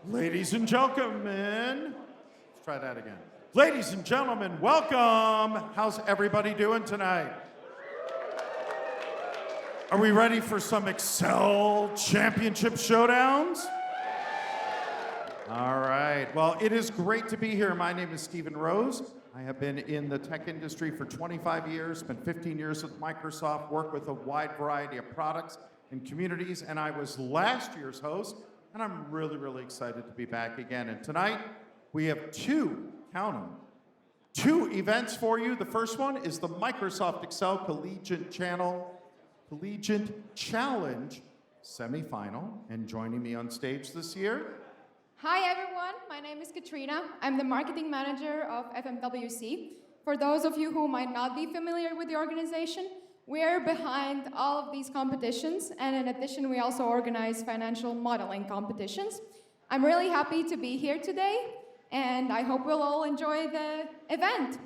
Ladies and gentlemen, let's try that again. Ladies and gentlemen, welcome. How's everybody doing tonight? Are we ready for some Excel Championship showdowns? All right, well, it is great to be here. My name is Stephen Rose. I have been in the tech industry for 25 years, spent 15 years with Microsoft, worked with a wide variety of products and communities, and I was last year's host, and I'm really, really excited to be back again. And tonight, we have two events for you. The first one is the Microsoft Excel Collegiate Challenge Semifinal, and joining me on stage this year. Hi everyone, my name is Katrina. I'm the marketing manager of FMWC. For those of you who might not be familiar with the organization, we're behind all of these competitions, and in addition, we also organize financial modeling competitions. I'm really happy to be here today, and I hope we'll all enjoy the event.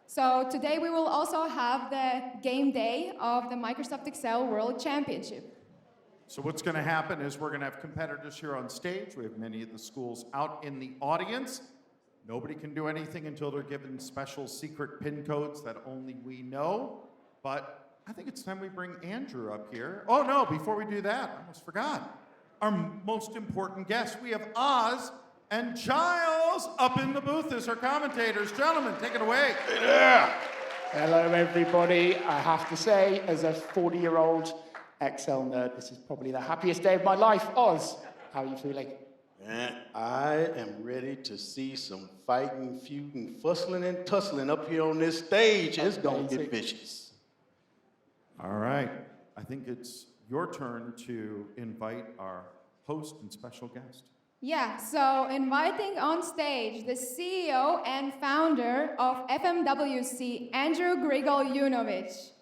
So today we will also have the game day of the Microsoft Excel World Championship. So what's going to happen is we're going to have competitors here on stage. We have many of the schools out in the audience. Nobody can do anything until they're given special secret PIN codes that only we know. But I think it's time we bring Andrew up here. Oh no, before we do that, I almost forgot. Our most important guests. We have Oz and Giles up in the booth as our commentators. Gentlemen, take it away. Hey there. Hello everybody. I have to say, as a 40-year-old Excel nerd, this is probably the happiest day of my life. Oz, how are you feeling? Man, I am ready to see some fighting, feuding, fussling, and tussling up here on this stage. It's going to get vicious. All right. I think it's your turn to invite our host and special guest. Yeah, so inviting on stage the CEO and founder of FMWC, Andrew Grigol-Yunovich.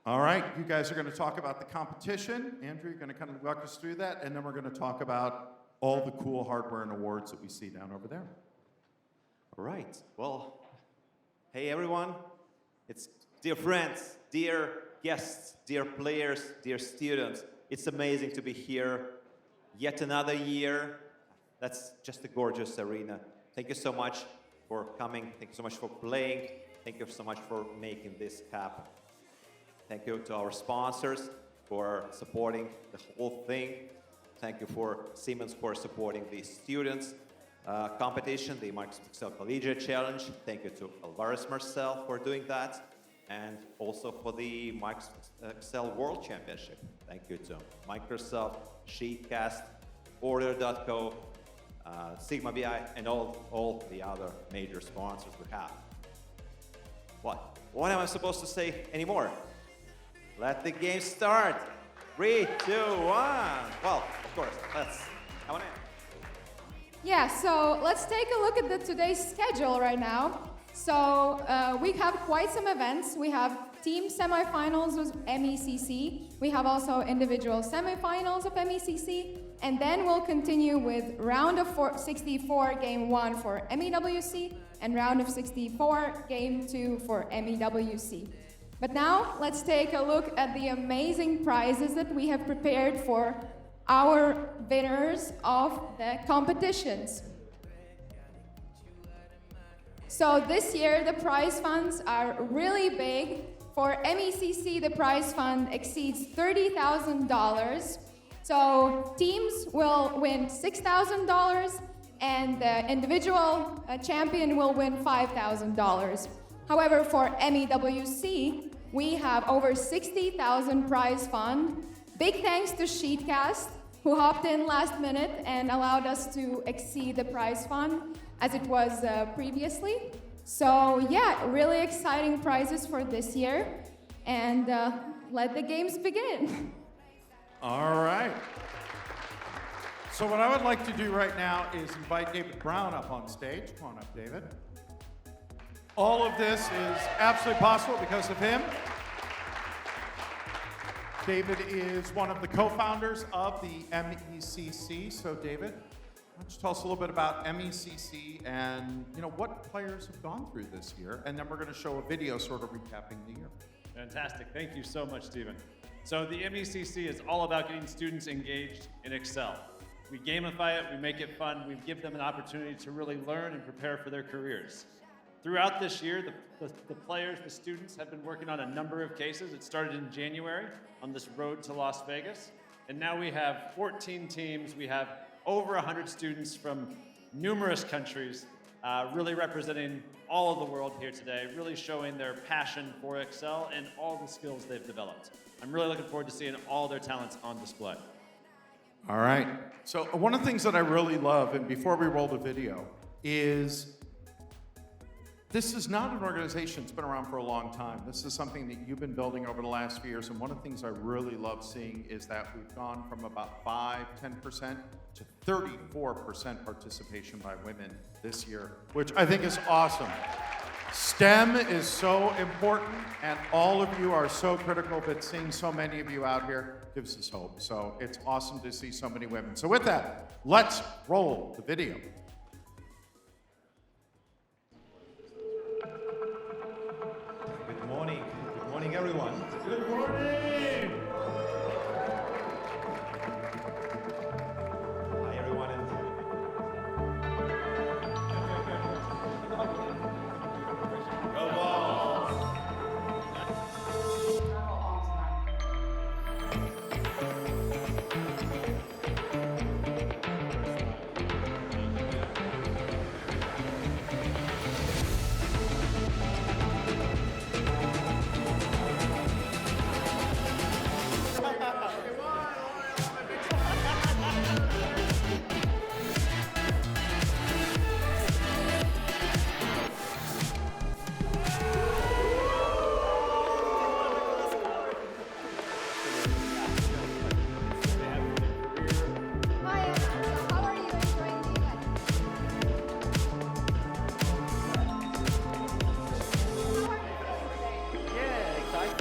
All right, you guys are going to talk about the competition. Andrew, you're going to kind of walk us through that, and then we're going to talk about all the cool hardware and awards that we see down over there. All right, well, hey everyone. It's dear friends, dear guests, dear players, dear students. It's amazing to be here yet another year. That's just a gorgeous arena. Thank you so much for coming. Thank you so much for playing. Thank you so much for making this happen. Thank you to our sponsors for supporting the whole thing. Thank you for Siemens for supporting the students competition, the Microsoft Excel Collegiate Challenge. Thank you to Alvarez Marcel for doing that. And also for the Microsoft Excel World Championship. Thank you to Microsoft, Sheetcast, Order.co, Sigma BI, and all the other major sponsors we have. What am I supposed to say anymore? Let the game start. 3, 2, 1. Well, of course, let's have an end. Yeah, so let's take a look at today's schedule right now. So we have quite some events. We have team semifinals with MECC. We have also individual semifinals of MECC. And then we'll continue with round of 64, game 1 for MEWC, and round of 64, game 2 for MEWC. But now, let's take a look at the amazing prizes that we have prepared for our winners of the competitions. So this year, the prize funds are really big. For MECC, the prize fund exceeds $30,000. So teams will win $6,000, and the individual champion will win $5,000. However, for MEWC, we have over 60,000 prize fund. Big thanks to Sheetcast, who hopped in last minute and allowed us to exceed the prize fund as it was previously. So yeah, really exciting prizes for this year. And let the games begin. All right. So what I would like to do right now is invite David Brown up on stage. Come on up, David. All of this is absolutely possible because of him. David is one of the co-founders of the MECC. So David, don't you tell us a little bit about MECC and what players have gone through this year, and then we're going to show a video sort of recapping the year. Fantastic. Thank you so much, Stephen. So the MECC is all about getting students engaged in Excel. We gamify it, we make it fun, we give them an opportunity to really learn and prepare for their careers. Throughout this year, the players, the students have been working on a number of cases. It started in January on this road to Las Vegas. And now we have 14 teams. We have over 100 students from numerous countries, really representing all of the world here today, really showing their passion for Excel and all the skills they've developed. I'm really looking forward to seeing all their talents on display. All right. So one of the things that I really love, and before we roll the video, is this is not an organization that's been around for a long time. This is something that you've been building over the last few years, and one of the things I really love seeing is that we've gone from about 5-10% to 34% participation by women this year, which I think is awesome. STEM is so important, and all of you are so critical, but seeing so many of you out here gives us hope. So it's awesome to see so many women. So with that, let's roll the video. Good morning. Good morning, everyone. Good morning! Hi, everyone. Go Vols! Hi, Anna. So how are you enjoying the event? How are you feeling today?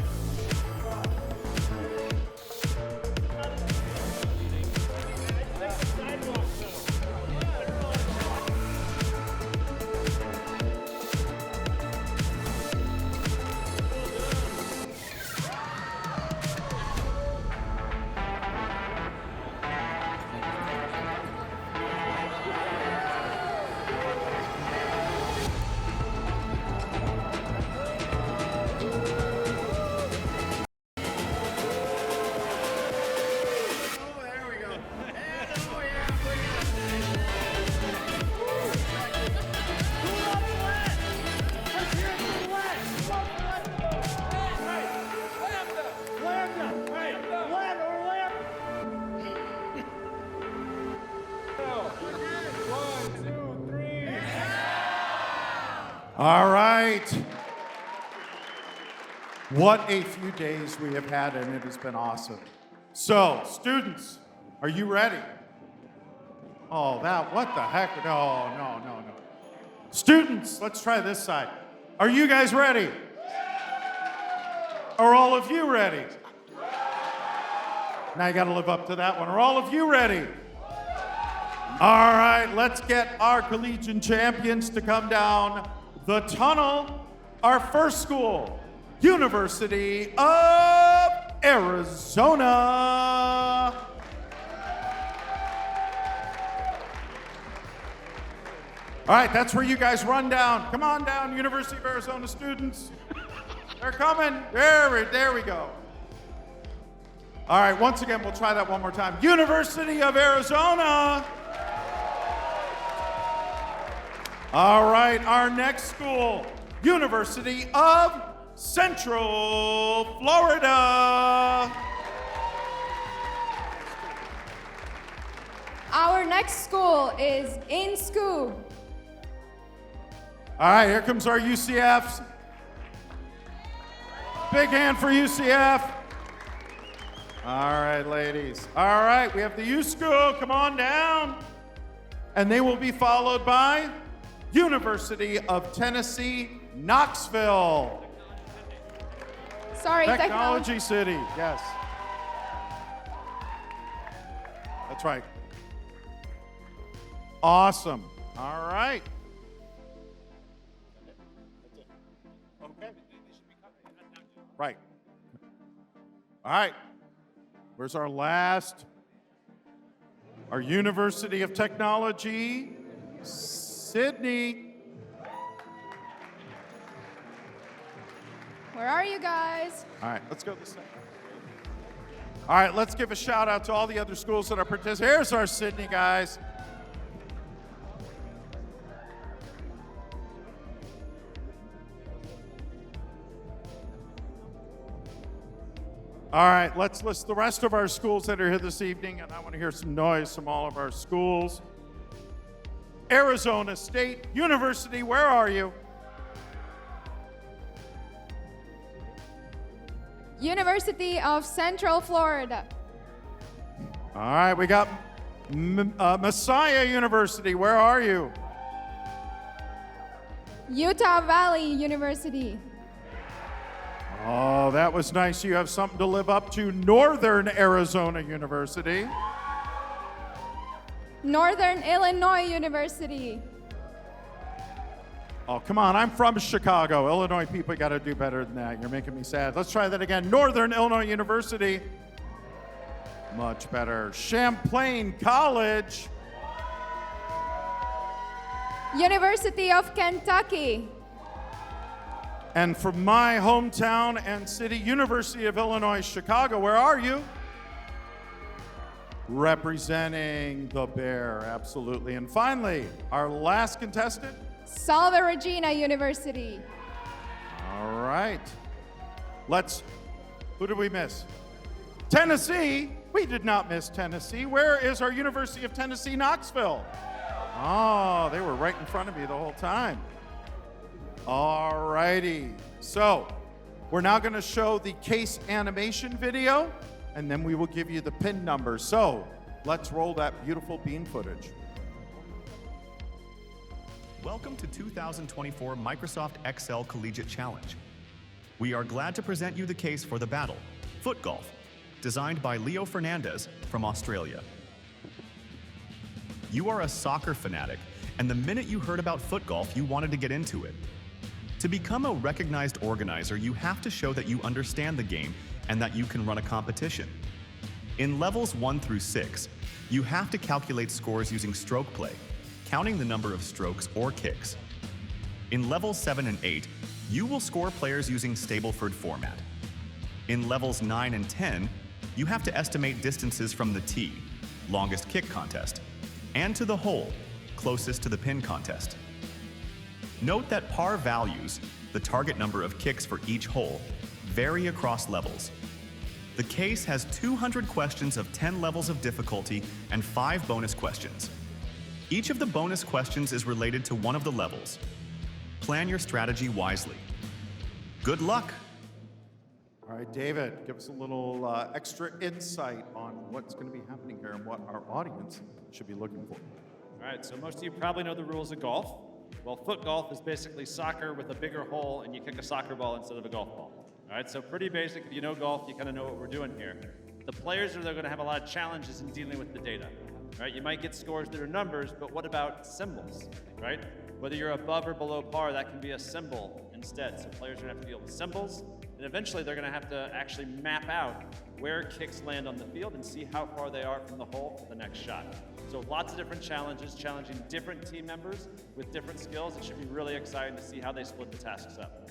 All right. What a few days we have had, and it has been awesome. So, students, are you ready? Oh, what the heck? No. Students, let's try this side. Are you guys ready? Are all of you ready? Now you got to live up to that one. Are all of you ready? All right, let's get our collegiate champions to come down the tunnel. Our first school, University of Arizona. All right, that's where you guys run down. Come on down, University of Arizona students. They're coming. There we go. All right, once again, we'll try that one more time. University of Arizona. All right, our next school, University of Central Florida. Our next school is in school. All right, here comes our UCFs. Big hand for UCF. All right, ladies. All right, we have the U School. Come on down. And they will be followed by University of Tennessee, Knoxville. Sorry, Technology City, yes. That's right. Awesome. All right. Okay. Right. All right. Where's our last? Our University of Technology, Sydney. Where are you guys? All right, let's go this way. All right, let's give a shout out to all the other schools that are participating. Here's our Sydney guys. All right, let's list the rest of our schools that are here this evening, and I want to hear some noise from all of our schools. Arizona State University, where are you? University of Central Florida. All right, we got Messiah University, where are you? Utah Valley University. Oh, that was nice. You have something to live up to. Northern Arizona University. Northern Illinois University. Oh, come on. I'm from Chicago. Illinois people got to do better than that. You're making me sad. Let's try that again. Northern Illinois University. Much better. Champlain College. University of Kentucky. And from my hometown and city, University of Illinois, Chicago, where are you? Representing the Bear, absolutely. And finally, our last contestant. Salve Regina University. All right. Who did we miss? Tennessee. We did not miss Tennessee. Where is our University of Tennessee, Knoxville? Oh, they were right in front of me the whole time. All righty. So, we're now going to show the case animation video, and then we will give you the pin number. So, let's roll that beautiful bean footage. Welcome to 2024 Microsoft Excel Collegiate Challenge. We are glad to present you the case for the battle, Foot Golf, designed by Leo Fernandez from Australia. You are a soccer fanatic, and the minute you heard about foot golf, you wanted to get into it. To become a recognized organizer, you have to show that you understand the game and that you can run a competition. In levels 1 through 6, you have to calculate scores using stroke play, counting the number of strokes or kicks. In levels 7 and 8, you will score players using Stableford format. In levels 9 and 10, you have to estimate distances from the tee, longest kick contest, and to the hole, closest to the pin contest. Note that par values, the target number of kicks for each hole, vary across levels. The case has 200 questions of 10 levels of difficulty and 5 bonus questions. Each of the bonus questions is related to one of the levels. Plan your strategy wisely. Good luck! All right, David, give us a little extra insight on what's going to be happening here and what our audience should be looking for. All right, so most of you probably know the rules of golf. Well, foot golf is basically soccer with a bigger hole, and you kick a soccer ball instead of a golf ball. All right, so pretty basic. If you know golf, you kind of know what we're doing here. The players they're going to have a lot of challenges in dealing with the data. Right? You might get scores that are numbers, but what about symbols? Right? Whether you're above or below par, that can be a symbol instead. So players are going to have to deal with symbols, and eventually they're going to have to actually map out where kicks land on the field and see how far they are from the hole for the next shot. So lots of different challenges, challenging different team members with different skills. It should be really exciting to see how they split the tasks up.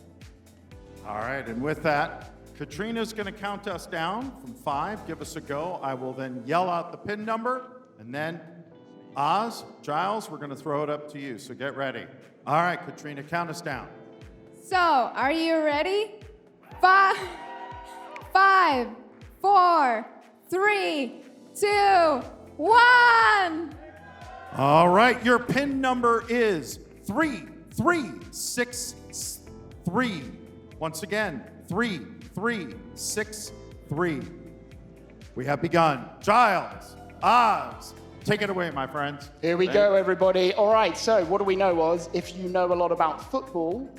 All right, and with that, Katrina's going to count us down from 5. Give us a go. I will then yell out the pin number, and then Oz, Giles, we're going to throw it up to you, so get ready. All right, Katrina, count us down. So, are you ready? 5, 4, 3, 2, 1. All right, your pin number is 3363. Once again, 3363. We have begun. Giles, Oz, take it away, my friends. Here we go, everybody. All right, so what do we know was, if you know a lot about football,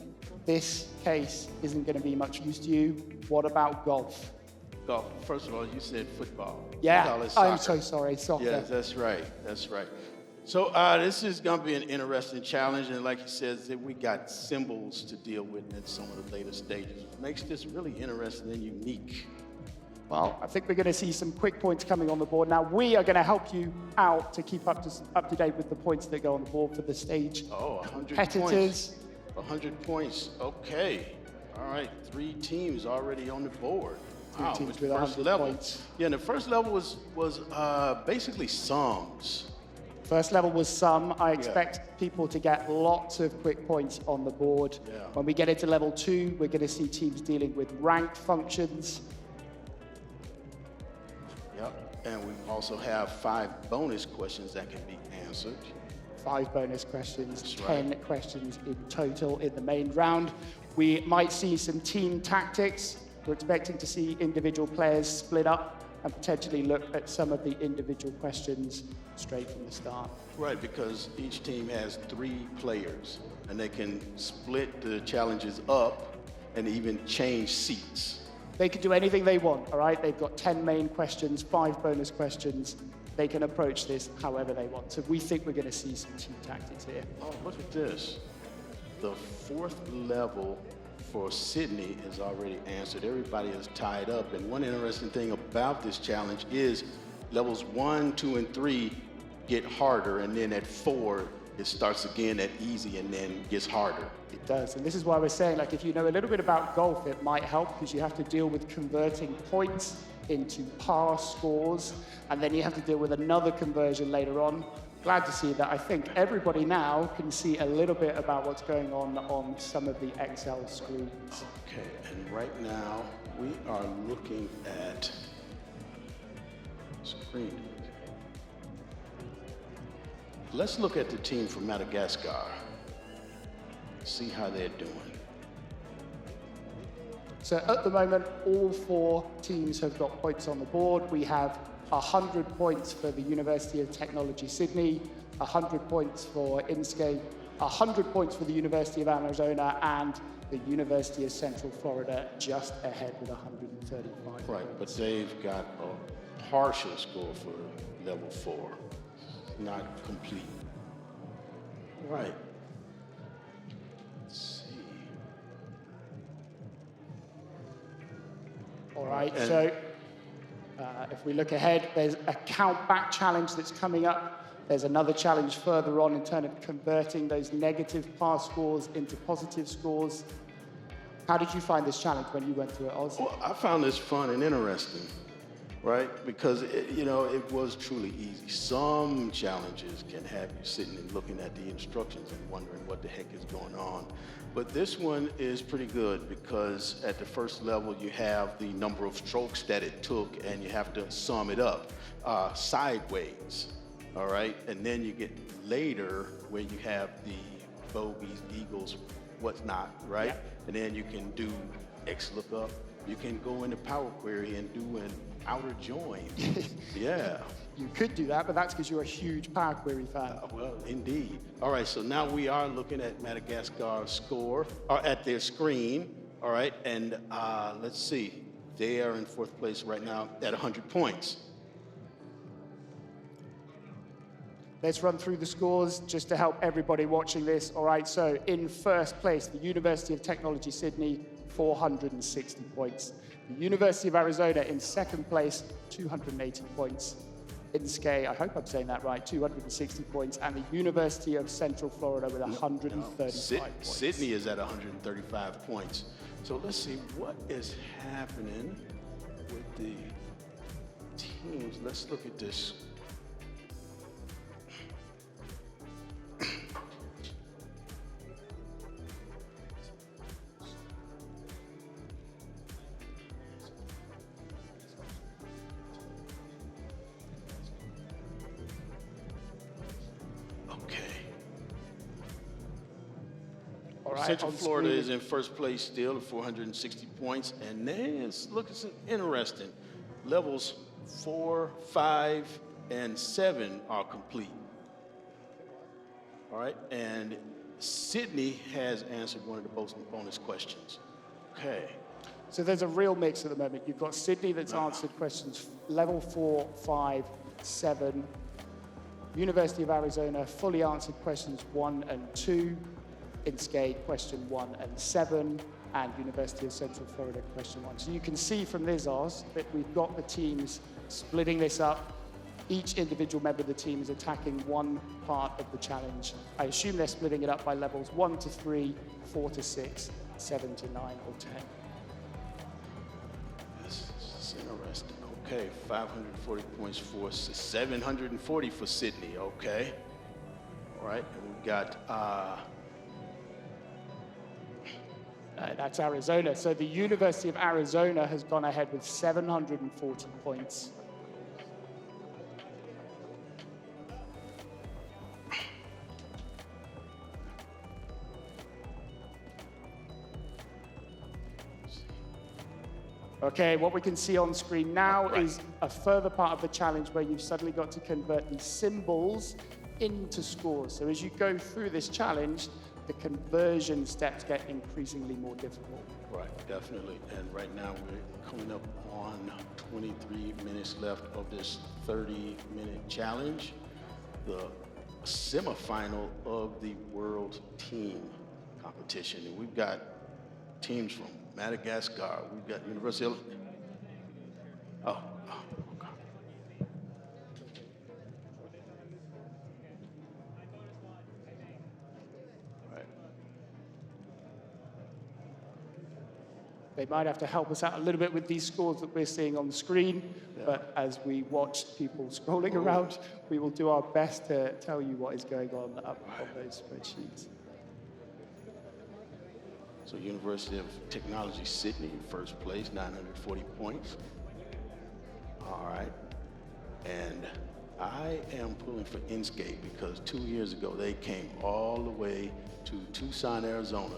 this case isn't going to be much use to you. What about golf? Golf. First of all, you said football. Yeah, You call it I'm soccer. so sorry, soccer. Yes, that's right. That's right. So this is going to be an interesting challenge, and like he says, that we got symbols to deal with at some of the later stages. It makes this really interesting and unique. Well, I think we're going to see some quick points coming on the board. Now, we are going to help you out to keep up to date with the points that go on the board for the stage. Oh, 100 competitors. points. 100 points. Okay. All right. 3 teams already on the board. Wow. Teams the with first 100 level. points. Yeah, and the first level was basically sums. First level was some. I expect people to get lots of quick points on the board. Yeah. When we get into level 2, we're going to see teams dealing with ranked functions. Yep. And we also have 5 bonus questions that can be answered. 5 bonus questions, That's 10 right. questions in total in the main round. We might see some team tactics. We're expecting to see individual players split up and potentially look at some of the individual questions straight from the start. Right, because each team has 3 players, and they can split the challenges up and even change seats. They can do anything they want, all right? They've got 10 main questions, 5 bonus questions. They can approach this however they want. So we think we're going to see some team tactics here. Oh, look at this. The 4th level for Sydney is already answered. Everybody is tied up. And one interesting thing about this challenge is levels 1, 2, and 3 get harder, and then at 4, it starts again at easy and then gets harder. It does. And this is why we're saying, like, if you know a little bit about golf, it might help because you have to deal with converting points into par scores, and then you have to deal with another conversion later on. Glad to see that. I think everybody now can see a little bit about what's going on some of the Excel screens. Okay, and right now we are looking at screen. Let's look at the team from Madagascar. See how they're doing. So at the moment, all 4 teams have got points on the board. We have 100 points for the University of Technology Sydney, 100 points for INSCAPE, 100 points for the University of Arizona, and the University of Central Florida just ahead with 135 Right, but points. they've got a partial score for level 4, not complete. Right. Let's see. All right, And- so if we look ahead, there's a count back challenge that's coming up. There's another challenge further on in terms of converting those negative par scores into positive scores. How did you find this challenge when you went through it, Oz? Well, I found this fun and interesting, right? Because, it was truly easy. Some challenges can have you sitting and looking at the instructions and wondering what the heck is going on. But this one is pretty good because at the first level, you have the number of strokes that it took, and you have to sum it up sideways, all right? And then you get later where you have the bogeys, eagles, what's not, right? Yep. And then you can do XLOOKUP. You can go into Power Query and do an outer join. Yeah. You could do that, but that's because you're a huge Power Query fan. Well, indeed. All right, so now we are looking at Madagascar's score, or at their screen, all right? And let's see. They are in 4th place right now at 100 points. Let's run through the scores just to help everybody watching this. All right, so in first place, the University of Technology Sydney, 460 points. The University of Arizona in second place, 280 points. INSCAPE, I hope I'm saying that right, 260 points. And the University of Central Florida with 135 points. Sydney is at 135 points. So let's see what is happening with the teams. Let's look at this. All right, Central on Florida screen. is in first place still at 460 points. And then it's looking interesting. Levels 4, 5, and 7 are complete. All right, and Sydney has answered one of the bonus questions. Okay. So there's a real mix at the moment. You've got Sydney that's answered questions level 4, 5, 7. University of Arizona fully answered questions 1 and 2, INSCAE question 1 and 7, and University of Central Florida question 1. So you can see from this, Oz, that we've got the teams splitting this up. Each individual member of the team is attacking one part of the challenge. I assume they're splitting it up by levels 1 to 3, 4 to 6, 7 to 9, or 10. This is interesting. Okay, 540 points for 740 for Sydney. Okay. All right, and we've got That's Arizona. So the University of Arizona has gone ahead with 740 points. Okay, what we can see on screen now is a further part of the challenge where you've suddenly got to convert these symbols into scores. So as you go through this challenge, the conversion steps get increasingly more difficult. right, definitely. And right now we're coming up on 23 minutes left of this 30-minute challenge. The semifinal of the world team competition. And we've got teams from Madagascar. We've got University of... Oh, okay. Right. They might have to help us out a little bit with these scores that we're seeing on the screen, but as we watch people scrolling around, we will do our best to tell you what is going on up on those spreadsheets. So University of Technology Sydney in first place, 940 points. All right. And I am pulling for INSCAE because 2 years ago they came all the way to Tucson, Arizona.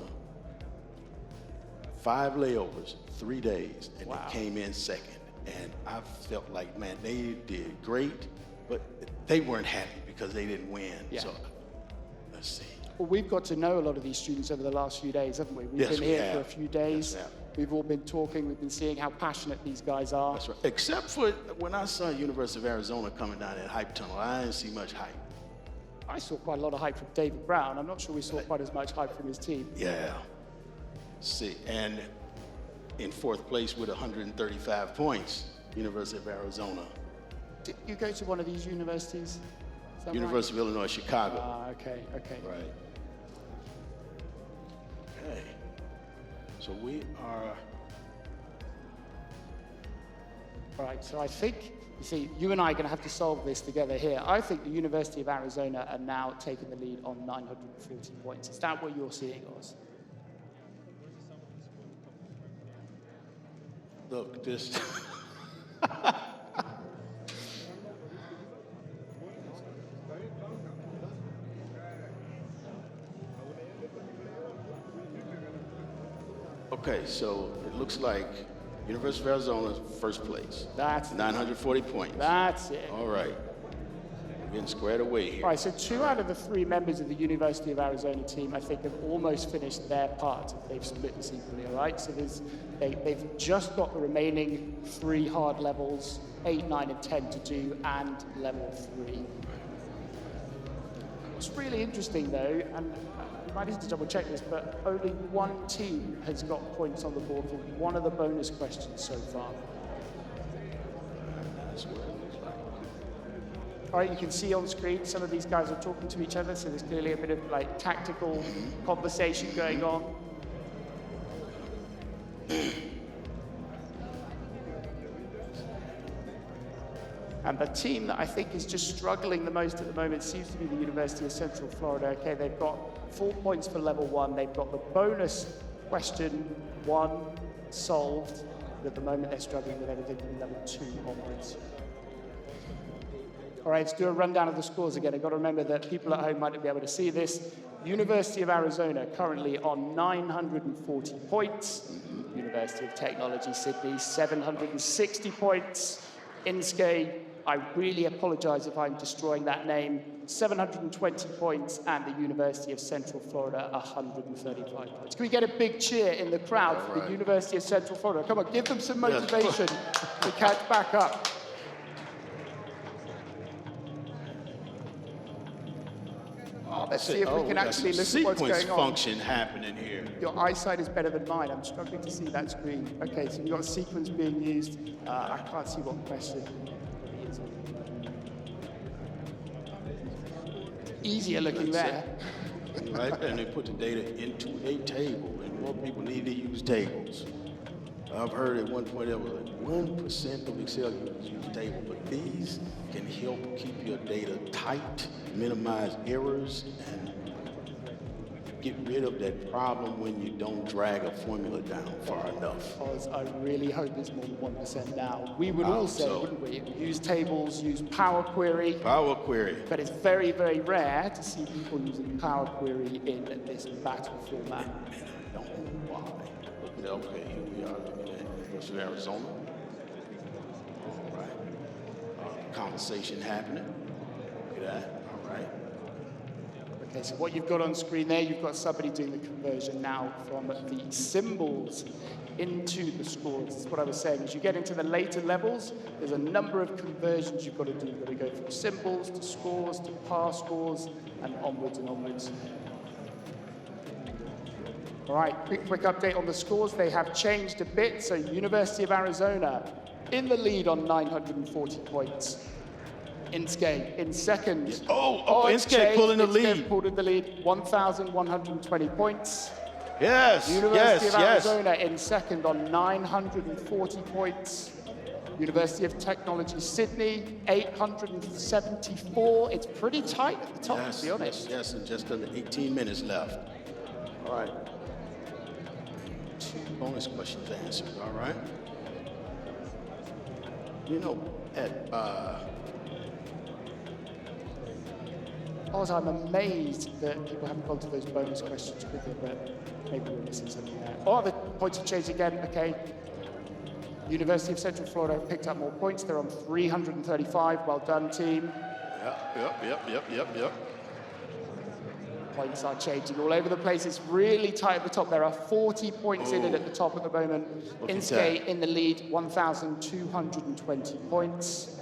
5 layovers, 3 days, and Wow. they came in second. And I felt like, man, they did great, but they weren't happy because they didn't win. Yeah. So let's see. Well, we've got to know a lot of these students over the last few days, haven't we? We've Yes, been we here have. for a few days. Yes, we have. We've all been talking. We've been seeing how passionate these guys are. That's right. Except for when I saw University of Arizona coming down that hype tunnel, I didn't see much hype. I saw quite a lot of hype from David Brown. I'm not sure we saw quite as much hype from his team. Yeah. See, and in fourth place with 135 points, University of Arizona. Did you go to one of these universities? Is that University of Illinois, Chicago. Right? Ah, okay. Right. Okay. So we are. Right, so I think, you see, you and I are going to have to solve this together here. I think the University of Arizona are now taking the lead on 940 points. Is that what you're seeing, Oz? Look, this. Okay, so it looks like University of Arizona's first place. That's 940 points. That's it. All right. We're getting squared away here. Right, so 2 out of the 3 members of the University of Arizona team, I think, have almost finished their part. They've split this equally, all right? So they've just got the remaining 3 hard levels, 8, 9, and 10 to do, and level 3. What's really interesting, though, and you might need to double check this, but only 1 team has got points on the board for one of the bonus questions so far. That's what it looks like. All right, you can see on screen some of these guys are talking to each other, so there's clearly a bit of like tactical conversation going on. And the team that I think is just struggling the most at the moment seems to be the University of Central Florida. Okay, they've got 4 points for level 1. They've got the bonus question 1 solved. But at the moment, they're struggling with everything from level 2 onwards. All right, let's do a rundown of the scores again. I've got to remember that people at home might be able to see this. University of Arizona currently on 940 points. University of Technology Sydney, 760 points. INSCAE, I really apologize if I'm destroying that name, 720 points, and the University of Central Florida, 135 points. Can we get a big cheer in the crowd for the University of Central Florida? Come on, give them some motivation to catch back up. let's see if we can actually listen to what's sequence going on. function happening here. Your eyesight is better than mine. I'm struggling to see that screen. Okay, so you've got a sequence being used. I can't see what question. Easier looking there. Right, and they put the data into a table, and more people need to use tables. I've heard at one point there was like 1% of Excel users use tables, but these can help keep your data tight, minimize errors, and get rid of that problem when you don't drag a formula down far enough. Because I really hope it's more than 1% now. We would all say, so. wouldn't we? Use tables, use Power Query. Power Query. But it's very, very rare to see people using Power Query in this battle format. I don't know why. Okay, here we are looking at University of Arizona. All right. Conversation happening. Look at that. All right. Okay, so what you've got on screen there, you've got somebody doing the conversion now from the symbols into the scores. This is what I was saying. As you get into the later levels, there's a number of conversions you've got to do. You've got to go from symbols to scores to par scores and onwards and onwards. All right, quick update on the scores. They have changed a bit. So University of Arizona in the lead on 940 points. Inske in second. Inske pulling the lead. Pulled in the lead, 1,120 points. Yes, University of yes. Arizona in second on 940 points. University of Technology Sydney, 874. It's pretty tight at the top, to be honest. Yes, and just under 18 minutes left. All right. 2 bonus questions answered, all right? You know, at Oz, I'm amazed that people haven't gone to those bonus questions quicker, but maybe we're missing something there. Oh, the points have changed again, okay. University of Central Florida have picked up more points. They're on 335. Well done, team. Yep. Points are changing all over the place. It's really tight at the top. There are 40 points in it at the top at the moment. Inske in the lead, 1,220 points.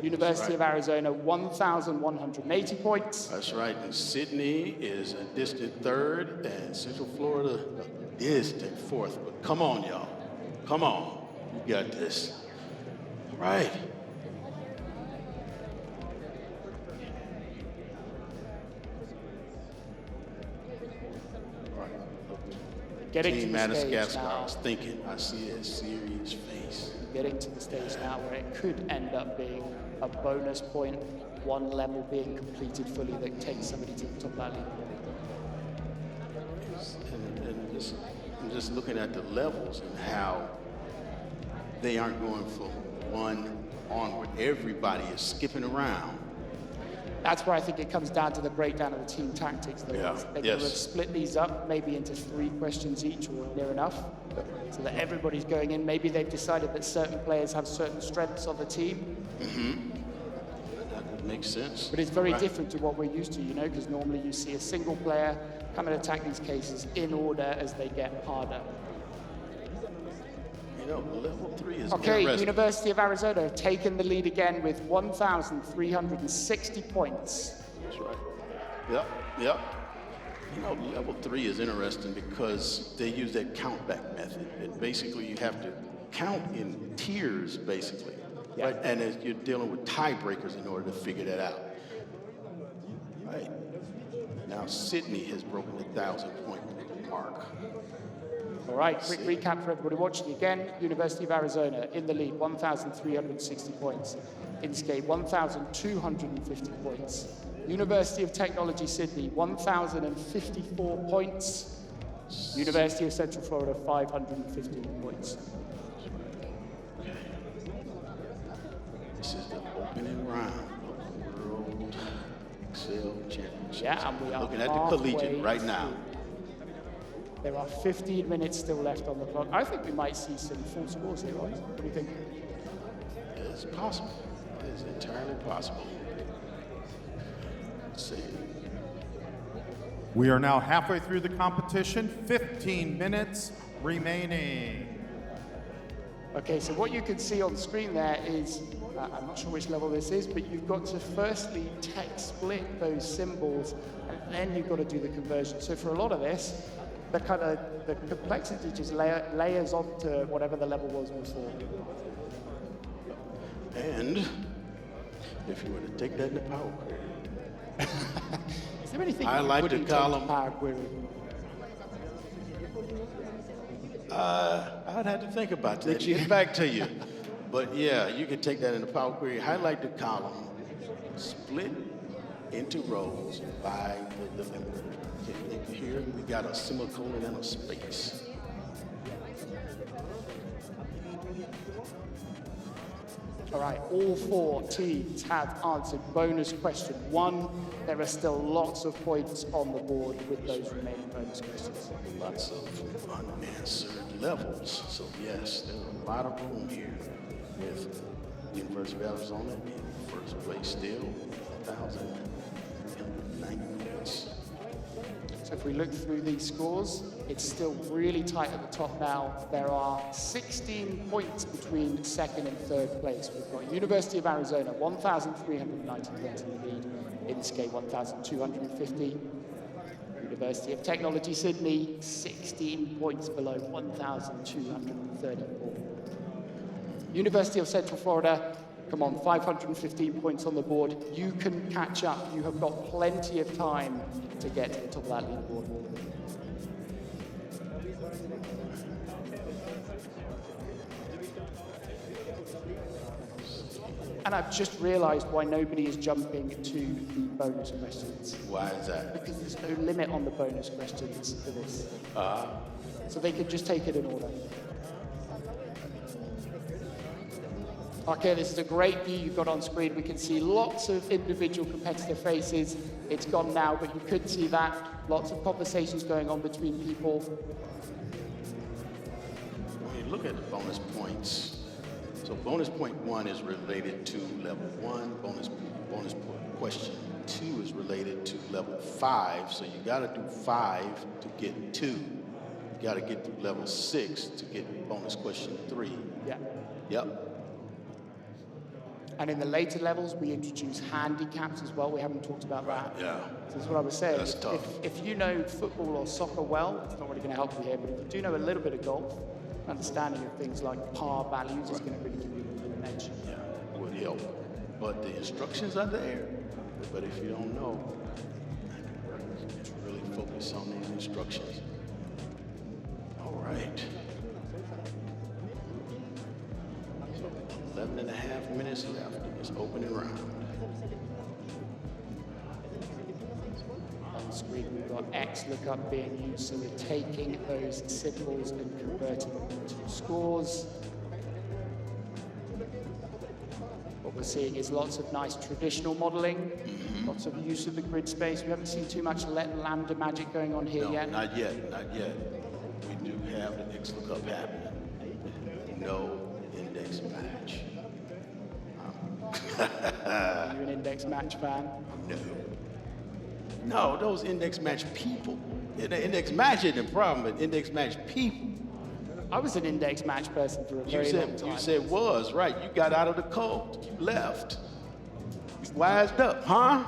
University of Arizona, 1,180 points. That's right. And Sydney is a distant third, and Central Florida a distant fourth. But come on, y'all. Come on. You got this. All right. Getting Team to the stage Madagascar, I now. was thinking, I see that serious face. Getting to the stage now where it could end up being a bonus point, one level being completed fully that takes somebody to the top of that league. And I'm just looking at the levels and how they aren't going from one onward. Everybody is skipping around. That's where I think it comes down to the breakdown of the team tactics. They're going to have split these up maybe into 3 questions each or near enough so that everybody's going in. Maybe they've decided that certain players have certain strengths on the team. That makes sense. But it's very different to what we're used to, you know, because normally you see a single player come and attack these cases in order as they get harder. You know, level 3 is Okay, interesting. University of Arizona have taken the lead again with 1,360 points. That's right. Yep. You know, level 3 is interesting because they use that count back method. And basically you have to count in tiers, basically. Yeah. Right? And as you're dealing with tiebreakers in order to figure that out. Right. Now Sydney has broken the 1,000-point mark. All right, quick recap for everybody watching again. University of Arizona in the lead, 1,360 points. Inske, 1,250 points. University of Technology Sydney, 1,054 points. University of Central Florida, 515 points. This is the opening round of the World Excel Championship. Yeah, and we are looking at the halfway Collegiate right now. through. There are 15 minutes still left on the clock. I think we might see some full scores here, right? What do you think? It's possible. It is entirely possible. Let's see. We are now halfway through the competition, 15 minutes remaining. Okay, so what you can see on screen there is, I'm not sure which level this is, but you've got to firstly text split those symbols, and then you've got to do the conversion. So for a lot of this, the complexity just layers onto whatever the level was before. And if you were to take that into Power Query, Is there anything I you like the wouldn't take to column. Power Query? I'd have to think about that. Get back to you. But yeah, you can take that into Power Query, highlight the column, split into rows by the member. Here we got a semicolon and a space. All right, all 4 teams have answered bonus question 1. There are still lots of points on the board with those remaining bonus questions. Lots of unanswered levels. So yes, there's a lot of room here with University of Arizona in first place still, 1,390 points. So if we look through these scores, it's still really tight at the top now. There are 16 points between second and third place. We've got University of Arizona, 1,390 points in the lead. Inscape, 1,250. University of Technology Sydney, 16 points below, 1,234. University of Central Florida, come on, 515 points on the board. You can catch up. You have got plenty of time to get to the top of that leaderboard. And I've just realized why nobody is jumping to the bonus questions. Why is that? Because there's no limit on the bonus questions for this. So they could just take it in order. Okay, this is a great view you've got on screen. We can see lots of individual competitor faces. It's gone now, but you could see that. Lots of conversations going on between people. When you look at the bonus points, so bonus point 1 is related to level 1. Bonus question 2 is related to level 5. So you got to do 5 to get 2. You got to get through level 6 to get bonus question 3. Yeah. Yep. And in the later levels, we introduce handicaps as well. We haven't talked about that. Yeah. So that's what I was saying. That's tough. If you know football or soccer well, it's not really going to help you here. But if you do know a little bit of golf, understanding of things like par values is going to really give you an edge. Yeah, would help. But the instructions are there. But if you don't know, really focus on these instructions. All right. 11 and a half minutes left in this opening round. On the screen, we've got X lookup being used, so we're taking those symbols and converting them into scores. What we're seeing is lots of nice traditional modeling, lots of use of the grid space. We haven't seen too much lambda magic going on here No, yet. not yet, not yet. We do have the X lookup happening. No index match. Are you an index match fan? No, those index match people. The index match isn't a problem, but index match people. I was an index match person for a very long time. You said was, right. You got out of the cult. You left. You wised up, huh?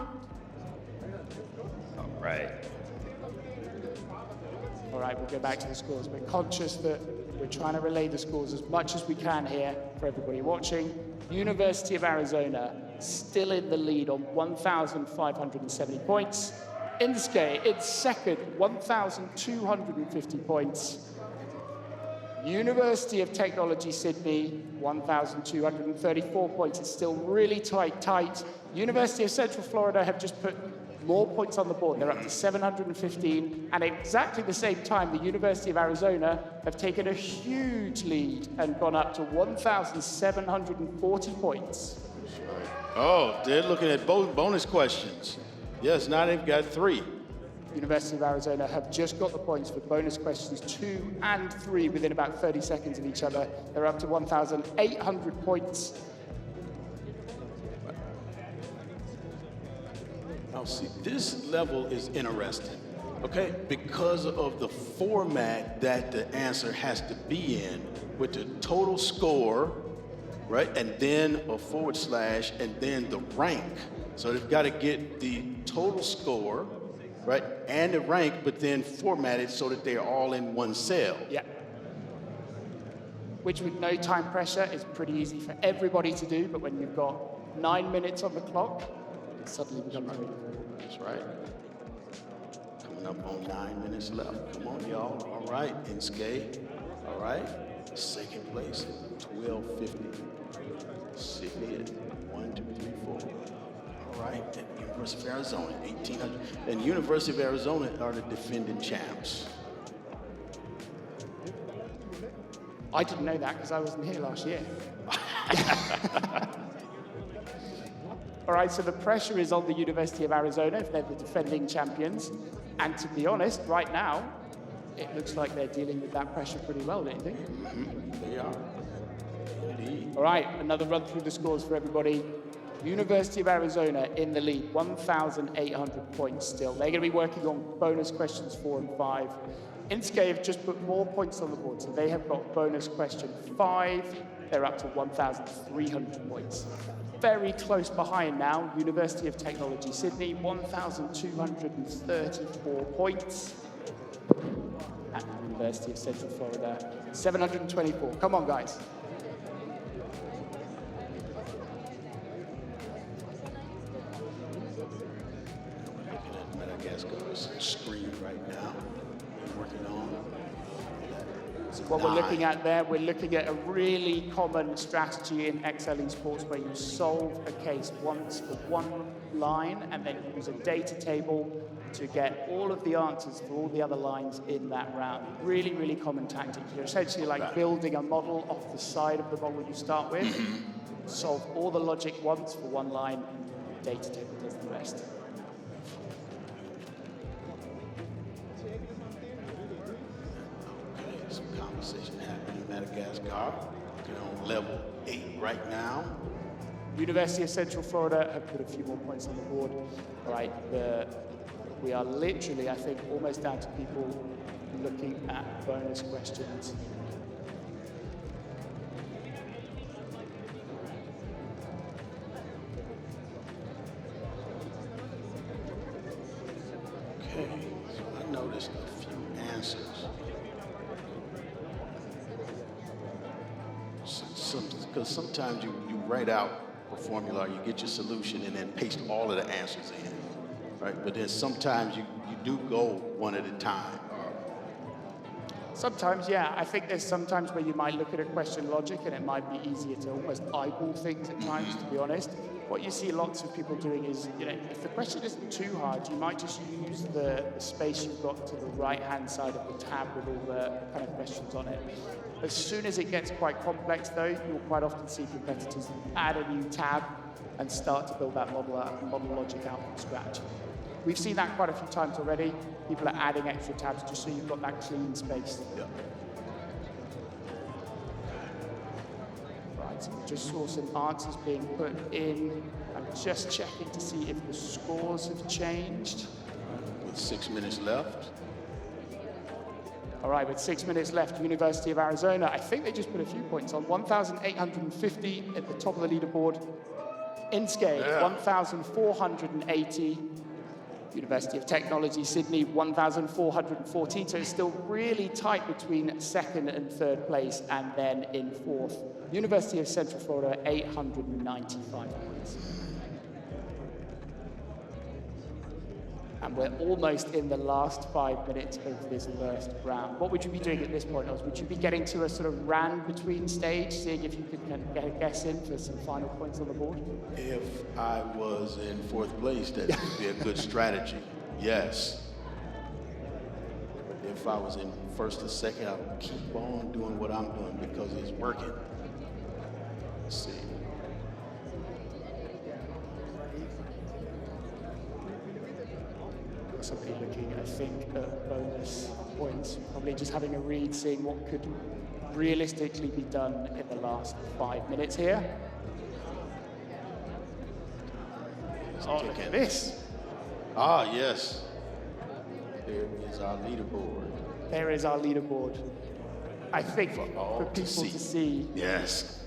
All right. All right, we'll go back to the scores. We're conscious that we're trying to relay the scores as much as we can here for everybody watching. University of Arizona still in the lead on 1,570 points. Inscape in second, 1,250 points. University of Technology Sydney, 1,234 points. It's still really tight. University of Central Florida have just put more points on the board. They're up to 715. And at exactly the same time, the University of Arizona have taken a huge lead and gone up to 1,740 points. Oh, they're looking at both bonus questions. Yes, now they've got 3. University of Arizona have just got the points for bonus questions 2 and 3 within about 30 seconds of each other. They're up to 1,800 points. Now, see, this level is interesting Okay, because of the format that the answer has to be in, with the total score, right, and then a / and then the rank. So they've got to get the total score, right, and the rank, but then format it so that they're all in one cell. Yeah. Which with no time pressure is pretty easy for everybody to do, but when you've got 9 minutes on the clock, it suddenly becomes really difficult. That's right. Coming up on 9 minutes left. Come on, y'all. All right, Semifinal. All right. Second place, 1250. Sydney at 1, 2, 3, 4. All right, and University of Arizona, 1800. And University of Arizona are the defending champs. I didn't know that because I wasn't here last year. All right, so the pressure is on the University of Arizona if they're the defending champions. And to be honest, right now, it looks like they're dealing with that pressure pretty well, don't you think? They are. Indeed. All right, another run through the scores for everybody. University of Arizona in the lead, 1,800 points still. They're going to be working on bonus questions 4 and 5. Inske have just put more points on the board, so they have got bonus question 5. They're up to 1,300 points. Very close behind now, University of Technology Sydney, 1,234 points. And University of Central Florida, 724. Come on, guys. Looking at Madagascar's screen right now. They're working on So what we're looking at there, we're looking at a really common strategy in XL Esports where you solve a case once for one line and then use a data table to get all of the answers for all the other lines in that round. Really, really common tactic. You're essentially like building a model off the side of the model you start with, solve all the logic once for one line, and the data table does the rest. some conversation happening in Madagascar. They're on level 8 right now. University of Central Florida have put a few more points on the board. All right, we are literally, I think, almost down to people looking at bonus questions. Okay, so I noticed a few answers. Because sometimes you write out a formula, you get your solution, and then paste all of the answers in, right? But then sometimes you do go one at a time. Sometimes, yeah. I think there's sometimes where you might look at a question logic and it might be easier to almost eyeball things at times, to be honest. What you see lots of people doing is, if the question isn't too hard, you might just use the space you've got to the right-hand side of the tab with all the kind of questions on it. As soon as it gets quite complex, though, you'll quite often see competitors add a new tab and start to build that model logic out from scratch. We've seen that quite a few times already. People are adding extra tabs just so you've got that clean space. Yeah. Right, so we just saw some answers being put in. I'm just checking to see if the scores have changed. With 6 minutes left. All right, with 6 minutes left, University of Arizona, I think they just put a few points on. 1,850 at the top of the leaderboard. Inske, 1,480. University of Technology Sydney, 1,414. So it's still really tight between second and third place, and then in fourth. University of Central Florida, 895 points. And we're almost in the last 5 minutes of this first round. What would you be doing at this point, Oz? Would you be getting to a sort of round between stage, seeing if you could get a guess in for some final points on the board? If I was in fourth place, that would be a good strategy. Yes. But if I was in first or second, I would keep on doing what I'm doing because it's working. Let's see. Somebody looking, I think, at bonus points, probably just having a read, seeing what could realistically be done in the last 5 minutes here. Oh, look at this. Ah, yes. is our leaderboard. There is our leaderboard. I think all for to people see. to see, Yes.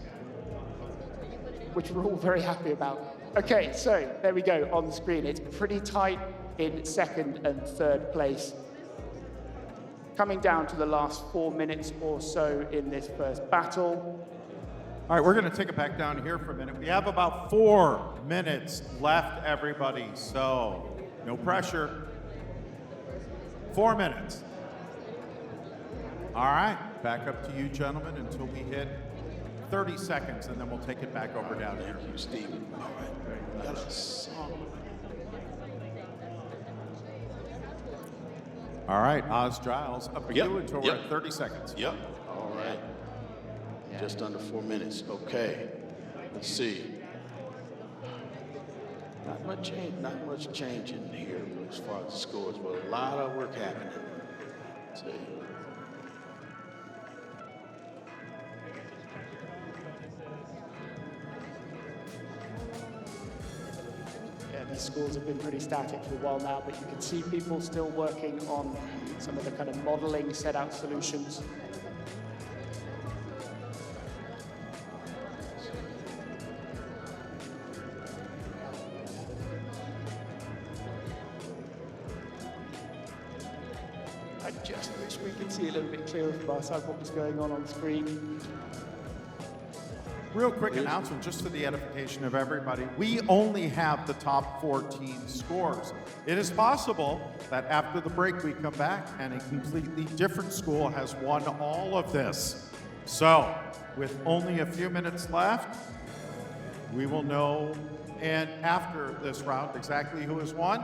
which we're all very happy about. Okay, so there we go on the screen. It's pretty tight in second and third place. Coming down to the last 4 minutes or so in this first battle. All right, we're going to take it back down here for a minute. We have about 4 minutes left, everybody, so no pressure. 4 minutes. All right, back up to you, gentlemen, until we hit 30 seconds, and then we'll take it back over down here. Thank you, Stephen. All right. We got a song. All right, Oz Giles, up to Yep, you until we're yep. at 30 seconds. Yep. All right. Just under 4 minutes. Okay. Let's see. Not much change in here as far as the scores, but a lot of work happening. Let's see. Yeah, these scores have been pretty static for a while now, but you can see people still working on some of the kind of modeling set out solutions. I just wish we could see a little bit clearer from our side what was going on the screen. Real quick announcement, just for the edification of everybody. We only have the top 14 scores. It is possible that after the break we come back and a completely different school has won all of this. So, with only a few minutes left, we will know, and after this round, exactly who has won.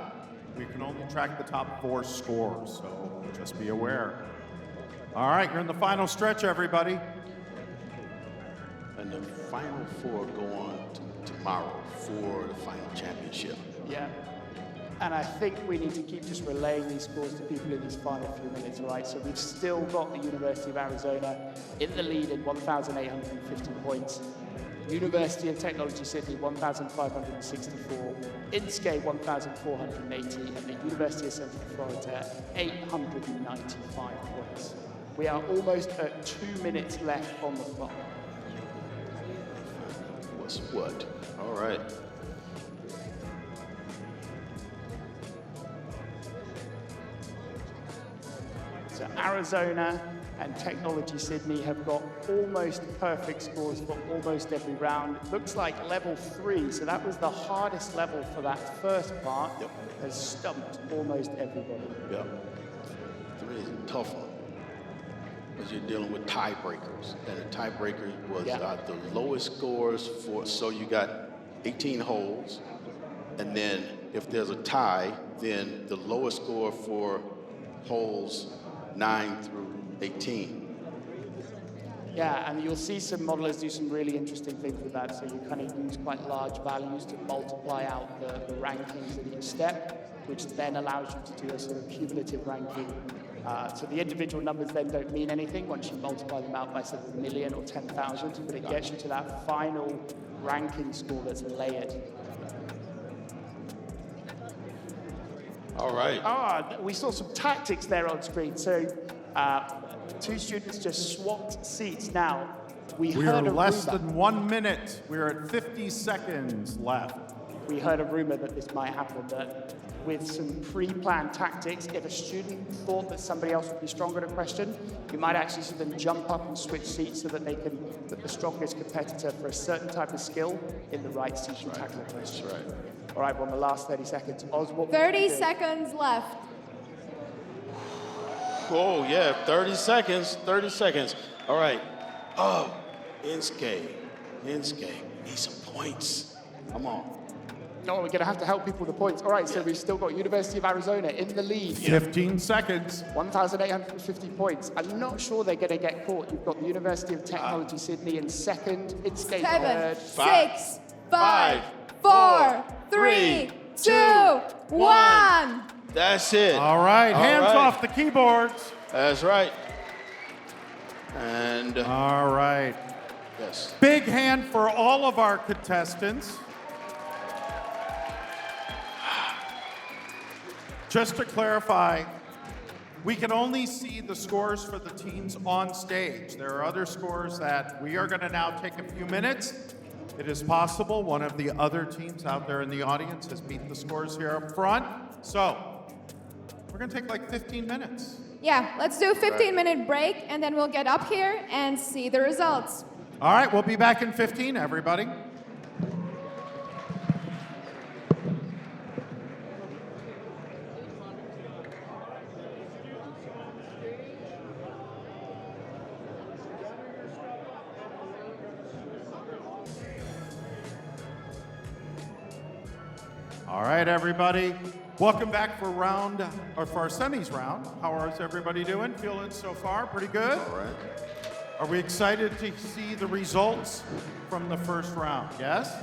We can only track the top 4 scores, so just be aware. All right, you're in the final stretch, everybody. And the final 4 go on to tomorrow for the final championship. Yeah. And I think we need to keep just relaying these scores to people in these final few minutes, all right? So we've still got the University of Arizona in the lead at 1,850 points. University of Technology Sydney, 1,564. INSCAE, 1,480. And the University of Central Florida, 895 points. We are almost at 2 minutes left on the clock. What's what? All right. So Arizona and Technology Sydney have got almost perfect scores for almost every round. It looks like level 3, so that was the hardest level for that first part, Yep. has stumped almost everybody. Yep. 3 is a tough one because you're dealing with tiebreakers, and the tiebreaker was Yeah. the lowest scores for. So you got 18 holes, and then if there's a tie, then the lowest score for holes 9 through 18. Yeah, and you'll see some modelers do some really interesting things with that. So you kind of use quite large values to multiply out the rankings at each step, which then allows you to do a sort of cumulative ranking. So the individual numbers then don't mean anything once you multiply them out by say 1 million or 10,000, but it gets you to that final ranking score that's layered. All right. We saw some tactics there on screen. So 2 students just swapped seats. Now, we We heard are a less rumor. than 1 minute. We're at 50 seconds left. We heard a rumor that this might happen, that with some pre-planned tactics, if a student thought that somebody else would be stronger at a question, you might actually see them jump up and switch seats so that they can put the strongest competitor for a certain type of skill in the right seat and tackle the question. That's right. All right, we're on the last 30 seconds. Oz, what would you 30 do? seconds left. Oh, yeah, 30 seconds, 30 seconds. All right. Oh, INSCAE, need some points. Come on. No, we're going to have to help people with the points. All right, so we've still got University of Arizona in the lead. 15 seconds. 1,850 points. I'm not sure they're going to get caught. You've got the University of Technology Sydney in second. INSCAE 7, third. 6, 5, 4, 3, 2, 1. That's it. All right, All hands right. off the keyboards. That's right. And All right. yes. Big hand for all of our contestants. Just to clarify, We can only see the scores for the teams on stage. There are other scores that we are going to now take a few minutes. It is possible one of the other teams out there in the audience has beat the scores here up front. So we're going to take like 15 minutes. Yeah, let's do a 15-minute break, and then we'll get up here and see the results. All right, we'll be back in 15, everybody. All right, everybody. Welcome back for for our semis round. How is everybody doing? Feeling so far? Pretty good? All right. Are we excited to see the results from the first round? Yes?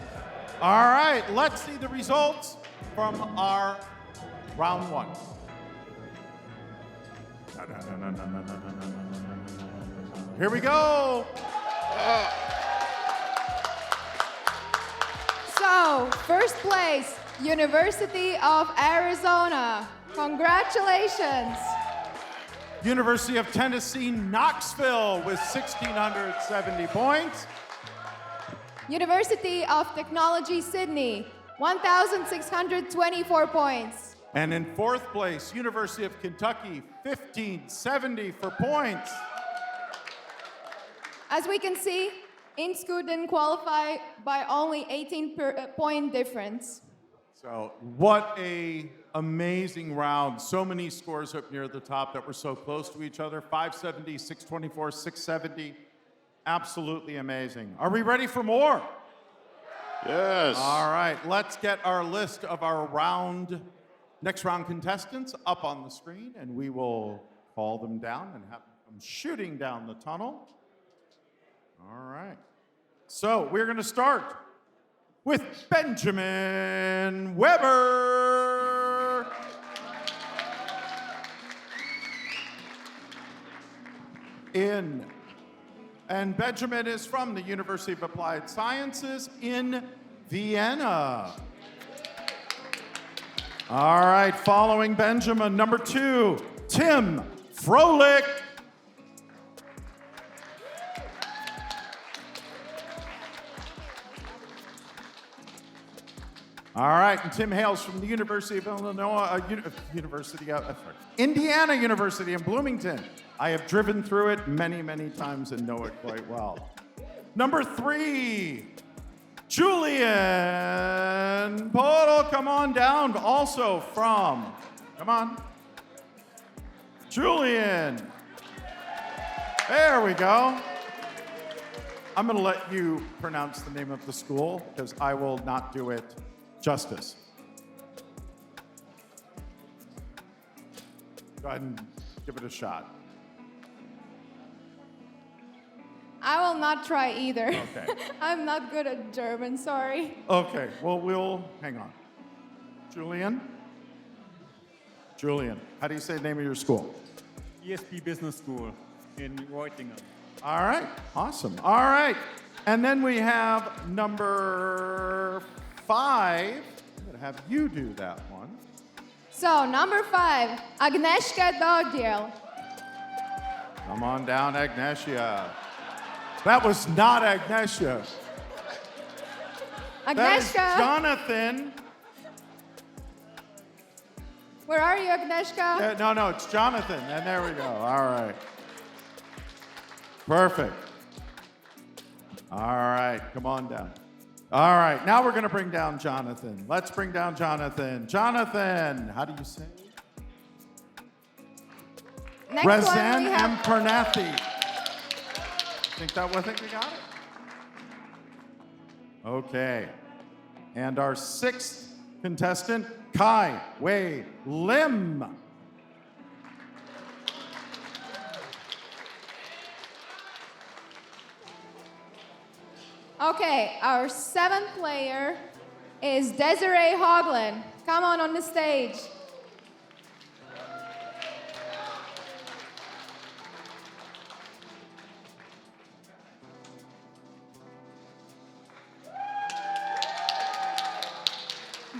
All right, let's see the results from our round one. Here we go. So, first place, University of Arizona. Congratulations. University of Tennessee, Knoxville with 1,670 points. University of Technology, Sydney, 1,624 points. And in fourth place, University of Kentucky, 1,570 for points. As we can see, InSchool didn't qualify by only 18-point difference. So what a amazing round. So many scores up near the top that were so close to each other. 570, 624, 670. Absolutely amazing. Are we ready for more? Yes. All right, let's get our list of our next round contestants up on the screen, and we will call them down and have them shooting down the tunnel. All right. So we're going to start with Benjamin Weber. And Benjamin is from the University of Applied Sciences in Vienna. All right, following Benjamin, number 2, Tim Froelich. All right, and Tim hails from the University of Indiana University in Bloomington. I have driven through it many, many times and know it quite well. Number 3, Julian Podol, come on down, also from, come on, Julian. There we go. I'm going to let you pronounce the name of the school because I will not do it justice. Go ahead and give it a shot. I will not try either. Okay. I'm not good at German, sorry. Okay, well, we'll hang on. Julian? Julian, how do you say the name of your school? ESP Business School in Reutlingen. All right, awesome. All right, and then we have number 5. I'm going to have you do that one. So, number 5, Agnieszka Dodiel. Come on down, Agnieszka. That was not Agnieszka. That is Agnieszka, Jonathan. where are you, Agnieszka? No, it's Jonathan. And there we go. All right. Perfect. All right, come on down. All right, now we're going to bring down Jonathan. Let's bring down Jonathan. Jonathan, how do you say it? Next one Rezan we M. have Pernathi. I think we got it. Okay. And our 6th contestant, Kai Wei Lim. Okay, our 7th player is Desiree Hoagland. Come on the stage.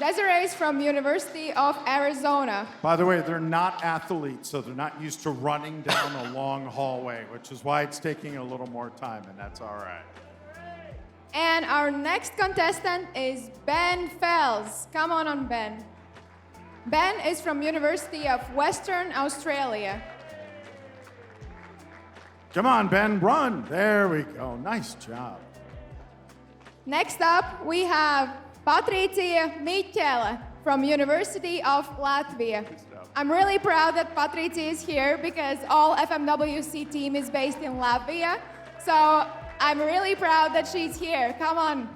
Desiree is from University of Arizona. By the way, they're not athletes, so they're not used to running down a long hallway, which is why it's taking a little more time, and that's all right. And our next contestant is Ben Fells. Come on, Ben. Ben is from University of Western Australia. Come on, Ben, run. There we go. Nice job. Next up, we have Patricija Miķele from University of Latvia. I'm really proud that Patricija is here because all FMWC team is based in Latvia. So I'm really proud that she's here. Come on.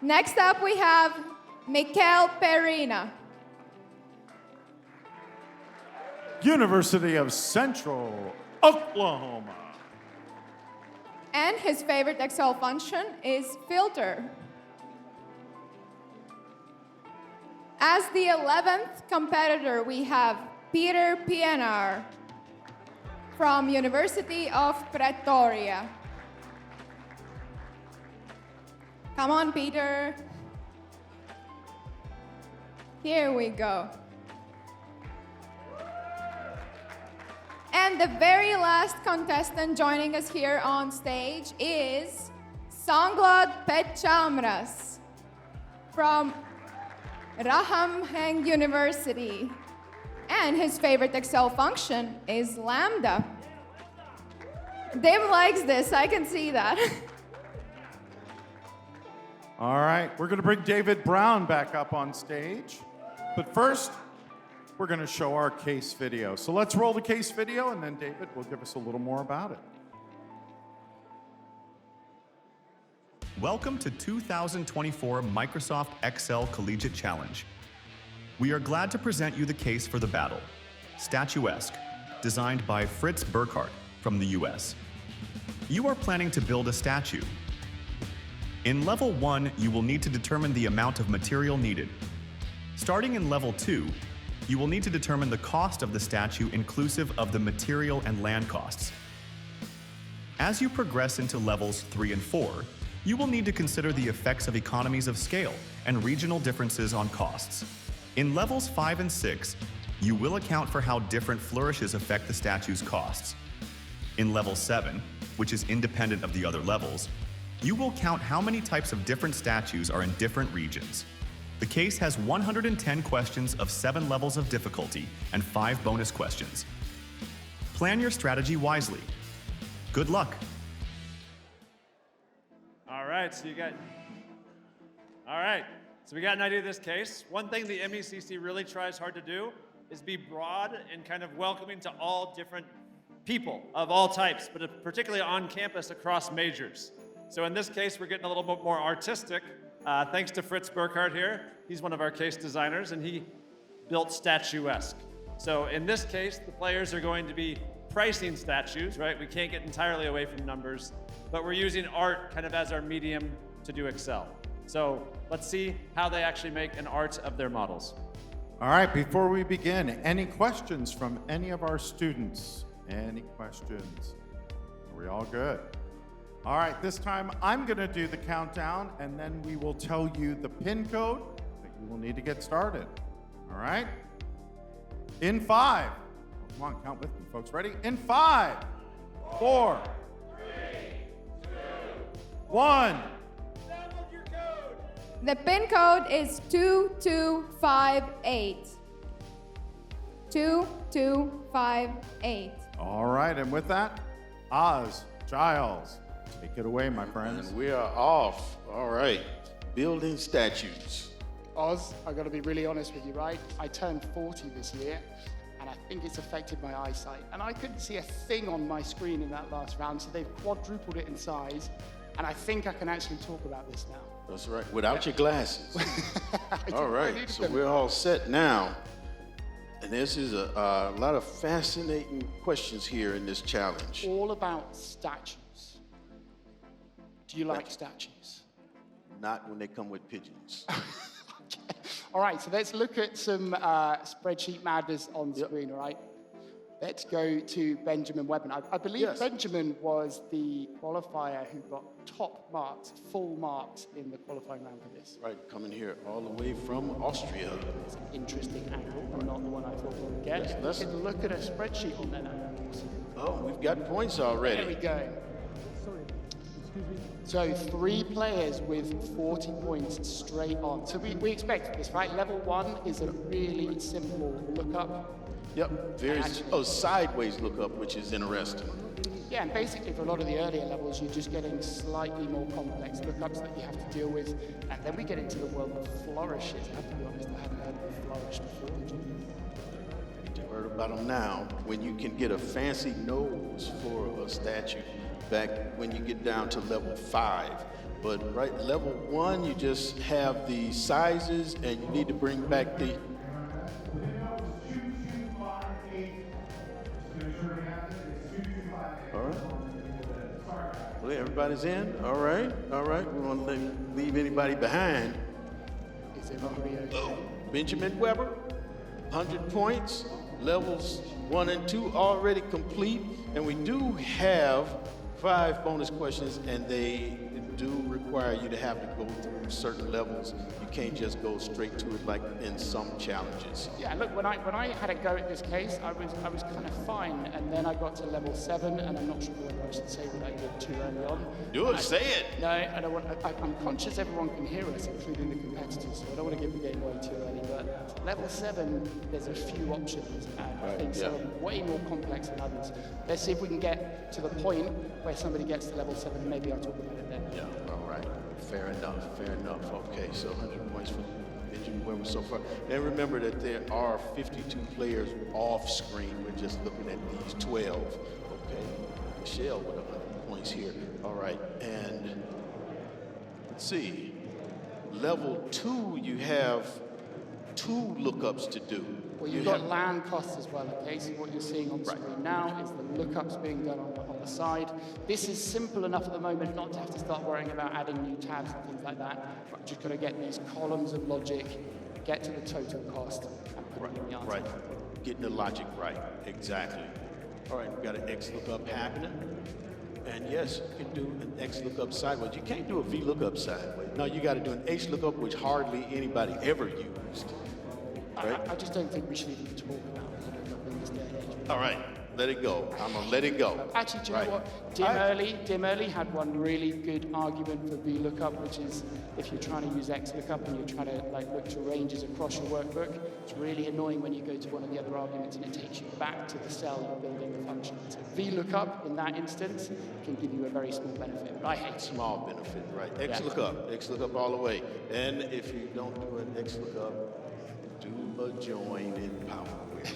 Next up, we have Mikel Perina. University of Central Oklahoma. And his favorite Excel function is filter. As the 11th competitor, we have Peter Pienaar from University of Pretoria. Come on, Peter. Here we go. And the very last contestant joining us here on stage is Sanglad Petchamras from Raham University. And his favorite Excel function is lambda. Dim likes this, I can see that. All right, we're going to bring David Brown back up on stage. But first, we're going to show our case video. So let's roll the case video, and then David will give us a little more about it. Welcome to 2024 Microsoft Excel Collegiate Challenge. We are glad to present you the case for the battle, Statuesque, designed by Fritz Burkhardt from the US. You are planning to build a statue. In level 1, you will need to determine the amount of material needed. Starting in level 2, you will need to determine the cost of the statue inclusive of the material and land costs. As you progress into levels 3 and 4, you will need to consider the effects of economies of scale and regional differences on costs. In levels 5 and 6, you will account for how different flourishes affect the statue's costs. In level 7, which is independent of the other levels, you will count how many types of different statues are in different regions. The case has 110 questions of 7 levels of difficulty and 5 bonus questions. Plan your strategy wisely. Good luck. All right, so we got an idea of this case. One thing the MECC really tries hard to do is be broad and kind of welcoming to all different people of all types, but particularly on campus across majors. So in this case, we're getting a little bit more artistic. Thanks to Fritz Burkhardt here. He's one of our case designers, and he built Statuesque. So in this case, the players are going to be pricing statues, right? We can't get entirely away from numbers, but we're using art kind of as our medium to do Excel. So let's see how they actually make an art of their models. All right, before we begin, any questions from any of our students? Any questions? Are we all good? All right, this time I'm going to do the countdown, and then we will tell you the PIN code that you will need to get started. All right? In 5. Come on, count with me, folks. Ready? In 5, 4, 3, 2, 1. The PIN code is 2258. 2258. All right, and with that, Oz, Giles, take it away, my friends. And we are off. All right. Building statues. Oz, I got to be really honest with you, right? I turned 40 this year, and I think it's affected my eyesight. And I couldn't see a thing on my screen in that last round, so they've quadrupled it in size, and I think I can actually talk about this now. That's right. Without your glasses. All right. So we're all set now. And this is a lot of fascinating questions here in this challenge. All about statues. Do you like statues? Not when they come with pigeons. Okay. All right, so let's look at some spreadsheet madness on screen, all right? Let's go to Benjamin Webber. I believe Yes. Benjamin was the qualifier who got top marks, full marks in the qualifying round for this. Right, coming here all the way from Austria. It's an interesting angle, and not the one I thought we would get. Yes, let's- You can look at a spreadsheet on there now. Oh, we've got points There we already. go. So 3 players with 40 points straight on. So we expect this, right? Level 1 is a really simple lookup. Yep, very, Actually- sideways lookup, which is interesting. Yeah, and basically for a lot of the earlier levels, you're just getting slightly more complex lookups that you have to deal with. And then we get into the world of flourishes. I have to be honest, I haven't heard of a flourish before. You heard about them now. When you can get a fancy nose for a statue back when you get down to level 5. But right, level 1, you just have the sizes and you need to bring back the... All right. Well, everybody's in? All right, all right. We won't leave anybody behind. Is everybody okay? Oh, Benjamin Webber, 100 points, levels 1 and 2 already complete, and we do have 5 bonus questions, and they do require you to have to go through certain levels. You can't just go straight to it like in some challenges. Yeah, look, when I had a go at this case, I was kind of fine, and then I got to level 7, and I'm not sure whether I should say what I did too early on. Do it, say it. No, I don't want. I'm conscious everyone can hear us, including the competitors, so I don't want to give the game away too early. But level 7, there's a few options, and I think some yeah. way more complex than others. Let's see if we can get to the point where somebody gets to level 7, and maybe I'll talk about it then. Yeah, all right. Fair enough, fair enough. Okay, so 100 points for Benjamin Webber so far. And remember that there are 52 players off screen. We're just looking at these 12. Okay, Michelle with 100 points here. All right, and let's see. Level 2, you have 2 lookups to do. Well, you've got land costs as well, okay? So what you're seeing on screen now is the lookups being done on the side. This is simple enough at the moment not to have to start worrying about adding new tabs and things like that. You're just got to get these columns of logic, get to the total cost, and put it in the answer. Right, getting the logic right, exactly. All right, we've got an X lookup happening. And yes, you can do an X lookup sideways. You can't do a V lookup sideways. No, you got to do an H lookup, which hardly anybody ever used. Right? I just don't think we should even talk about lookup in this day and age. All right, let it go. I'm gonna let it go. Actually, do you Right. know what? Dim Early had one really good argument for VLOOKUP, which is if you're trying to use XLOOKUP and you're trying to look to ranges across your workbook, it's really annoying when you go to one of the other arguments and it takes you back to the cell you're building the function. So VLOOKUP in that instance can give you a very small benefit, but I hate it. Small benefit, right? X lookup all the way. And if you don't do an X lookup, do a join in Power Query.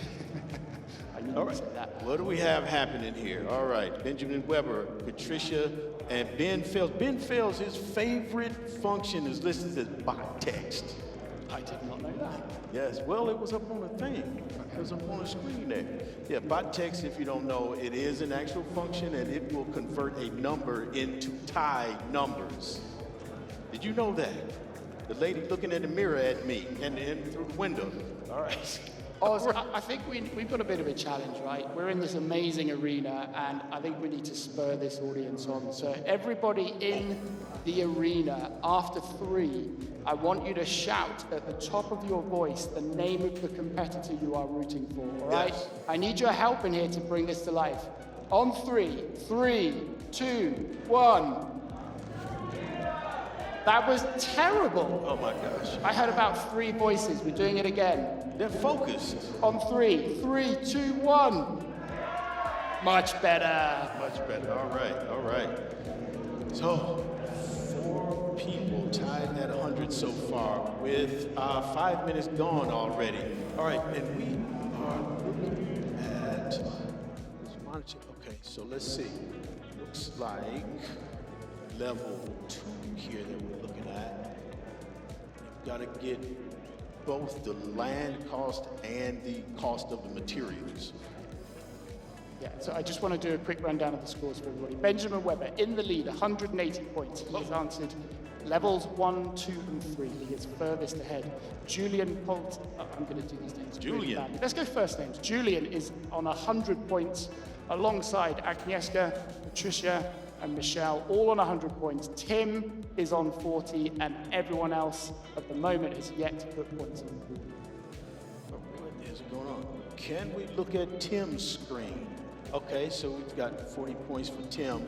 I knew All you right. said that. What do we have happening here? All right, Benjamin Webber, Patricia, and Ben Fels. Ben Fels, his favorite function is listed as bot text. I did not know that. Yes, well, it was up on the thing. It was up on the screen there. Yeah, bot text, if you don't know, it is an actual function and it will convert a number into tie numbers. Did you know that? The lady looking in the mirror at me and through the window. All right. Oz, I think we've got a bit of a challenge, right? We're in this amazing arena, and I think we need to spur this audience on. So everybody in the arena, after 3, I want you to shout at the top of your voice the name of the competitor you are rooting for, all right? Yes. I need your help in here to bring this to life. On 3, 3, 2, 1. That was terrible. Oh my gosh. I heard about 3 voices. We're doing it again. They're focused. On 3, 3, 2, 1. Much better. Much better. All right, all right. So, 4 people tied at 100 so far with 5 minutes gone already. All right, and we are looking at, okay, so let's see. Looks like level 2 here that we're looking at. You've got to get both the land cost and the cost of the materials. Yeah, so I just want to do a quick rundown of the scores for everybody. Benjamin Webber in the lead, 180 points. He's answered Levels 1, 2, and 3. He is furthest ahead. Julian Polt. I'm going to do these names. really Julian. badly. Let's go first names. Julian is on 100 points alongside Agnieszka, Patricia, and Michelle, all on 100 points. Tim is on 40, and everyone else at the moment has yet to put points on the board. What is going on? Can we look at Tim's screen? Okay, so we've got 40 points for Tim.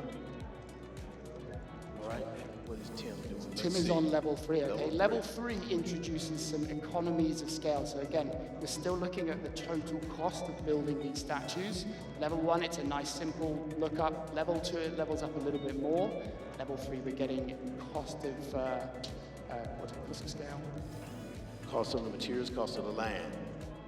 All right, what is Tim doing? Tim Let's is see. on level 3, okay? Level Level 3 introduces some economies of scale. So again, we're still looking at the total cost of building these statues. Level 1, it's a nice simple lookup. Level 2, it levels up a little bit more. Level 3, we're getting cost of, what's it, cost of scale? Cost of the materials, cost of the land.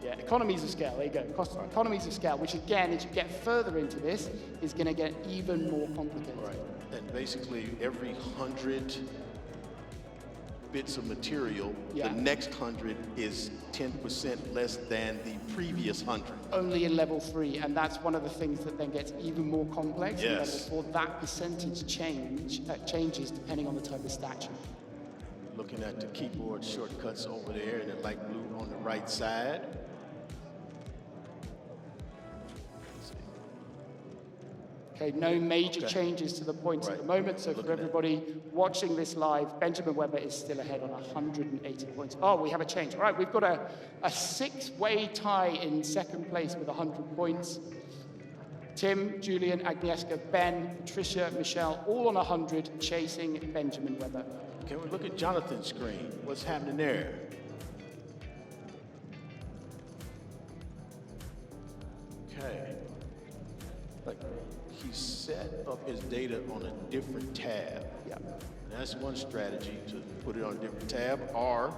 Yeah, economies of scale, there you go. Economies of scale, which again, as you get further into this, is gonna get even more complicated. Right. And basically, every 100 bits of material, Yeah. the next 100 is 10% less than the previous 100. Only in level 3, and that's one of the things that then gets even more complex. In Yes. level 4, that percentage changes depending on the type of statue. Looking at the keyboard shortcuts over there in the light blue on the right side. Okay, no major Okay. changes to the points at Right. the moment. So for Looking at- everybody watching this live, Benjamin Weber is still ahead on 180 points. Oh, we have a change. All right, we've got a six-way tie in second place with 100 points. Tim, Julian, Agnieszka, Ben, Patricia, Michelle, all on 100, chasing Benjamin Weber. Can we look at Jonathan's screen? What's happening there? Okay. Look, he set up his data on a different tab. Yeah. And that's one strategy, to put it on a different tab, or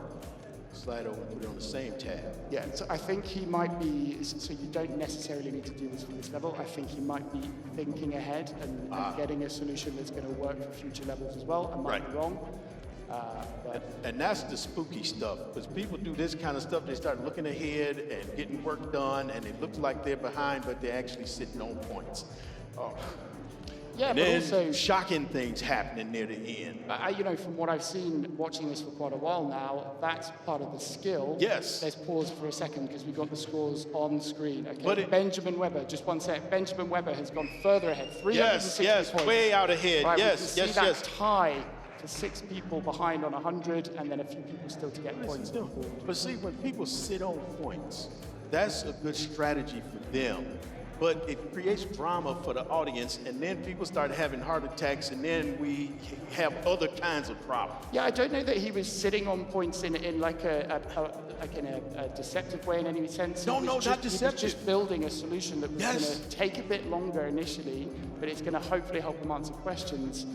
slide over and put it on the same tab. Yeah, so I think he might be, so you don't necessarily need to do this for this level. I think he might be thinking ahead and getting a solution that's going to work for future levels as well. I might be wrong. But And that's the spooky stuff, because people do this kind of stuff, they start looking ahead and getting work done, and it looks like they're behind, but they're actually sitting on points. Oh. yeah, And but then also, shocking things happening near the end. you know, from what I've seen watching this for quite a while now, that's part of the skill. Yes. Let's pause for a second because we've got the scores on screen. Okay, But it- Benjamin Weber, just one sec. Benjamin Weber has gone further ahead, 360 Yes, points. way out ahead. Right, Yes, we can yes, see that yes. tie to 6 people behind on 100, and then a few people still to get points on the board. But see, when people sit on points, that's a good strategy for them. But it creates drama for the audience, and then people start having heart attacks, and then we have other kinds of problems. Yeah, I don't know that he was sitting on points in like a deceptive way in any sense. No, He was no, just, not He was deceptive. just building a solution that was Yes. going to take a bit longer initially, but it's going to hopefully help him answer questions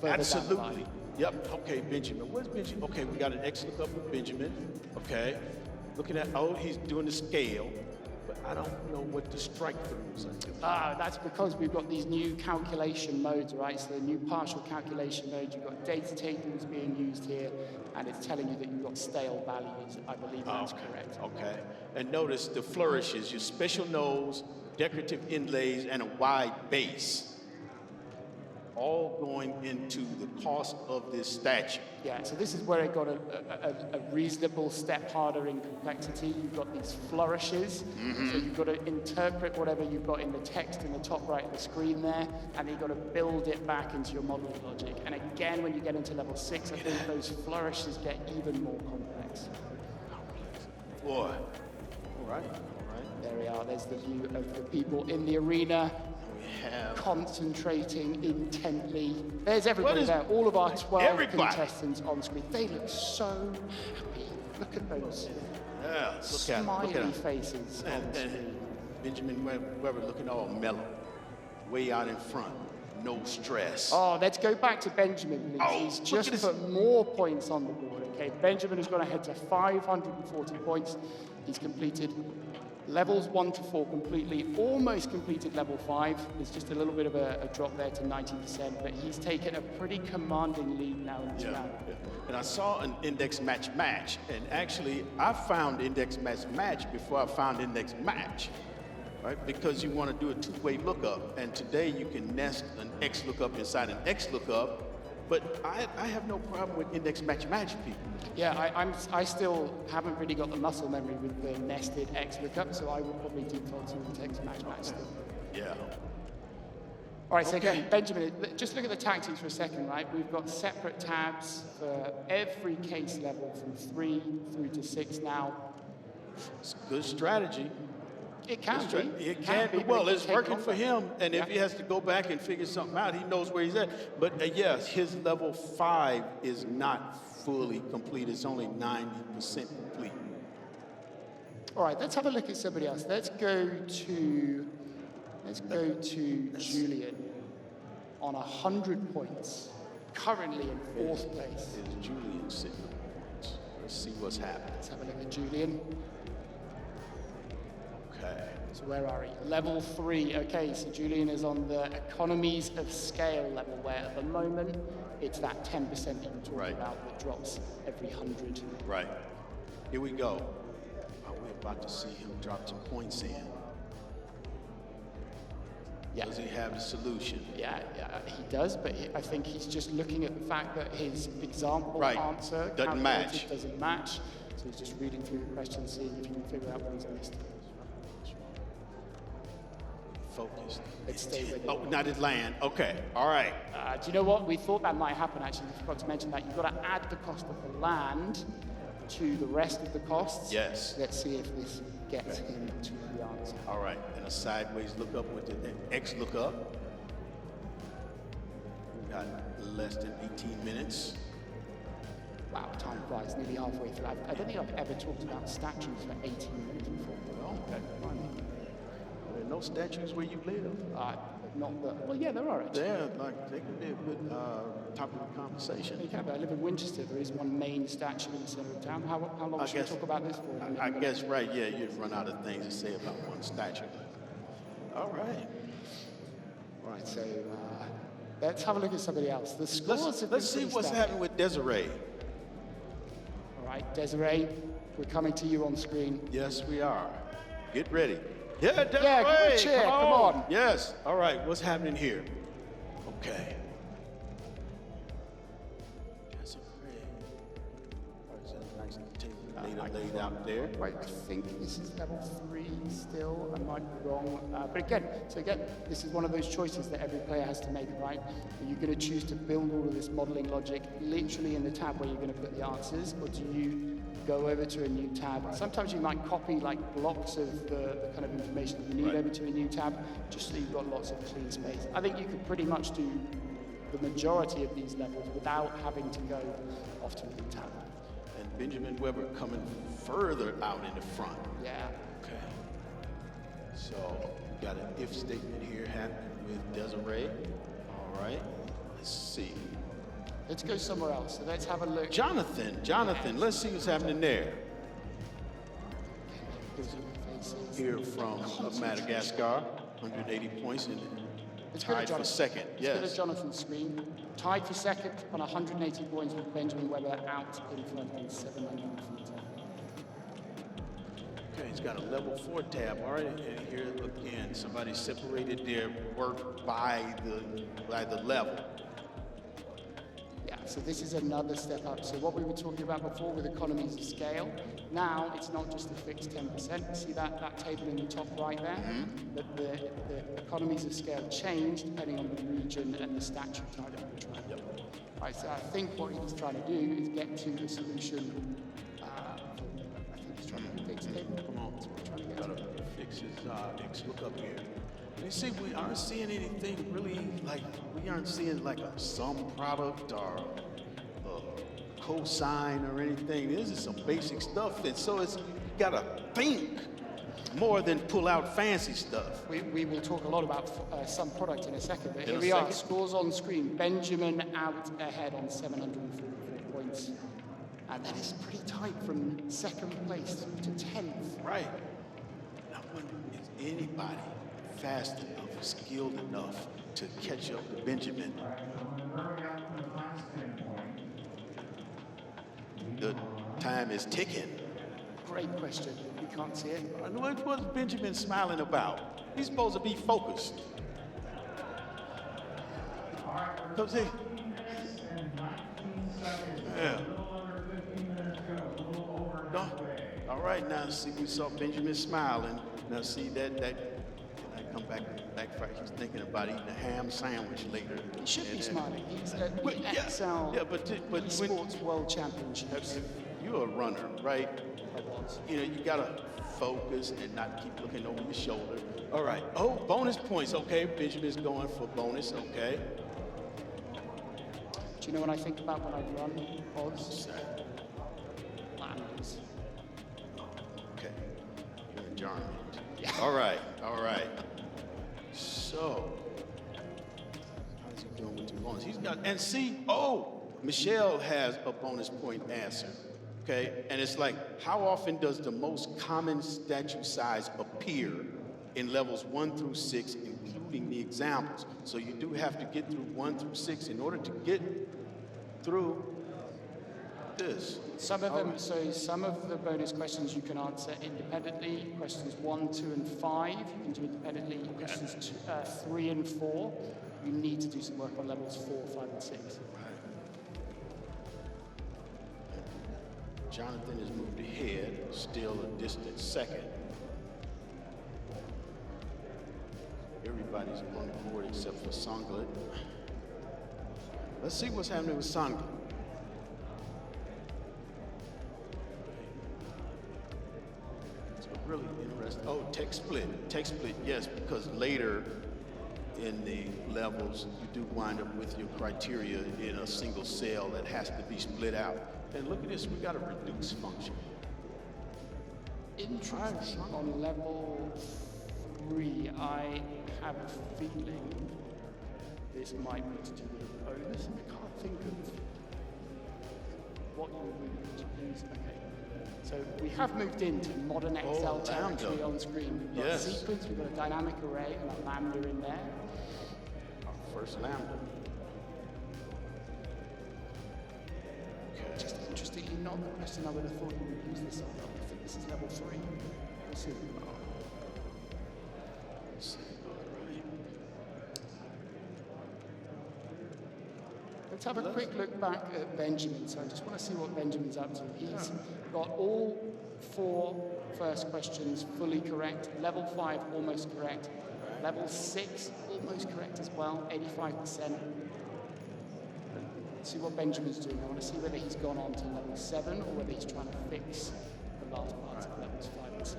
further down the line. Absolutely. Yep. Okay, Benjamin. Where's Benjamin? Okay, we got an X lookup with Benjamin. Okay. Looking at, oh, he's doing the scale, but I don't know what the strike throughs are. That's because we've got these new calculation modes, right? So the new partial calculation mode, you've got data tables being used here, and it's telling you that you've got stale values. I believe that's correct. Okay. And notice the flourishes, your special nose, decorative inlays, and a wide base. All going into the cost of this statue. Yeah, so this is where it got a reasonable step harder in complexity. You've got these flourishes, so you've got to interpret whatever you've got in the text in the top right of the screen there, and you've got to build it back into your modeling logic. And again, when you get into level 6, I think those flourishes get even more complex. Boy. All right. There we are, there's the view of the people in the arena. We have Concentrating intently. There's everybody is- there, all of our 12 Everybody. contestants on screen. They look so happy. Look at those smiley faces on And screen. Benjamin Weber looking all mellow, way out in front, no stress. Oh, let's go back to Benjamin, please. Oh, He's look just at this. put more points on the board, okay? Benjamin has gone ahead to 540 points. He's completed levels 1 to 4 completely, almost completed level 5. There's just a little bit of a drop there to 90%, but he's taken a pretty commanding lead now in this round. And I saw an index match, and actually I found index match before I found index match, right? Because you want to do a two-way lookup, and today you can nest an X lookup inside an X lookup, But I have no problem with index match people. Yeah, I still haven't really got the muscle memory with the nested X lookup, so I would probably default to the text match still. Yeah. All right, so again, Benjamin, just look at the tactics for a second, right? We've got separate tabs for every case level from 3 through to 6 now. It's a good strategy. It can be. It can be. but Well, it it's can take working for longer. him, and if he has to go back and figure something out, he knows where he's at. But yes, his level 5 is not fully complete. It's only 90% complete. All right, let's have a look at somebody else. Let's go to Julian on 100 points, currently in 4th place. Is Julian sitting on points? Let's see what's happening. Let's have a look at Julian. Okay. So where are we? Level 3. Okay, so Julian is on the economies of scale level, where at the moment it's that 10% that you were talking Right. about that drops every 100. Right. Here we go. Oh, we're about to see him drop some points in. Yeah. Does he have the solution? Yeah, he does, but I think he's just looking at the fact that his example Right. answer Doesn't calculated match. doesn't match. So he's just reading through the question, seeing if he can figure out what he's missed. Focused. Let's stay with it. Oh, not his land. Okay. All right. Do you know what? We thought that might happen, actually. We forgot to mention that. You've got to add the cost of the land to the rest of the costs. Yes. Let's see if this gets him to the answer. All right. And a sideways lookup with the X lookup. We got less than 18 minutes. Wow, time flies, nearly halfway through. I don't think I've ever talked about statues for 18 minutes before. Oh, okay. There are no statues where you live. Not that, well, yeah, there are actually. They're like, they could be a good topic of conversation. You can, but I live in Winchester. There is one main statue in the center of town. How long should we talk about this for? I guess, right, yeah, you'd run out of things to say about one statue. All right. Right, so let's have a look at somebody else. The scores have Let's been see pretty what's static. happening with Desiree. All right, Desiree, we're coming to you on screen. Yes, we are. Get ready. Yeah, Desiree, Yeah, give her a cheer, come on. Yes. All right, what's happening here? Okay. Desiree. There's a nice table laid out there. Right, I think this is level 3 still. I might be wrong. But again, this is one of those choices that every player has to make, right? Are you going to choose to build all of this modeling logic literally in the tab where you're going to put the answers, or do you go over to a new tab? Sometimes you might copy like blocks of the kind of information that you need over to a new tab, just so you've got lots of clean space. I think you could pretty much do the majority of these levels without having to go off to a new tab. And Benjamin Weber coming further out in the front. Yeah. Okay. So we got an if statement here happening with Desiree. All right. Let's see. Let's go somewhere else. So let's have a look. Jonathan, let's see what's happening there. Here from Madagascar, 180 points and tied for second. Let's go to Yes. Jonathan's screen. Tied for second on 180 points with Benjamin Weber out in front in 740. Okay, he's got a level 4 tab. All right, and here again, somebody separated their work by the level. Yeah, so this is another step up. So what we were talking about before with economies of scale, now it's not just a fixed 10%. See that table in the top right there? But the economies of scale change depending on the region and the statute type that we're trying to do. Right, so I think what he's trying to do is get to the solution. I think he's trying to fix it. Come on, That's what we're trying to get gotta to. fix his X. Look up here. You see, we aren't seeing anything really like, we aren't seeing like a sum product or a cosine or anything. This is some basic stuff, and so you gotta think more than pull out fancy stuff. We will talk a lot about some product in a second, but In here a we are, second. scores on screen. Benjamin out ahead on 744 points. And that is pretty tight from second place through to 10th. Right. Now, is anybody fast enough, skilled enough to catch up to Benjamin? The time is ticking. Great question. You can't see it. What's Benjamin smiling about? He's supposed to be focused. Come see. right, now see, we saw Benjamin smiling. Now see that can I come back? He's thinking about eating a ham sandwich later. He should be smiling. He's at Well, the yeah, Excel yeah, but when- Sports World Championships. You're a runner, right? I was. You know, you gotta focus and not keep looking over your shoulder. All right. Oh, bonus points. Okay, Benjamin's going for bonus. Okay. Do you know what I think about when I run odds? Landers. Okay. You're a Jarman. All right. All right. So, how's he doing with the bonus? He's got, and see, oh, Michelle has a bonus point answer. Okay, and it's like, how often does the most common statue size appear in levels 1 through 6, including the examples? So you do have to get through 1 through 6 in order to get through this. Some of them, so some of the bonus questions you can answer independently. Questions 1, 2, and 5 you can do independently. Questions 3 and 4, you need to do some work on levels 4, 5, and 6. Jonathan has moved ahead, still a distant second. Everybody's on the board except for Sanglet. Let's see what's happening with Sanglet. It's really interesting. Oh, tech split. Tech split, yes, because later in the levels, you do wind up with your criteria in a single cell that has to be split out. And look at this, we got a reduce function. Interesting. On level 3, I have a feeling this might be to do with a bonus. I can't think of what you would use. Okay. So we have moved into modern Excel territory on screen. We've got a sequence, we've got a dynamic array, and a lambda in there. Our first lambda. Just interestingly, not the question I would have thought you would use this on. I think this is level 3. We'll see. Let's have a quick look back at Benjamin. So I just want to see what Benjamin's up to. He's got all 4 first questions fully correct. Level 5, almost correct. Level 6, almost correct as well, 85%. See what Benjamin's doing. I want to see whether he's gone on to level 7 or whether he's trying to fix the last parts of levels 5 and 6.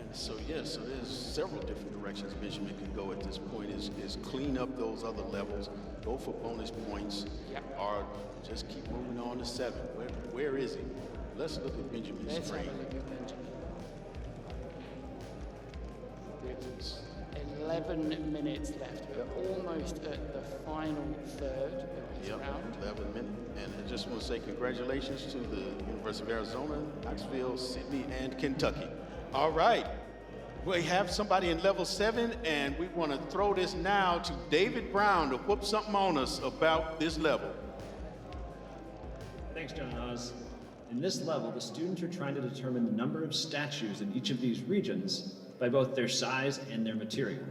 And so, yes, so there's several different directions Benjamin can go at this point, is clean up those other levels, go for bonus points, or just keep moving on to 7. Where is he? Let's look at Benjamin's Let's have screen. a look at Benjamin. With 11 minutes left. We're almost at the final third of this round. 11 minutes. And I just want to say congratulations to the University of Arizona, Knoxville, Sydney, and Kentucky. All right. We have somebody in level 7, and we want to throw this now to David Brown to whoop something on us about this level. Thanks, John Oz. In this level, the students are trying to determine the number of statues in each of these regions by both their size and their material.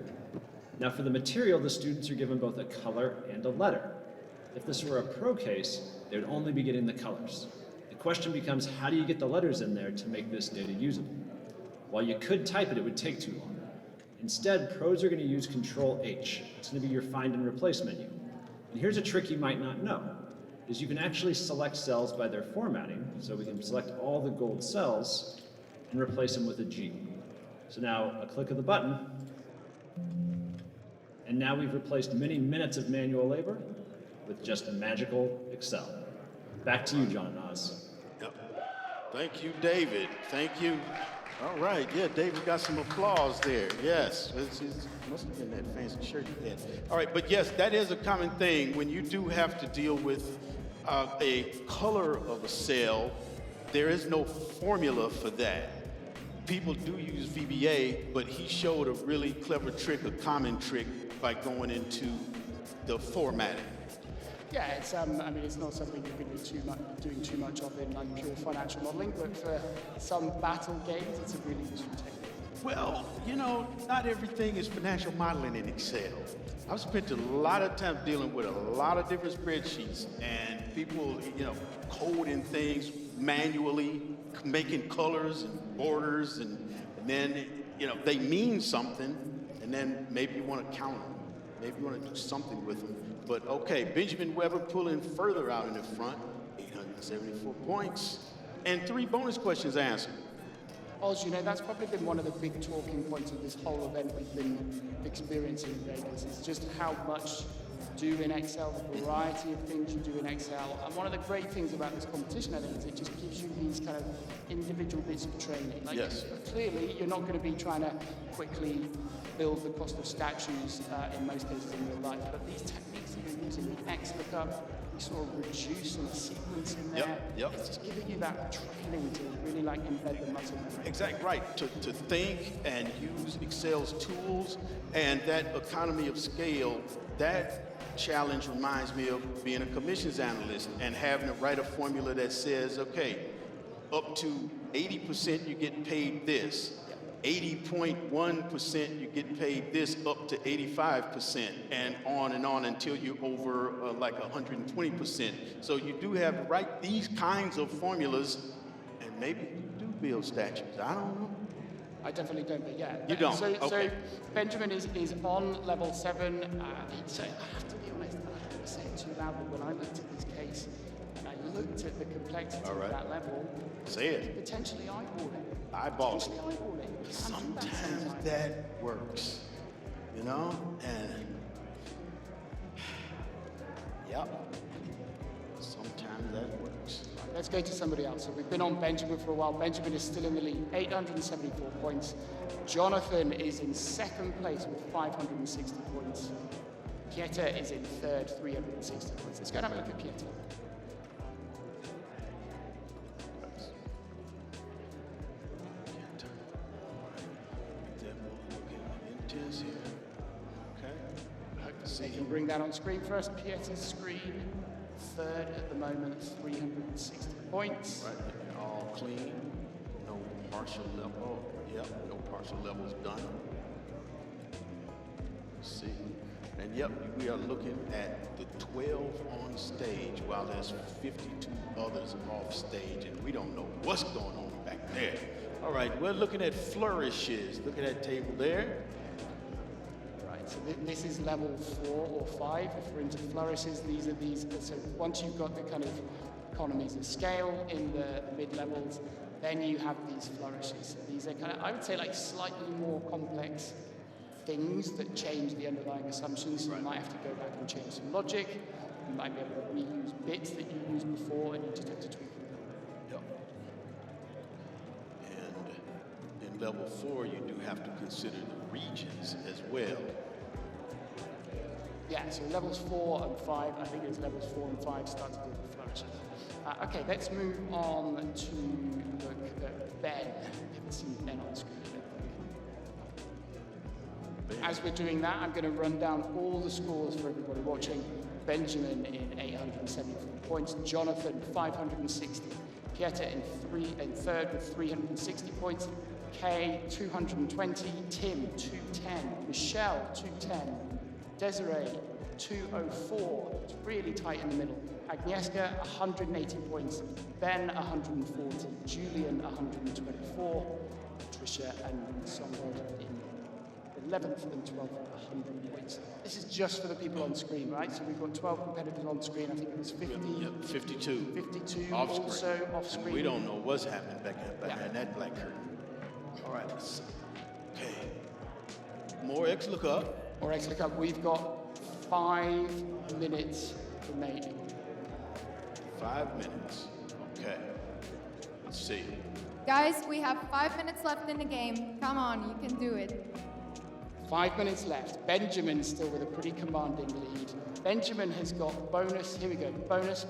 Now for the material, the students are given both a color and a letter. If this were a pro case, they would only be getting the colors. The question becomes, how do you get the letters in there to make this data usable? While you could type it, it would take too long. Instead, pros are going to use Control-H. It's going to be your find and replace menu. And here's a trick you might not know, is you can actually select cells by their formatting, so we can select all the gold cells and replace them with a G. So now a click of the button, and now we've replaced many minutes of manual labor with just magical Excel. Back to you, John Oz. Yep. Thank you, David. Thank you. All right, yeah, David got some applause there. Yes, it must have been that fancy shirt you had. All right, but yes, that is a common thing when you do have to deal with a color of a cell. There is no formula for that. People do use VBA, but he showed a really clever trick, a common trick, by going into the formatting. Yeah, it's I mean, it's not something you're going to be doing too much of in like pure financial modeling, but for some battle games, it's a really useful technique. Well, you know, not everything is financial modeling in Excel. I've spent a lot of time dealing with a lot of different spreadsheets and people, you know, coding things manually, making colors and borders, and then, you know, they mean something, and then maybe you want to count them. Maybe you want to do something with them. But okay, Benjamin Weber pulling further out in the front, 874 points, and 3 bonus questions answered. Oz, you know, that's probably been one of the big talking points of this whole event we've been experiencing in Vegas. It's just how much you do in Excel, the variety of things you do in Excel. And one of the great things about this competition, I think, is it just gives you these kind of individual bits of training. Like, yes. Clearly, you're not going to be trying to quickly build the cost of statues in most cases in real life, but these techniques that you're using, the XLOOKUP, you sort of reduce and sequence in there. Yep. It's just giving you that training to really like embed the muscle. Exactly right. To think and use Excel's tools and that economy of scale, that challenge reminds me of being a commissions analyst and having to write a formula that says, okay, up to 80% you get paid this. 80.1% you get paid this up to 85%, and on until you're over like 120%. So you do have to write these kinds of formulas, and maybe you do build statues. I don't know. I definitely don't, but yeah. You don't? So, Okay. so Benjamin is on level 7. So I have to be honest, I don't say it too loud, but when I looked at this case and I looked at the complexity All right. of that level, Say it. potentially eyeball it. Eyeball it. Potentially eyeball it. You can do that Sometimes sometimes. that works, you know? And, yep, sometimes that works. Let's go to somebody else. So we've been on Benjamin for a while. Benjamin is still in the lead, 874 points. Jonathan is in 2nd place with 560 points. Pieter is in 3rd, 360 points. Let's go and have a look at Pieter. So you can bring that on screen first. Pieter's screen, 3rd at the moment, 360 points. Right, they're all clean, no partial level. Yep, no partial levels done. Let's see. And yep, we are looking at the 12 on stage while there's 52 others off stage, and we don't know what's going on back there. All right, we're looking at flourishes. Look at that table there. Right, so this is level 4 or 5. If we're into flourishes, these are these. So once you've got the kind of economies of scale in the mid-levels, then you have these flourishes. These are kind of, I would say, like slightly more complex things that change the underlying assumptions. So you might have to go back and change some logic. You might be able to reuse bits that you used before, and you just have to tweak them. Yep. And in level 4, you do have to consider the regions as well. Yeah, so levels 4 and 5, I think it's levels 4 and 5 start to do the flourishes. Okay, let's move on to look at Ben. I haven't seen Ben on screen yet. As we're doing that, I'm going to run down all the scores for everybody watching. Benjamin in 874 points, Jonathan 560, Pieter in 3rd with 360 points, Kay 220, Tim 210, Michelle 210, Desiree 204. It's really tight in the middle. Agnieszka 180 points, Ben 140, Julian 124, Tricia and Songbird in 11th and 12th, 100 points. This is just for the people on screen, right? So we've got 12 competitors on screen. I think it was 50. Yep, 52. 52 Off also screen. off screen. And we don't know what's happening back Yeah. behind that black curtain. All right, let's see. Okay. More XLOOKUP. Or XLOOKUP, we've got 5 minutes remaining. 5 minutes. Okay. Let's see. Guys, we have 5 minutes left in the game. Come on, you can do it. 5 minutes left. Benjamin's still with a pretty commanding lead. Benjamin has got bonus, here we go, bonus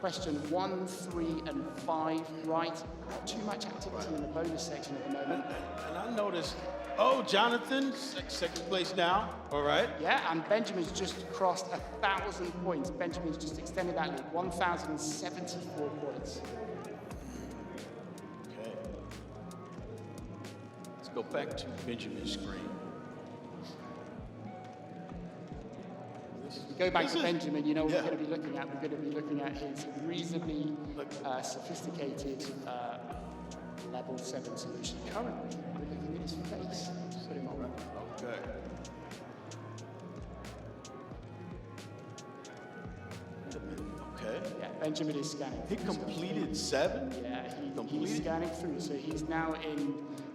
question 1, 3, and 5 right. Not too much activity in the bonus section at the moment. And I noticed, oh, Jonathan, second place now. All right. Yeah, and Benjamin's just crossed 1,000 points. Benjamin's just extended that lead, 1,074 points. Okay. So Go back to Benjamin's screen. Go back to This is- Benjamin, you know what yeah. we're going to be looking at? We're going to be looking at his reasonably sophisticated level 7 solution. Currently, we're looking at his face. Put him on. Okay. Wait a minute. Okay. Yeah, Benjamin is scanning. He through stuff. completed 7. Yeah, he's Completed? scanning through. So he's now in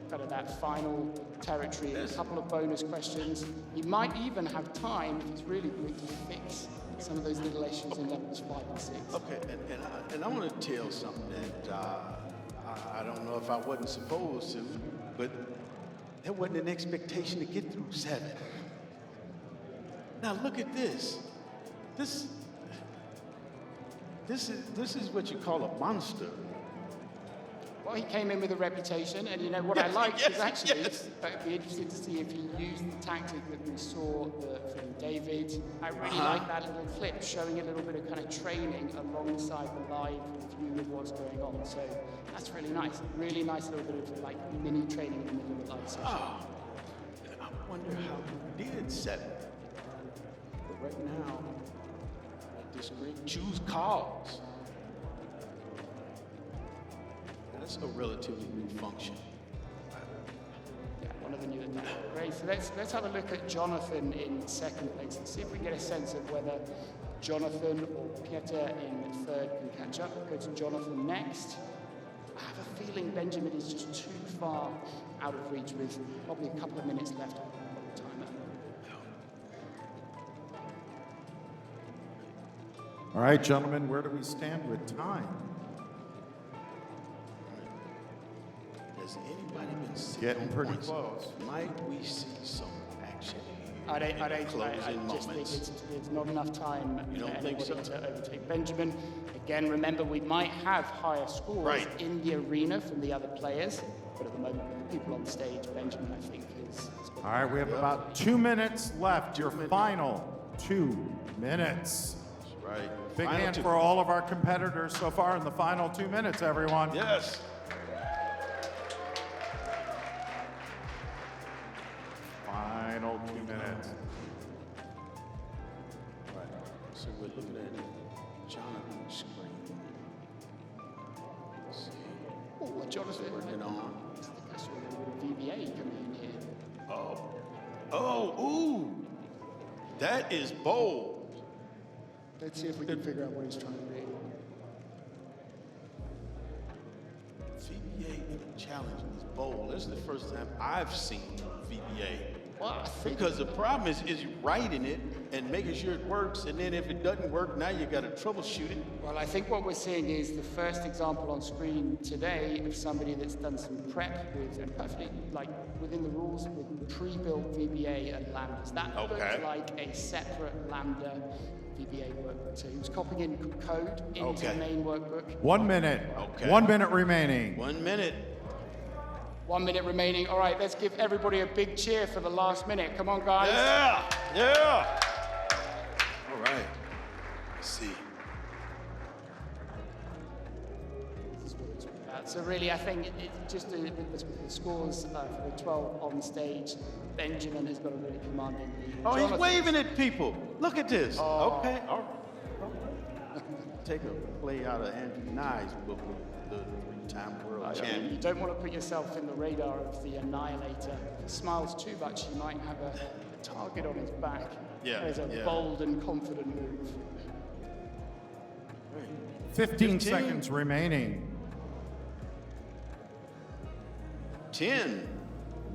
kind of that final territory. A couple of bonus questions. He might even have time if he's really quick to fix some of those little issues in levels 5 and 6. Okay, and I want to tell something that I don't know if I wasn't supposed to, but there wasn't an expectation to get through 7. Now look at this. This is what you call a monster. Well, he came in with a reputation, and you know what I Yes, like yes, is actually, yes. it'd be interesting to see if he used the tactic that we saw from David. I really like that little clip showing a little bit of kind of training alongside the live view of what's going on. So that's really nice. Really nice little bit of like mini training in the middle of the live session. Oh, I wonder how he did 7. But right now, at this screen, choose cards. That's a relatively new function. Yeah, one of the new additions. Great. So let's have a look at Jonathan in second place and see if we get a sense of whether Jonathan or Pieter in third can catch up. We'll go to Jonathan next. I have a feeling Benjamin is just too far out of reach with probably a couple of minutes left on the timer. All right, gentlemen, where do we stand with time? Has anybody been sitting Getting on pretty points? close. Might we see some action here? I in the closing just think moments? it's not enough time You don't for think anybody so? to overtake Benjamin. Again, remember, we might have higher scores Right. in the arena from the other players, but at the moment, people on stage, Benjamin, I think, is got All right, we have about 2 minutes left. Your final 2 minutes. That's right. Big Final hand two. for all of our competitors so far in the final 2 minutes, everyone. Yes. Final 2 minutes. Right. So we're looking at Jonathan's screen. Let's see. Oh, Jonathan. Working on. I think I saw a little bit of VBA coming in here. Oh, ooh. That is bold. Let's see if we can figure out what he's trying to do. VBA in a challenge is bold. This is the first time I've seen VBA. Well, I think Because the problem is you writing it and making sure it works, and then if it doesn't work, now you got to troubleshoot it. Well, I think what we're seeing is the first example on screen today of somebody that's done some prep with, and perfectly like within the rules, with pre-built VBA and lambdas. That Okay. looks like a separate lambda VBA workbook. So he was copying in code into Okay. the main workbook. 1 minute. Okay. 1 minute remaining. 1 minute. 1 minute remaining. All right, let's give everybody a big cheer for the last minute. Come on, guys. Yeah, yeah. All right. Let's see. So really, I think it's just the scores for the 12 on stage. Benjamin has got a really commanding lead. Oh, he's Jonathan- waving at people. Look at this. Okay. All right. Take a play out of Andrew Nye's book, the three-time world You champion. don't want to put yourself in the radar of the annihilator. If he smiles too much, he might have a target on his back. Yeah, That is a yeah. bold and confident move. 15 seconds remaining. 10,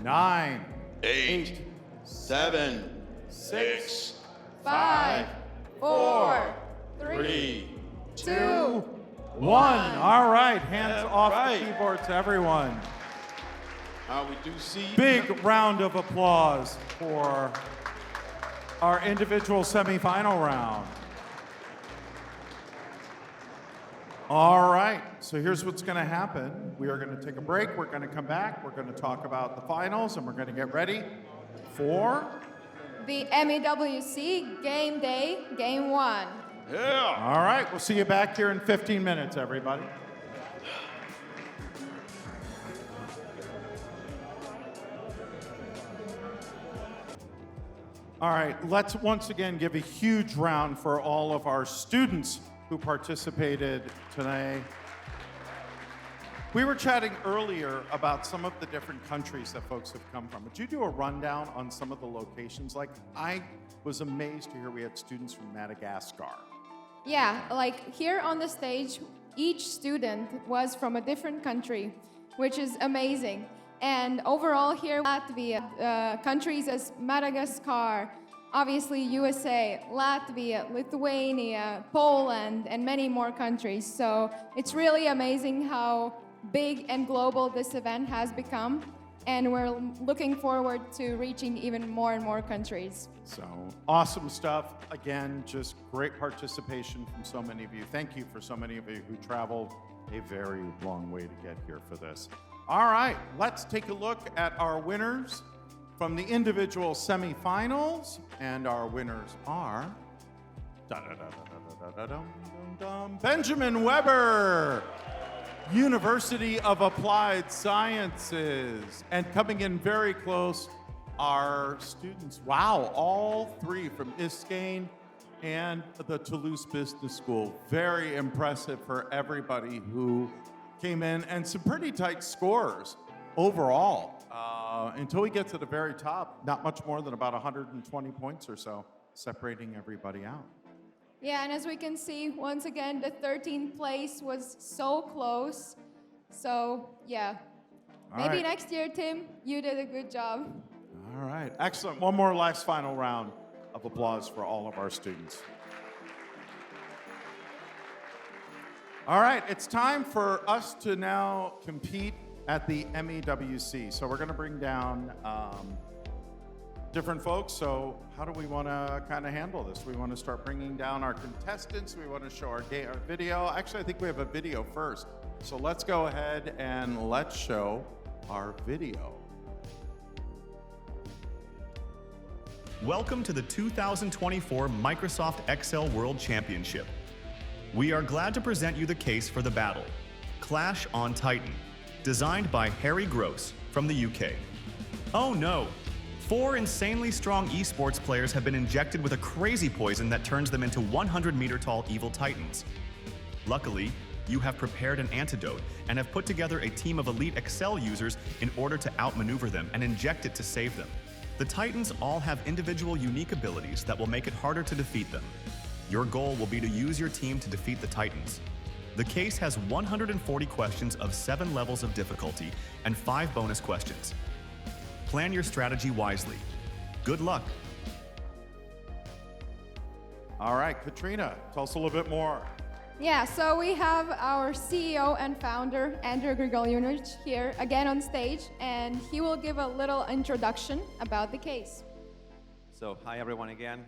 9, 8, 7, 6, 5, 4, 3. 2, 1. All right, hands Yeah, off right. the keyboards, everyone. We do see. Big round of applause for our individual semifinal round. All right, so here's what's going to happen. We are going to take a break. We're going to come back. We're going to talk about the finals, and we're going to get ready for. the MEWC Game Day, Game 1. Yeah. All right, we'll see you back here in 15 minutes, everybody. All right, let's once again give a huge round for all of our students who participated today. We were chatting earlier about some of the different countries that folks have come from. Would you do a rundown on some of the locations? Like, I was amazed to hear we had students from Madagascar. Yeah, like here on the stage, each student was from a different country, which is amazing. And overall here, Latvia, countries as Madagascar, obviously USA, Latvia, Lithuania, Poland, and many more countries. So it's really amazing how big and global this event has become. And we're looking forward to reaching even more and more countries. So awesome stuff. Again, just great participation from so many of you. Thank you for so many of you who traveled a very long way to get here for this. All right, let's take a look at our winners from the individual semifinals. And our winners are Benjamin Weber, University of Applied Sciences. And coming in very close are students, wow, all three from Iskane and the Toulouse Business School. Very impressive for everybody who came in, and some pretty tight scores overall. Until we get to the very top, not much more than about 120 points or so separating everybody out. Yeah, and as we can see, once again, the 13th place was so close. So, yeah. Maybe next year, Tim, you did a good job. All right, excellent. One more last final round of applause for all of our students. All right, it's time for us to now compete at the MEWC. So we're gonna bring down different folks. So how do we wanna kind of handle this? We wanna start bringing down our contestants. We wanna show our video. Actually, I think we have a video first. So let's go ahead and let's show our video. Welcome to the 2024 Microsoft Excel World Championship. We are glad to present you the case for the battle, Clash on Titan, designed by Harry Gross from the UK. Oh no! 4 insanely strong esports players have been injected with a crazy poison that turns them into 100-meter-tall evil titans. Luckily, you have prepared an antidote and have put together a team of elite Excel users in order to outmaneuver them and inject it to save them. The Titans all have individual unique abilities that will make it harder to defeat them. Your goal will be to use your team to defeat the Titans. The case has 140 questions of 7 levels of difficulty and 5 bonus questions. Plan your strategy wisely. Good luck. All right, Katrina, tell us a little bit more. Yeah, so we have our CEO and founder, Andrew Grigorjevich, here again on stage, and he will give a little introduction about the case. So, hi everyone again.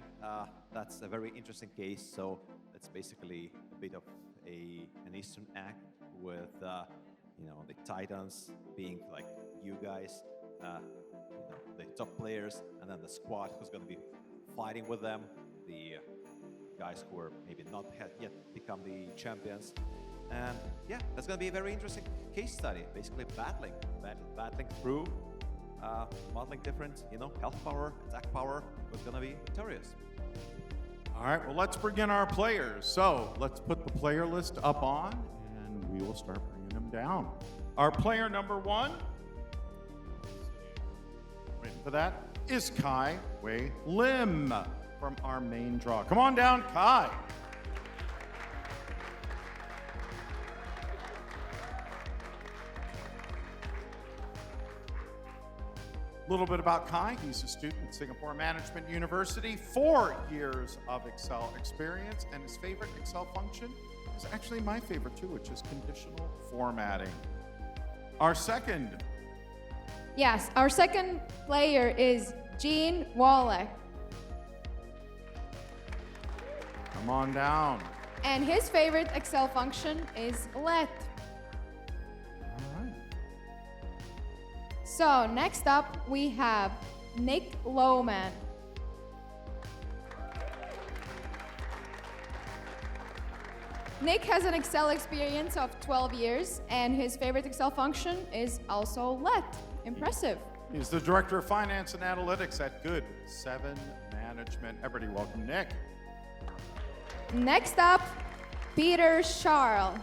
That's a very interesting case. So, it's basically a bit of an Eastern act with, the Titans being like you guys, the top players, and then the squad who's going to be fighting with them, the guys who are maybe not yet become the champions. And yeah, that's going to be a very interesting case study. Basically battling through, modeling different, health power, attack power, who's going to be victorious. All right, well, let's bring in our players. So let's put the player list up on, and we will start bringing them down. Our player number 1, waiting for that, is Kai Wei Lim from our main draw. Come on down, Kai. A little bit about Kai. He's a student at Singapore Management University, 4 years of Excel experience, and his favorite Excel function is actually my favorite too, which is conditional formatting. Our second. Yes, our second player is Gene Wallach. Come on down. And his favorite Excel function is let. All right. So next up, we have Nick Lohman. Nick has an Excel experience of 12 years, and his favorite Excel function is also let. Impressive. He's the Director of Finance and Analytics at Good 7 Management. management. Everybody welcome Nick. Next up, Peter Charles.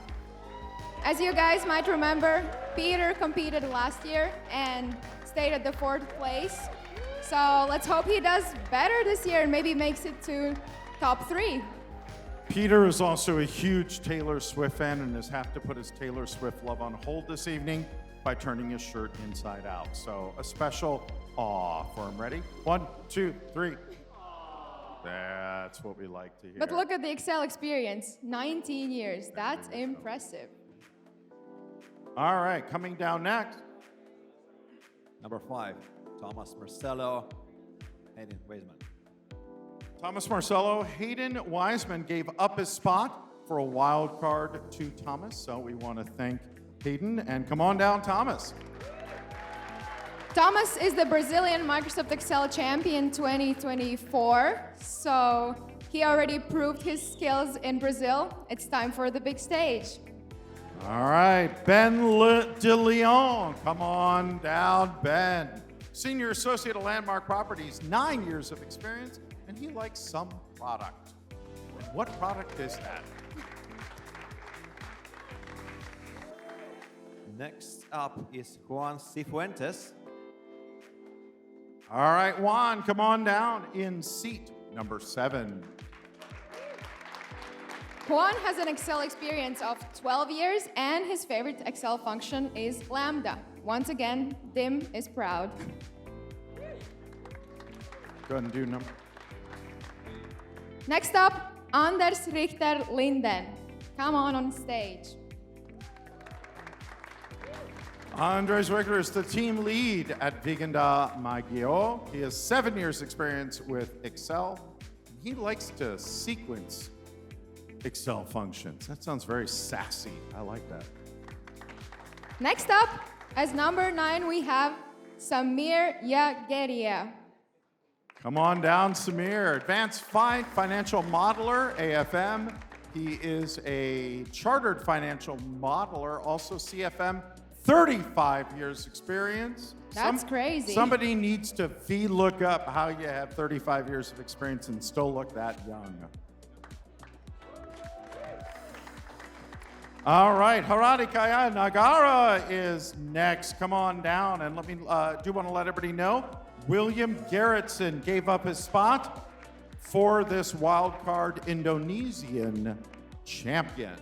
As you guys might remember, Peter competed last year and stayed at the 4th place. So let's hope he does better this year and maybe makes it to top 3. Peter is also a huge Taylor Swift fan and has had to put his Taylor Swift love on hold this evening by turning his shirt inside out. So a special awe for him. Ready? 1, 2, 3. That's what we like to hear. But look at the Excel experience, 19 years. That's impressive. All right, coming down next. Number 5, Thomas Marcello, Hayden Weisman. Thomas Marcello, Hayden Wiseman gave up his spot for a wild card to Thomas. So we want to thank Hayden and come on down, Thomas. Thomas is the Brazilian Microsoft Excel champion 2024. So he already proved his skills in Brazil. It's time for the big stage. All right, Ben de Leon, come on down, Ben. Senior Associate at Landmark Properties, 9 years of experience, and he likes some product. And what product is that? Next up is Juan Cifuentes. All right, Juan, come on down in seat number 7. Juan has an Excel experience of 12 years, and his favorite Excel function is Lambda. Once again, Dim is proud. Go ahead and do number. Next up, Anders Richter Linden. Come on stage. Andres Richter is the team lead at Vigenda Magio. He has 7 years experience with Excel. He likes to sequence Excel functions. That sounds very sassy. I like that. Next up, as number 9, we have Samir Yageria. Come on down, Samir. Advanced Financial Modeler, AFM. He is a chartered financial modeler, also CFM, 35 years experience. That's crazy. Somebody needs to look up how you have 35 years of experience and still look that young. All right, Haradi Kaya Nagara is next. Come on down, and let me do want to let everybody know, William Gerritsen gave up his spot for this wildcard Indonesian champion.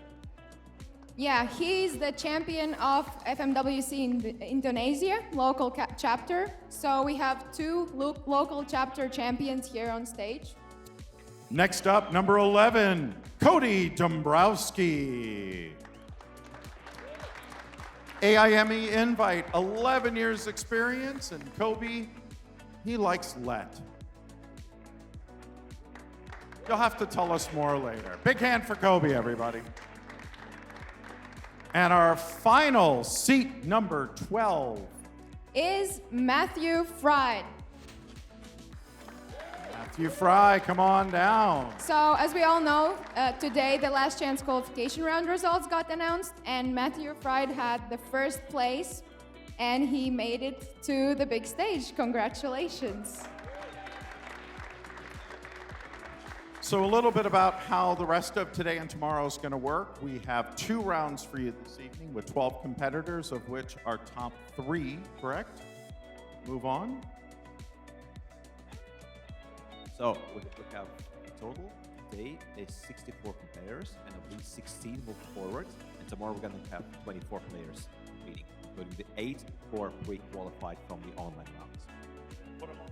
Yeah, he's the champion of FMWC in Indonesia, local chapter. So we have 2 local chapter champions here on stage. Next up, number 11, Cody Dombrowski. AIME invite, 11 years experience, and Kobe, he likes let. You'll have to tell us more later. Big hand for Kobe, everybody. And our final seat, number 12. Is Matthew Fried. Matthew Fry, come on down. So, as we all know, today the last chance qualification round results got announced, and Matthew Fried had the 1st place, and he made it to the big stage. Congratulations. So a little bit about how the rest of today and tomorrow is going to work. We have 2 rounds for you this evening with 12 competitors, of which our top 3, correct? Move on. So we have total today is 64 competitors, and of these 16 move forward. And tomorrow we're going to have 24 players competing, including the 8 who are pre-qualified from the online rounds. What about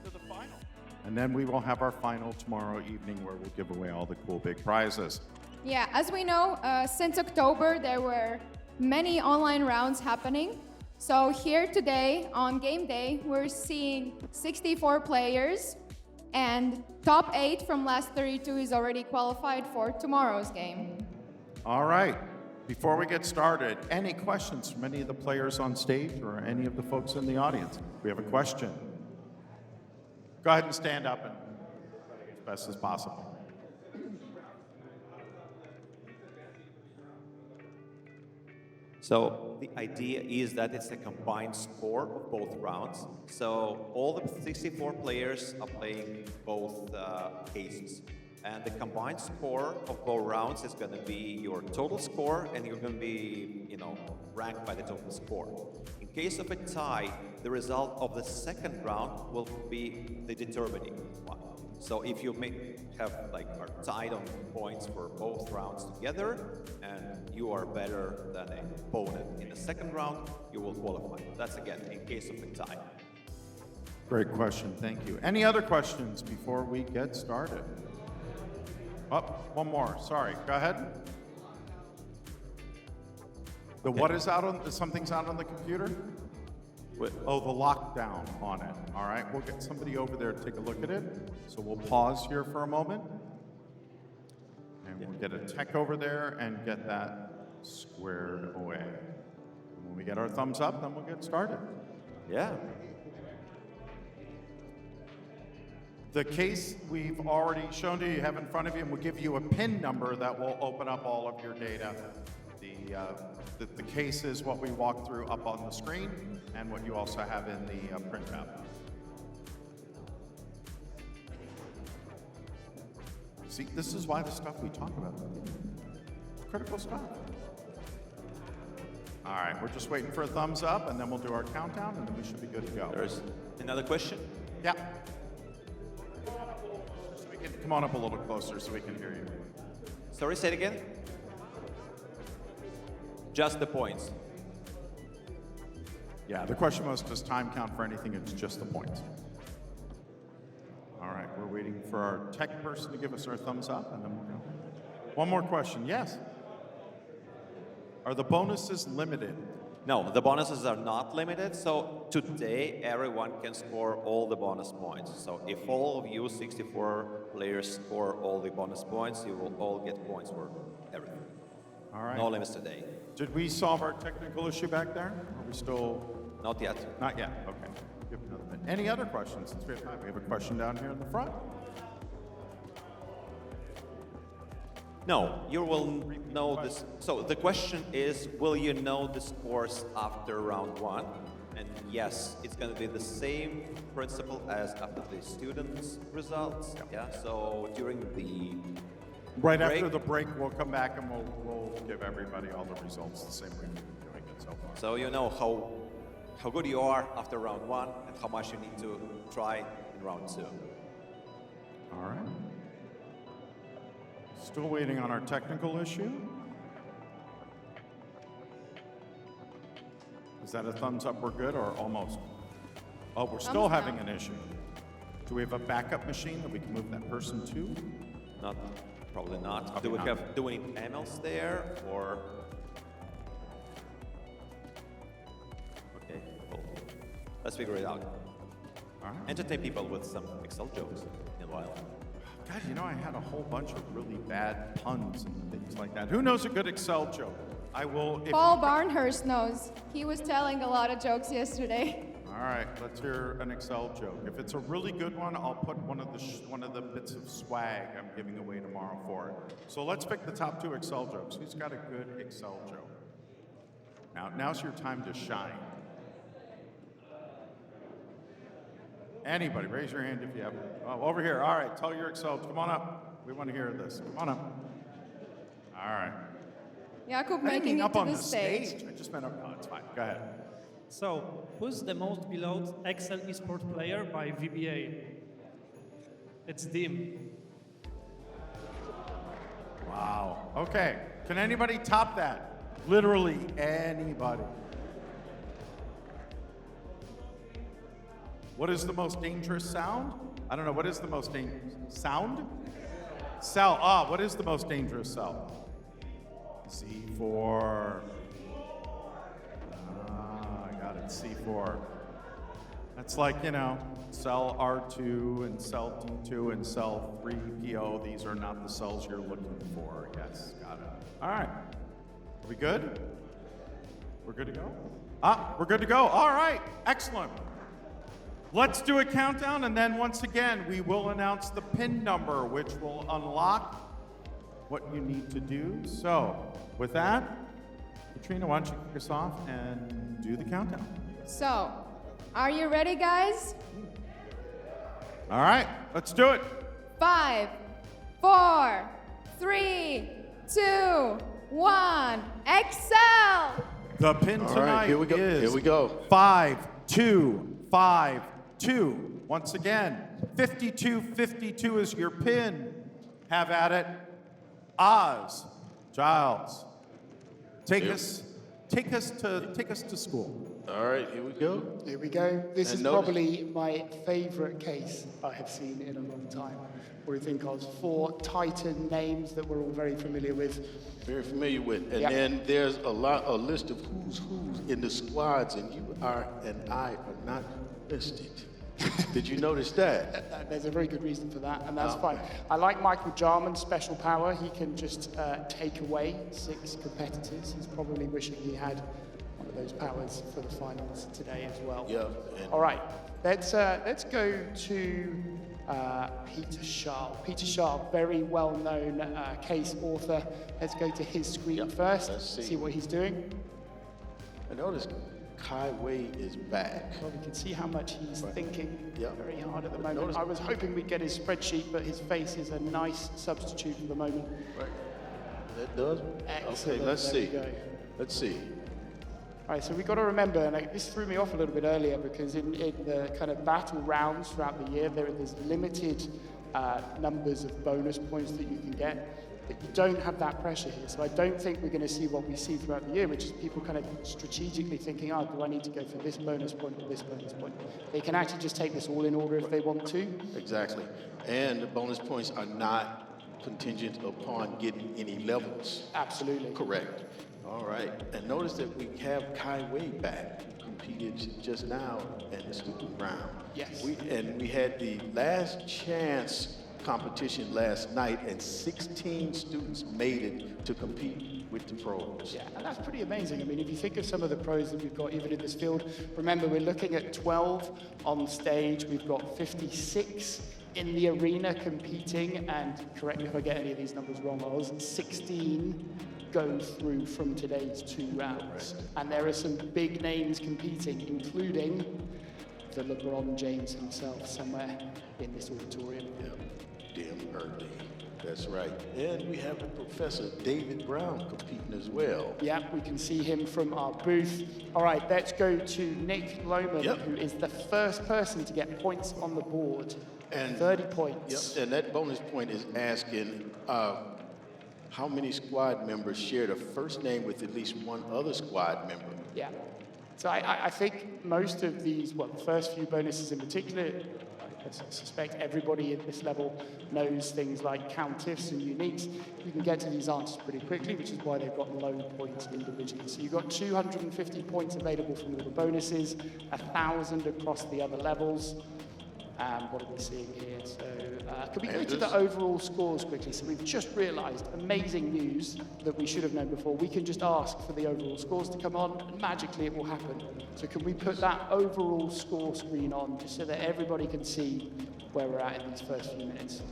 to the final? And then we will have our final tomorrow evening where we'll give away all the cool big prizes. Yeah, as we know, since October there were many online rounds happening. So here today on game day, we're seeing 64 players, and top 8 from last 32 is already qualified for tomorrow's game. All right. Before we get started, any questions from any of the players on stage or any of the folks in the audience? We have a question. Go ahead and stand up and as best as possible. So the idea is that it's a combined score of both rounds. So all the 64 players are playing both cases. And the combined score of both rounds is going to be your total score, and you're going to be, ranked by the total score. In case of a tie, the result of the second round will be the determining one. So if you are tied on points for both rounds together, and you are better than an opponent in the second round, you will qualify. That's again in case of a tie. Great question, thank you. Any other questions before we get started? Oh, one more, sorry, go ahead. Something's out on the computer? Oh, the lockdown on it. All right, we'll get somebody over there to take a look at it. So we'll pause here for a moment. And we'll get a tech over there and get that squared away. And when we get our thumbs up, then we'll get started. Yeah. The case we've already shown to you, have in front of you, and we'll give you a PIN number that will open up all of your data. The case is what we walk through up on the screen and what you also have in the printout. See, this is why the stuff we talk about, critical stuff. All right, we're just waiting for a thumbs up, and then we'll do our countdown, and then we should be good to go. There's another question? Yeah. Come on up a little closer so we can hear you. Sorry, say it again. Just the points. Yeah, the question was, does time count for anything? It's just the points. All right, we're waiting for our tech person to give us our thumbs up, and then we'll go. One more question, yes? Are the bonuses limited? No, the bonuses are not limited. So today, everyone can score all the bonus points. So if all of you 64 players score all the bonus points, you will all get points for everything. All right. No limits today. Did we solve our technical issue back there? Are we still? Not yet. Not yet, okay. Give it another minute. Any other questions since we have time? We have a question down here in the front. No, you will know this. So the question is, will you know the scores after round one? And yes, it's going to be the same principle as after the students' results. Yeah. So during the Right break, after the break, we'll come back and we'll give everybody all the results the same way we've been doing it so far. So you know how good you are after round one and how much you need to try in round two. All right. Still waiting on our technical issue. Is that a thumbs up, we're good, or almost? Oh, we're still Thumbs having down. an issue. Do we have a backup machine that we can move that person to? Not, probably not. Probably not. Do we need panels there, or? Okay, well, let's figure it out. All right. Entertain people with some Excel jokes in a while. God, I had a whole bunch of really bad puns and things like that. Who knows a good Excel joke? I will. Paul Barnhurst knows. He was telling a lot of jokes yesterday. All right, let's hear an Excel joke. If it's a really good one, I'll put one of the bits of swag I'm giving away tomorrow for it. So let's pick the top 2 Excel jokes. Who's got a good Excel joke? Now's your time to shine. Anybody, raise your hand if you have. Oh, over here. All right, tell your Excel. Come on up. We want to hear this. Come on up. All right. Jakub I didn't making mean it up to on the the stage. stage. I just meant up. No, it's fine. Go ahead. So, who's the most beloved Excel esport player by VBA? It's Dim. Wow. Okay. Can anybody top that? Literally anybody. What is the most dangerous sound? I don't know. What is the most dangerous sound? Cell. What is the most dangerous cell? C4. I got it. C4. That's like, cell R2 and cell D2 and cell 3PO. These are not the cells you're looking for. Yes, got it. All right. Are we good? We're good to go? We're good to go. All right. Excellent. Let's do a countdown, and then once again, we will announce the PIN number, which will unlock what you need to do. So, with that, Katrina, why don't you kick us off and do the countdown? So, are you ready, guys? All right, let's do it. 5, 4, 3, 2, 1. Excel! The pin All tonight right, here we go. is Here we go. 5-2-5-2. Once again, 52-52 is your pin. Have at it. Oz, Giles, take Yep. us to school. All right, here we go. Here we go. This And is notice- probably my favorite case I have seen in a long time. What do you think of? 4 Titan names that we're all very familiar with. Very familiar with. And Yep. then there's a list of who's in the squads, and you are and I are not listed. Did you notice that? There's a very good reason for that, and that's Oh. fine. I like Michael Jarman's special power. He can just take away 6 competitors. He's probably wishing he had one of those powers for the finals today as well. Yeah. And All right, let's go to Peter Sharp. Peter Sharp, very well-known case author. Let's go to his screen Yep, first. let's see. What he's doing. I noticed Kai Wei is back. Well, we can see how much he's thinking Yep. very hard at the moment. Notice- I was hoping we'd get his spreadsheet, but his face is a nice substitute for the moment. Right. That does? Excellent, Okay, let's there we see. go. Let's see. All right, so we've got to remember, and this threw me off a little bit earlier, because in the kind of battle rounds throughout the year, there's limited numbers of bonus points that you can get, but you don't have that pressure here. So I don't think we're going to see what we see throughout the year, which is people kind of strategically thinking, oh, do I need to go for this bonus point or this bonus point? They can actually just take this all in order if they want to. Exactly. And the bonus points are not contingent upon getting any levels. Absolutely. Correct. All right. And notice that we have Kai Wei back, who competed just now in the student round. Yes. We had the last chance competition last night, and 16 students made it to compete with the pros. Yeah, and that's pretty amazing. I mean, if you think of some of the pros that we've got even in this field, remember we're looking at 12 on stage, we've got 56 in the arena competing, and correct me if I get any of these numbers wrong, Oz, 16 go through from today's 2 rounds. And there are some big names competing, including the LeBron James himself somewhere in this auditorium. Damn early. That's right. And we have Professor David Brown competing as well. Yeah, we can see him from our booth. All right, let's go to Nick Lohman, Yep. who is the first person to get points on the board. And 30 points. Yep, and that bonus point is asking how many squad members shared a first name with at least one other squad member. Yeah. So I think most of these, well, the first few bonuses in particular, I suspect everybody at this level knows things like countifs and uniques. You can get to these answers pretty quickly, which is why they've got low points individually. So you've got 250 points available from all the bonuses, 1,000 across the other levels. What are we seeing here? So can we go to the overall scores quickly? So we've just realized, amazing news that we should have known before. We can just ask for the overall scores to come on, and magically it will happen. So can we put that overall score screen on, just so that everybody can see where we're at in these first few minutes?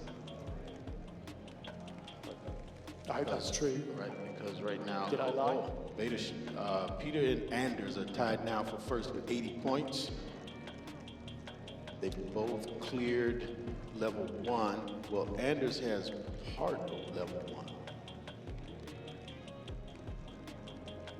I hope that's true. Right, because right now, Did I lie? Peter and Anders are tied now for first with 80 points. They've both cleared level 1. Well, Anders has part of level 1.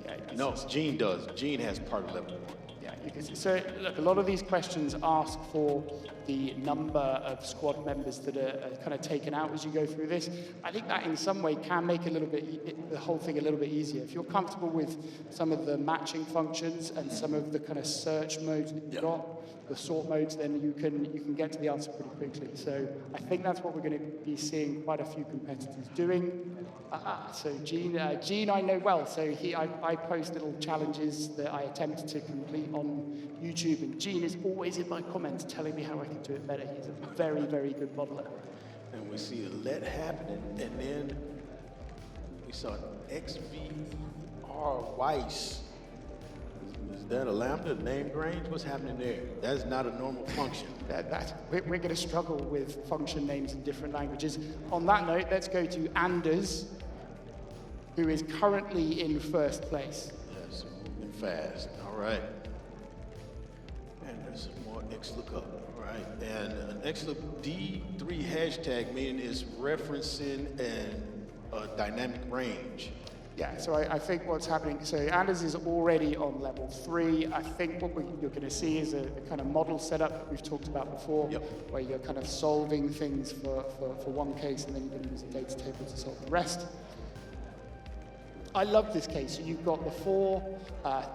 Yeah, No, Gene does. Gene has part of level 1. Yeah, you can see. So, look, a lot of these questions ask for the number of squad members that are kind of taken out as you go through this. I think that in some way can make the whole thing a little bit easier. If you're comfortable with some of the matching functions and some of the kind of search modes that you've got, the sort modes, then you can get to the answer pretty quickly. So I think that's what we're going to be seeing quite a few competitors doing. So Gene I know well. So I post little challenges that I attempt to complete on YouTube, and Gene is always in my comments telling me how I can do it better. He's a very, very good modeler. And we see a let happening, and then we saw XVR Weiss. Is that a lambda named range? What's happening there? That is not a normal function. We're going to struggle with function names in different languages. On that note, let's go to Anders. who is currently in first place. Yes, moving fast. All right. And there's some more X lookup. All right. And an X look D3 hashtag meaning is referencing a dynamic range. Yeah, so I think what's happening, so Anders is already on level 3. I think what you're going to see is a kind of model setup that we've talked about before, where you're kind of solving things for one case, and then you're going to use a data table to solve the rest. I love this case. So you've got the 4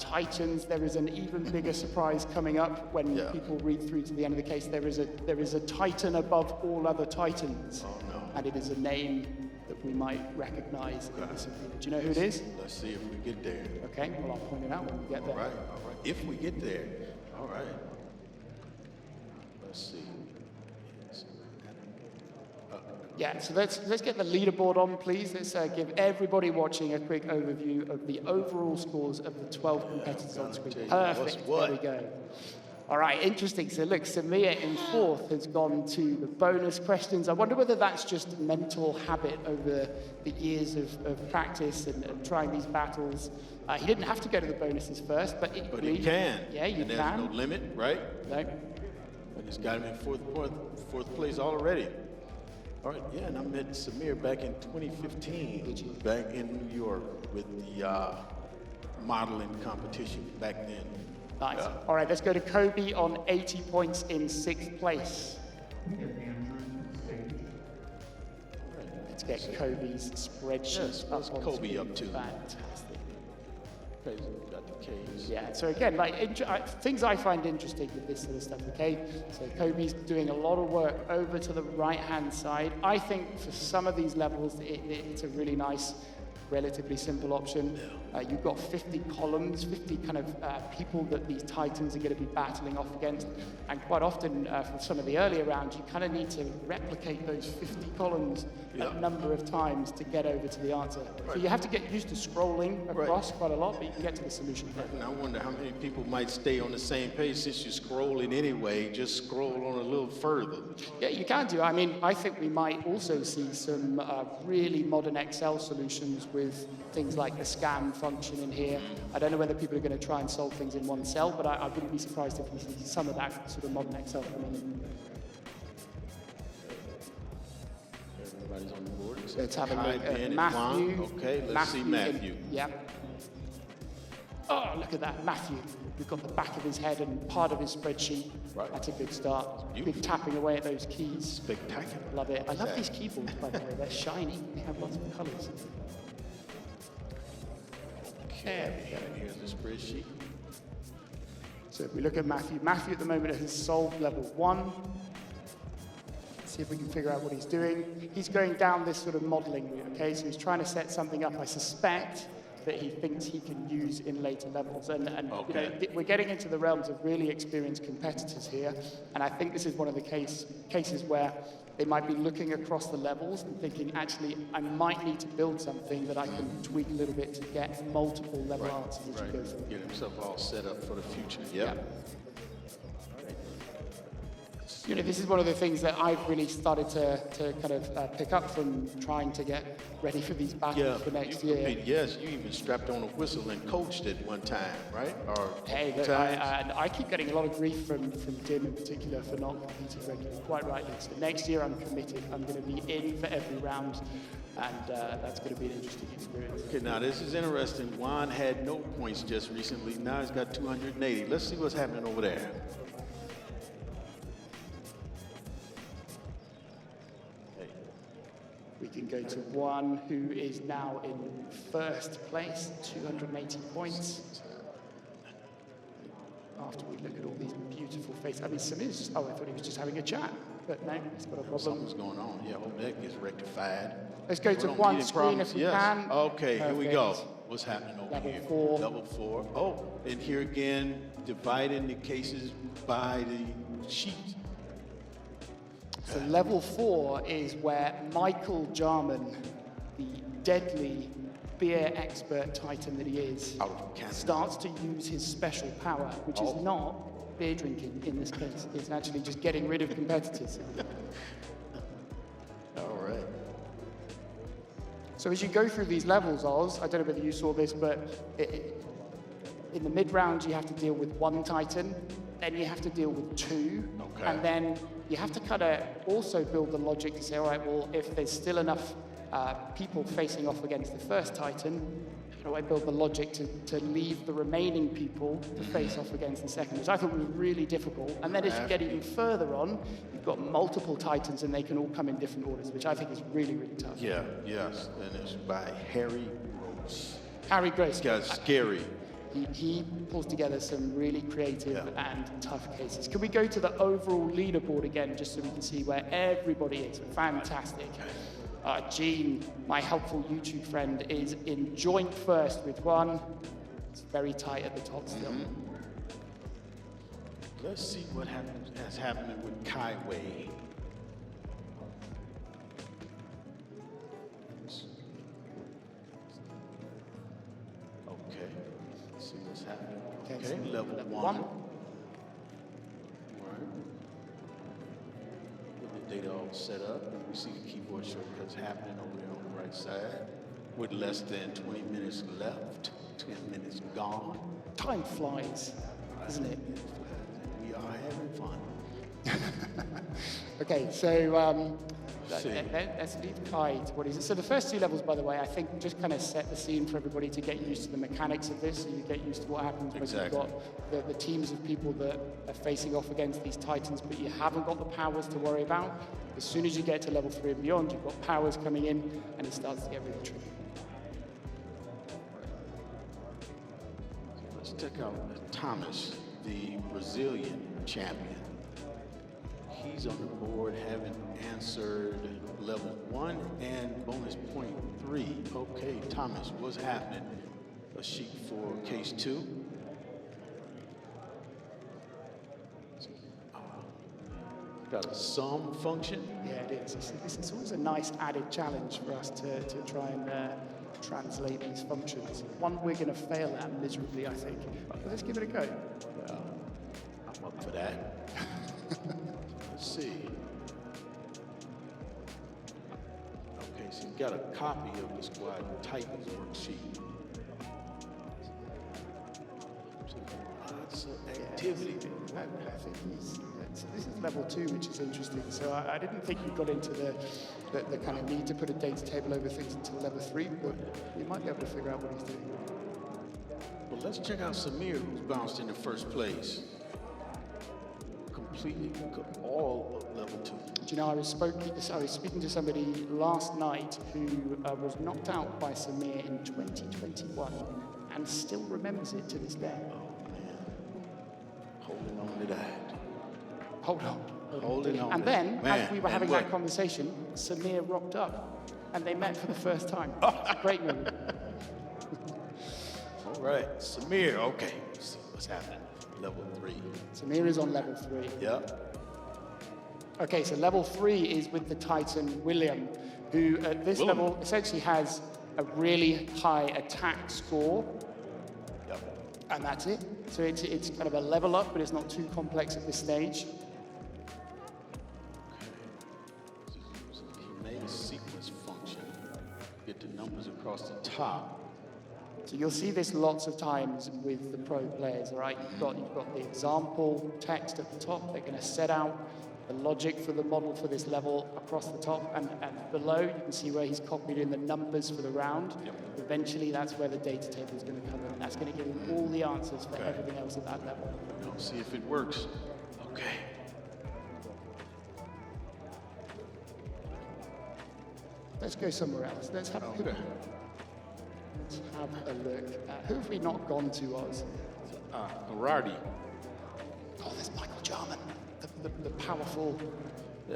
titans. There is an even bigger surprise coming up when people read through to the end of the case. There is a titan above all other titans. Oh, no. And it is a name that we might recognize in this agreement. Do you know who it is? Let's see if we get there. Okay, well, I'll point it out when we get there. All right. If we get there. All right. Let's see. Yeah, so let's get the leaderboard on, please. Let's give everybody watching a quick overview of the overall scores of the 12 competitors on screen. Perfect. There we go. All right, interesting. So look, Samir in 4th has gone to the bonus questions. I wonder whether that's just mental habit over the years of practice and trying these battles. He didn't have to go to the bonuses first, but he can. Yeah, you and can. There's no limit, right? No. And he's got him in fourth place already. All right, yeah, and I met Samir back in 2015, back in New York with the modeling competition back then. Nice. All right, let's go to Kobe on 80 points in 6th place. Let's get Kobe's spreadsheet Yes, what's up on Kobe screen. up to? Fantastic. Okay, so we got the K's. Yeah, so again, like things I find interesting with this sort of stuff, okay? So Kobe's doing a lot of work over to the right-hand side. I think for some of these levels, it's a really nice, relatively simple option. You've got 50 columns, 50 kind of people that these titans are going to be battling off against. And quite often, for some of the earlier rounds, you kind of need to replicate those 50 columns a number of times to get over to the answer. So you have to get used to scrolling across quite a lot, but you can get to the solution. And I wonder how many people might stay on the same page since you're scrolling anyway, just scroll on a little further. Yeah, you can do. I mean, I think we might also see some really modern Excel solutions with things like the scan function in here. I don't know whether people are going to try and solve things in one cell, but I wouldn't be surprised if we see some of that sort of modern Excel coming in. Everybody's on the board. Let's have a look Hi, at Ben and Matthew. Juan. Okay, let's see Matthew. Yeah. Oh, look at that, Matthew. We've got the back of his head and part of his spreadsheet. Right. That's a good start. Good tapping away at those keys. Spectacular. Love it. I love these keyboards, by the way. They're shiny. They have lots of colors. Okay, here's the spreadsheet. So if we look at Matthew, Matthew at the moment has solved level 1. See if we can figure out what he's doing. He's going down this sort of modeling route, okay? So he's trying to set something up, I suspect, that he thinks he can use in later levels. And Okay. you know, we're getting into the realms of really experienced competitors here. And I think this is one of the cases where they might be looking across the levels and thinking, actually, I might need to build something that I can tweak a little bit to get multiple level answers as you go through. Get himself all set up for the future. Yep. You know, this is one of the things that I've really started to kind of pick up from trying to get ready for these battles for next year. Yes, you even strapped on a whistle and coached at one time, right? Or Hey, look, I keep getting a lot of grief from Dim in particular for not competing regularly, quite rightly. So next year I'm committed. I'm going to be in for every round, and that's going to be an interesting experience. Okay, now this is interesting. Juan had no points just recently. Now he's got 280. Let's see what's happening over there. We can go to one who is now in first place, 280 points. After we look at all these beautiful faces. I mean, Samir's just, I thought he was just having a chat, but no, he's got a problem. Something's going on. Yeah, hope that gets rectified. Let's go to one screen if we can. Okay, here we go. Perfect. What's happening over Level here? 4. Level 4. Oh, and here again, dividing the cases by the sheet. So level 4 is where Michael Jarman, the deadly beer expert titan that he is, Out of Canada. starts to use his special power, which is not beer drinking in this case. It's actually just getting rid of competitors. All right. So as you go through these levels, Oz, I don't know whether you saw this, but in the mid-round, you have to deal with one Titan, then you have to deal with two, and then you have to kind of also build the logic to say, all right, well, if there's still enough people facing off against the first Titan, how do I build the logic to leave the remaining people to face off against the second, which I thought was really difficult. And then as you get even further on, you've got multiple Titans and they can all come in different orders, which I think is really, really tough. Yeah, yes, and it's by Harry Gross. Harry Grace. This guy's scary. He pulls together some really creative and tough cases. Can we go to the overall leaderboard again, just so we can see where everybody is? Fantastic. Gene, my helpful YouTube friend, is in joint first with one. It's very tight at the top still. Let's see what has happening with Kaiway. Okay, let's see what's happening. Okay, level one. All right. Get the data all set up. We see the keyboard shortcuts happening over there on the right side. With less than 20 minutes left, 10 minutes gone. Time flies, isn't it? We are having fun. Okay, so let's leave Kai to what is it. So the first two levels, by the way, I think just kind of set the scene for everybody to get used to the mechanics of this, so you get used to what happens when you've got the teams of people that are facing off against these Titans, but you haven't got the powers to worry about. As soon as you get to level 3 and beyond, you've got powers coming in, and it starts to get really tricky. Let's check out Thomas, the Brazilian champion. He's on the board having answered level 1 and bonus point 3. Okay, Thomas, what's happening? A sheet for case 2. Got a sum function. Yeah, it is. It's always a nice added challenge for us to try and translate these functions. One we're going to fail at miserably, I think. But let's give it a go. Yeah, I'm up for that. Let's see. Okay, so you got a copy of the Squad Titans worksheet. Lots of activity. I think this is level 2, which is interesting. So I didn't think you got into the kind of need to put a data table over things until level 3, but you might be able to figure out what he's doing. Well, let's check out Samir, who's bounced into first place. Completely all of level 2. Do you know, I was speaking to somebody last night who was knocked out by Samir in 2021 and still remembers it to this day. Oh, man. Holding on to that. Hold on. Holding on. And then, man, as we were having that conversation, Samir rocked up and they met for the first time. Great moment. All right, Samir, okay. Let's see what's happening. Level 3. Samir is on level 3. Yep. Okay, so level 3 is with the Titan William, who at this level essentially has a really high attack score. Yep. And that's it. So it's kind of a level up, but it's not too complex at this stage. He made a sequence function. Get the numbers across the top. So you'll see this lots of times with the pro players, all right? You've got the example text at the top. They're going to set out the logic for the model for this level across the top, and below you can see where he's copied in the numbers for the round. Yep. Eventually that's where the data table is going to come in, and that's going to give him all the answers for everything else at that level. We'll see if it works. Okay. Let's go somewhere else. Let's have a look. Who have we not gone to, Oz? Harari. Oh, there's Michael Jarman, the powerful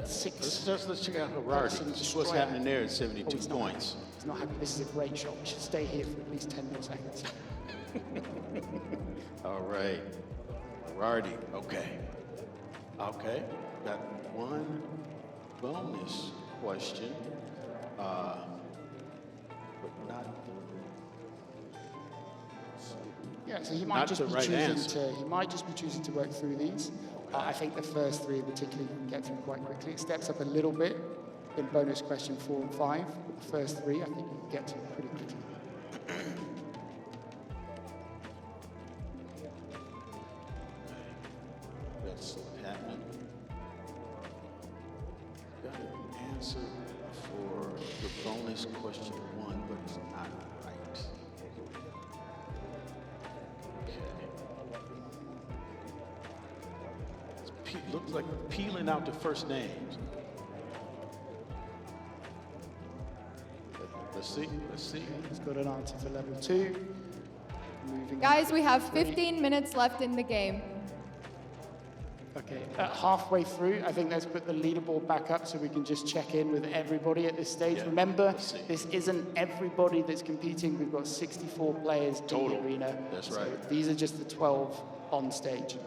6. Let's check out Harari. Just what's happening there at 72 points. He's not happy. This is a great shot. We should stay here for at least 10 more seconds. All right. Harari. Okay. Okay. Got one bonus question. But not yeah, so he might just be choosing to work through these. I think the first 3 in particular you can get through quite quickly. It steps up a little bit in bonus question 4 and 5. The first 3, I think you can get to pretty quickly. That's happening. Got an answer for the bonus question 1, but it's not right. Okay. Looks like peeling out the first names. Let's see. He's got an answer for level 2. Moving Guys, we have 3. 15 minutes left in the game. Okay, halfway through, I think let's put the leaderboard back up so we can just check in with everybody at this stage. Yeah, Remember, let's see. this isn't everybody that's competing. We've got 64 players Total. in the arena. That's So right. these are just the 12 on stage.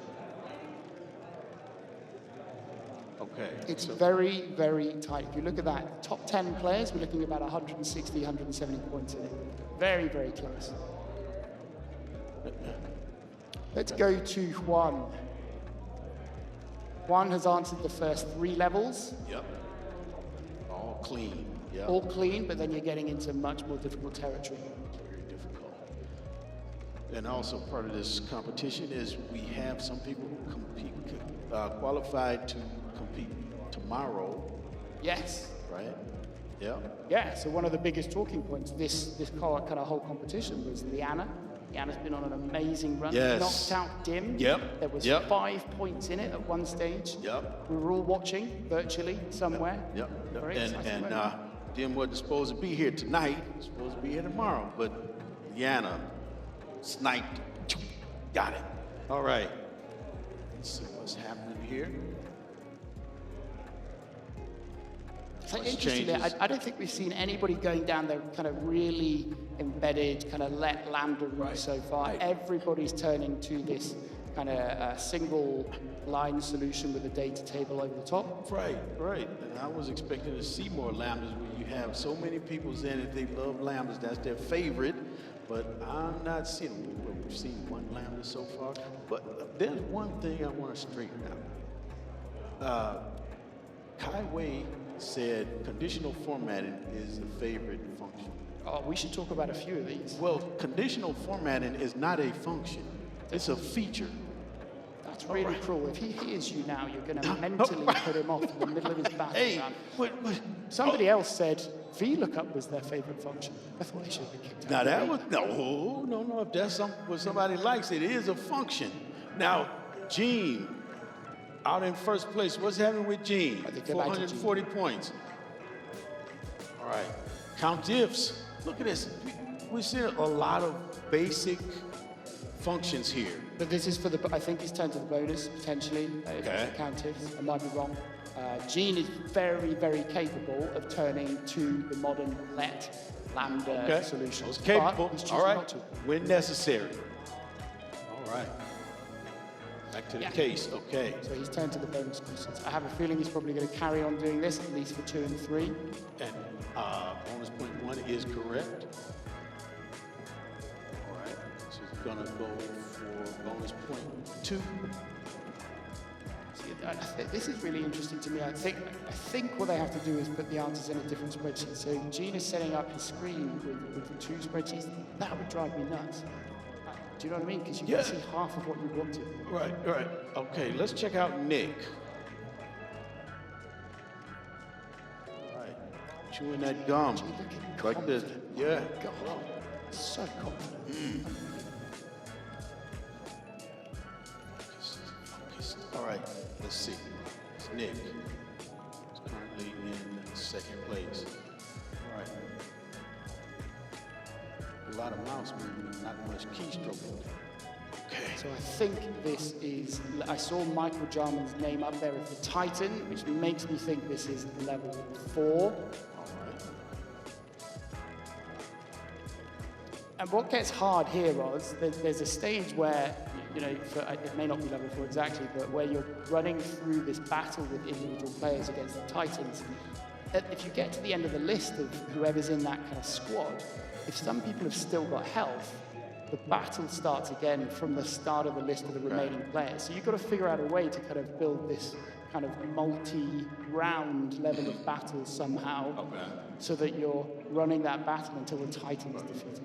Okay. It's so- very, very tight. If you look at that, top 10 players, we're looking at about 160, 170 points in it. Very, very close. Let's go to Juan. Juan has answered the first 3 levels, Yep. All clean. Yep. all clean, but then you're getting into much more difficult territory. Very difficult. And also part of this competition is we have some people who qualified to compete tomorrow, Yes. right? Yep. Yeah, so one of the biggest talking points this kind of whole competition was Liana. Liana's been on an amazing run. Yes. Knocked out Dim. Yep, There was yep. 5 points in it at one stage. Yep. We were all watching virtually somewhere. Yep. Very exciting And moment. Jim wasn't supposed to be here tonight. He was supposed to be here tomorrow, but Liana sniped. Got it. All right. Let's see what's happening here. So What's interestingly, changes? I don't think we've seen anybody going down the kind of really embedded, kind of let lambda route so far. right. Everybody's turning to this kind of single line solution with a data table over the top. Right. And I was expecting to see more lambdas when you have so many people saying that they love lambdas. That's their favorite. But I'm not seeing, we've seen 1 lambda so far. But there's one thing I want to straighten out. Kai Wei said conditional formatting is the favorite function. Oh, we should talk about a few of these. Well, conditional formatting is not a function. It's a feature. That's really cruel. If he hears you now, you're going to mentally put him off in the middle of his battle Hey, run. what, Somebody else said VLOOKUP was their favorite function. I thought they should be kicked out. now that was, no. If that's what somebody likes, it is a function. Now, Gene, out in first place. What's happening with Gene? I think they're back to Gene. 440 points. All right. Count ifs. Look at this. We see a lot of basic functions here. But this is for the, I think he's turned to the bonus, potentially, if Okay. it's counted. I might be wrong. Gene is very, very capable of turning to the modern let lambda Okay. solutions. It's capable. But he's choosing All right. not to. When necessary. All right. Back to the Yeah. case. Okay. So he's turned to the bonus questions. I have a feeling he's probably going to carry on doing this, at least for 2 and 3. And bonus point 1 is correct. All right. So he's gonna go for bonus point 2. This is really interesting to me. I think what they have to do is put the answers in a different spreadsheet. So Gene is setting up his screen with the 2 spreadsheets. That would drive me nuts. Do you know what I mean? Because you Yeah. can see half of what you wanted. Right. Okay, let's check out Nick. All right. Chewing that gum. Gee, look at Like this. confident. Yeah. God, so confident. All right, let's see. It's Nick. He's currently in 2nd place. All right. A lot of mouse movement, not much keystroking. Okay. So I think this is, I saw Michael Jarman's name up there as the Titan, which makes me think this is level 4. All right. And what gets hard here, Oz, there's a stage where, you know, it may not be level 4 exactly, but where you're running through this battle with individual players against the Titans. If you get to the end of the list of whoever's in that kind of squad, if some people have still got health, the battle starts again from the start of the list of the remaining players. So you've got to figure out a way to kind of build this kind of multi-round level of battle somehow, so that you're running that battle until the Titan is defeated.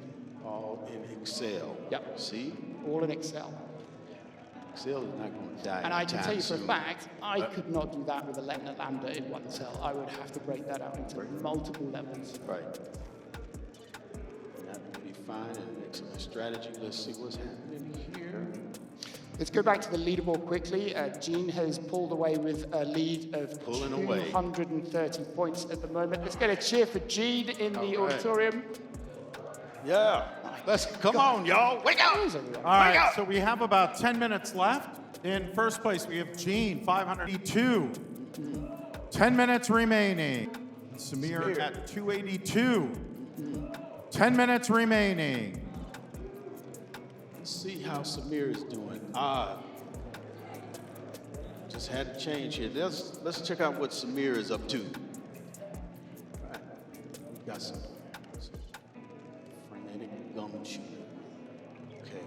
All in Excel. Yep. See? All in Excel. Excel is not going to die. And I can tell you for a soon. fact, I could not do that with a lambda in one cell. I would have to break that out into multiple levels. Right. That would be fine, and excellent strategy. Let's see what's happening here. Let's go back to the leaderboard quickly. Gene has pulled away with a lead of Pulling away. 230 points at the moment. Let's get a cheer for Gene in the All right. auditorium. Yeah. Let's come on, y'all. Wake up! All right, so we have about 10 minutes left. In first place, we have Gene, 582. 10 minutes remaining. Samir at 282. 10 minutes remaining. Let's see how Samir is doing. Just had to change here. Let's check out what Samir is up to. All right. We got some frenetic gum chewing. Okay.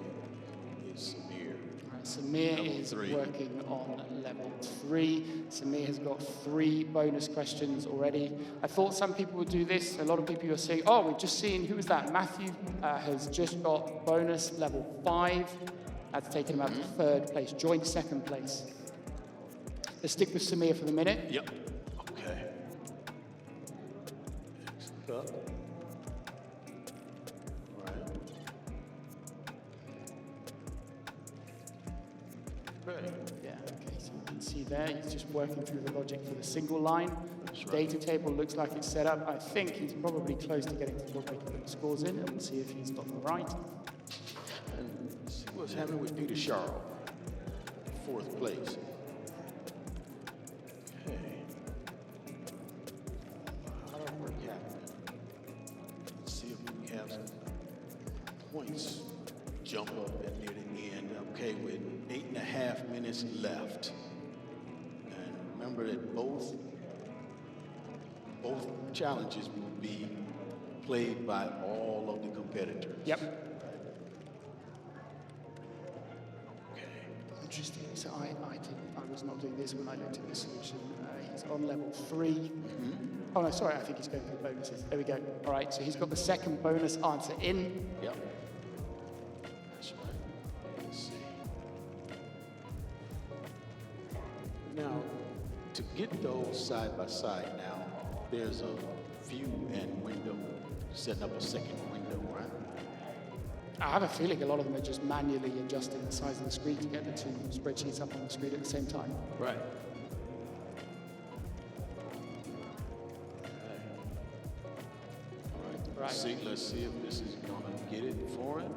Here's Samir. Samir Level is 3. working on level 3. Samir has got 3 bonus questions already. I thought some people would do this. A lot of people are saying, oh, we've just seen, who was that? Matthew has just got bonus level 5. That's taken him out to 3rd place, joined 2nd place. Let's stick with Samir for the minute. Yep. Okay. Next up. All right. Right. Yeah, okay, so you can see there, he's just working through the logic for the single line. That's right. Data table looks like it's set up. I think he's probably close to getting to what we can put the scores in and see if he's got them right. And see what's happening with Peter Sharrow. 4th place. Okay. A lot of work happening. Let's see if we can have some points jump up at near the end. Okay, with 8.5 minutes left. And remember that both challenges will be played by all of the competitors. Yep. Okay. Interesting. So I was not doing this when I looked at the solution. He's on level 3. Oh no, sorry, I think he's going through bonuses. There we go. All right, so he's got the 2nd bonus answer in. Yep. That's right. Let's see. Now, to get those side by side now, there's a view and window, setting up a 2nd window, right? I have a feeling a lot of them are just manually adjusting the size of the screen to get the 2 spreadsheets up on the screen at the same time. Right. Right. Let's see if this is gonna get it for him.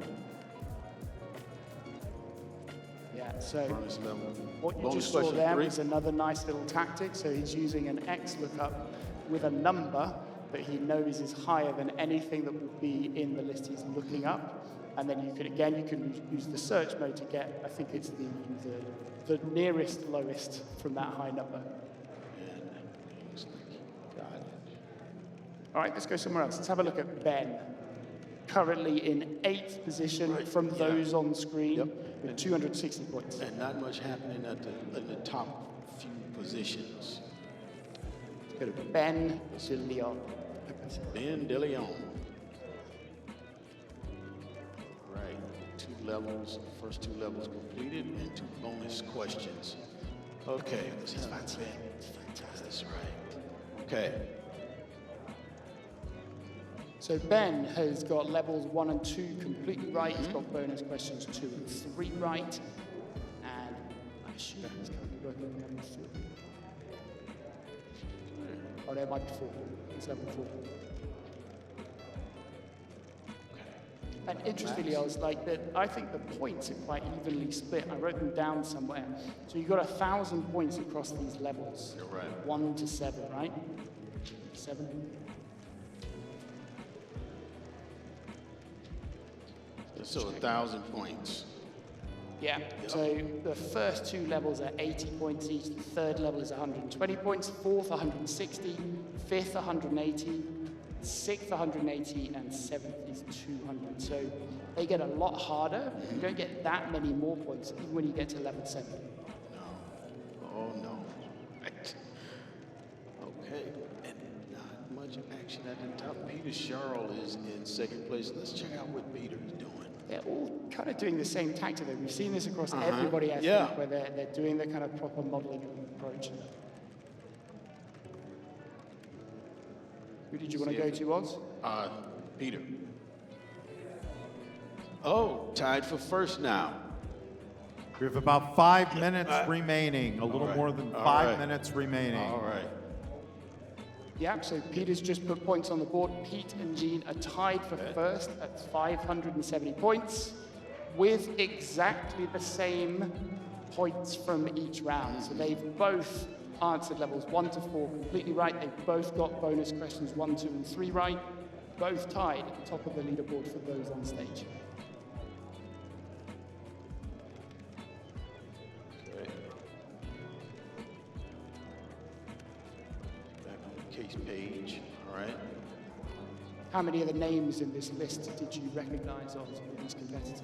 Yeah, so Bonus level. what you Bonus just saw question there 3. was another nice little tactic. So he's using an X lookup with a number that he knows is higher than anything that will be in the list he's looking up. And then you can use the search mode to get, I think it's the nearest lowest from that high number. And it looks like he got it. All right, let's go somewhere else. Let's have a look at Ben. Currently in 8th position Right, from yeah. those on screen Yep. with 260 points. And not much happening in the top few positions. Let's go to Ben de Leon. Ben De Leon. Right, 2 levels, first 2 levels completed, and 2 bonus questions. Okay, this is fantastic. That's right. Okay, So Ben has got levels 1 and 2 completely right. He's got bonus questions 2 and 3 right. And I assume he's currently working on level 4. Oh, there might be 4. It's level 4. And interestingly, I was like, I think the points are quite evenly split. I wrote them down somewhere. So you've got 1,000 points across these levels. You're right. 1 to 7, right? 7. so 1,000 points. Yeah, so the first 2 levels are 80 points each, the 3rd level is 120 points, 4th 160, 5th 180, 6th 180, and 7th is 200. So they get a lot harder. You don't get that many more points even when you get to level 7. No. Oh, no. at the top, Peter Sharl is in second place. Let's check out what Peter's doing. They're all kind of doing the same tactic. We've seen this across everybody, I think, where they're doing the kind of proper modeling approach. Who did you want to go to, Oz? Peter. Oh, tied for first now. We have about 5 minutes remaining, a little right. more than All 5 right. minutes remaining. All right. Yeah, so Peter's just put points on the board. Pete and Gene are tied for first at 570 points with exactly the same points from each round. So they've both answered levels 1 to 4 completely right. They've both got bonus questions 1, 2, and 3 right. Both tied at the top of the leaderboard for those on stage. Okay. Back on the case page. All right. How many of the names in this list did you recognize of these competitors?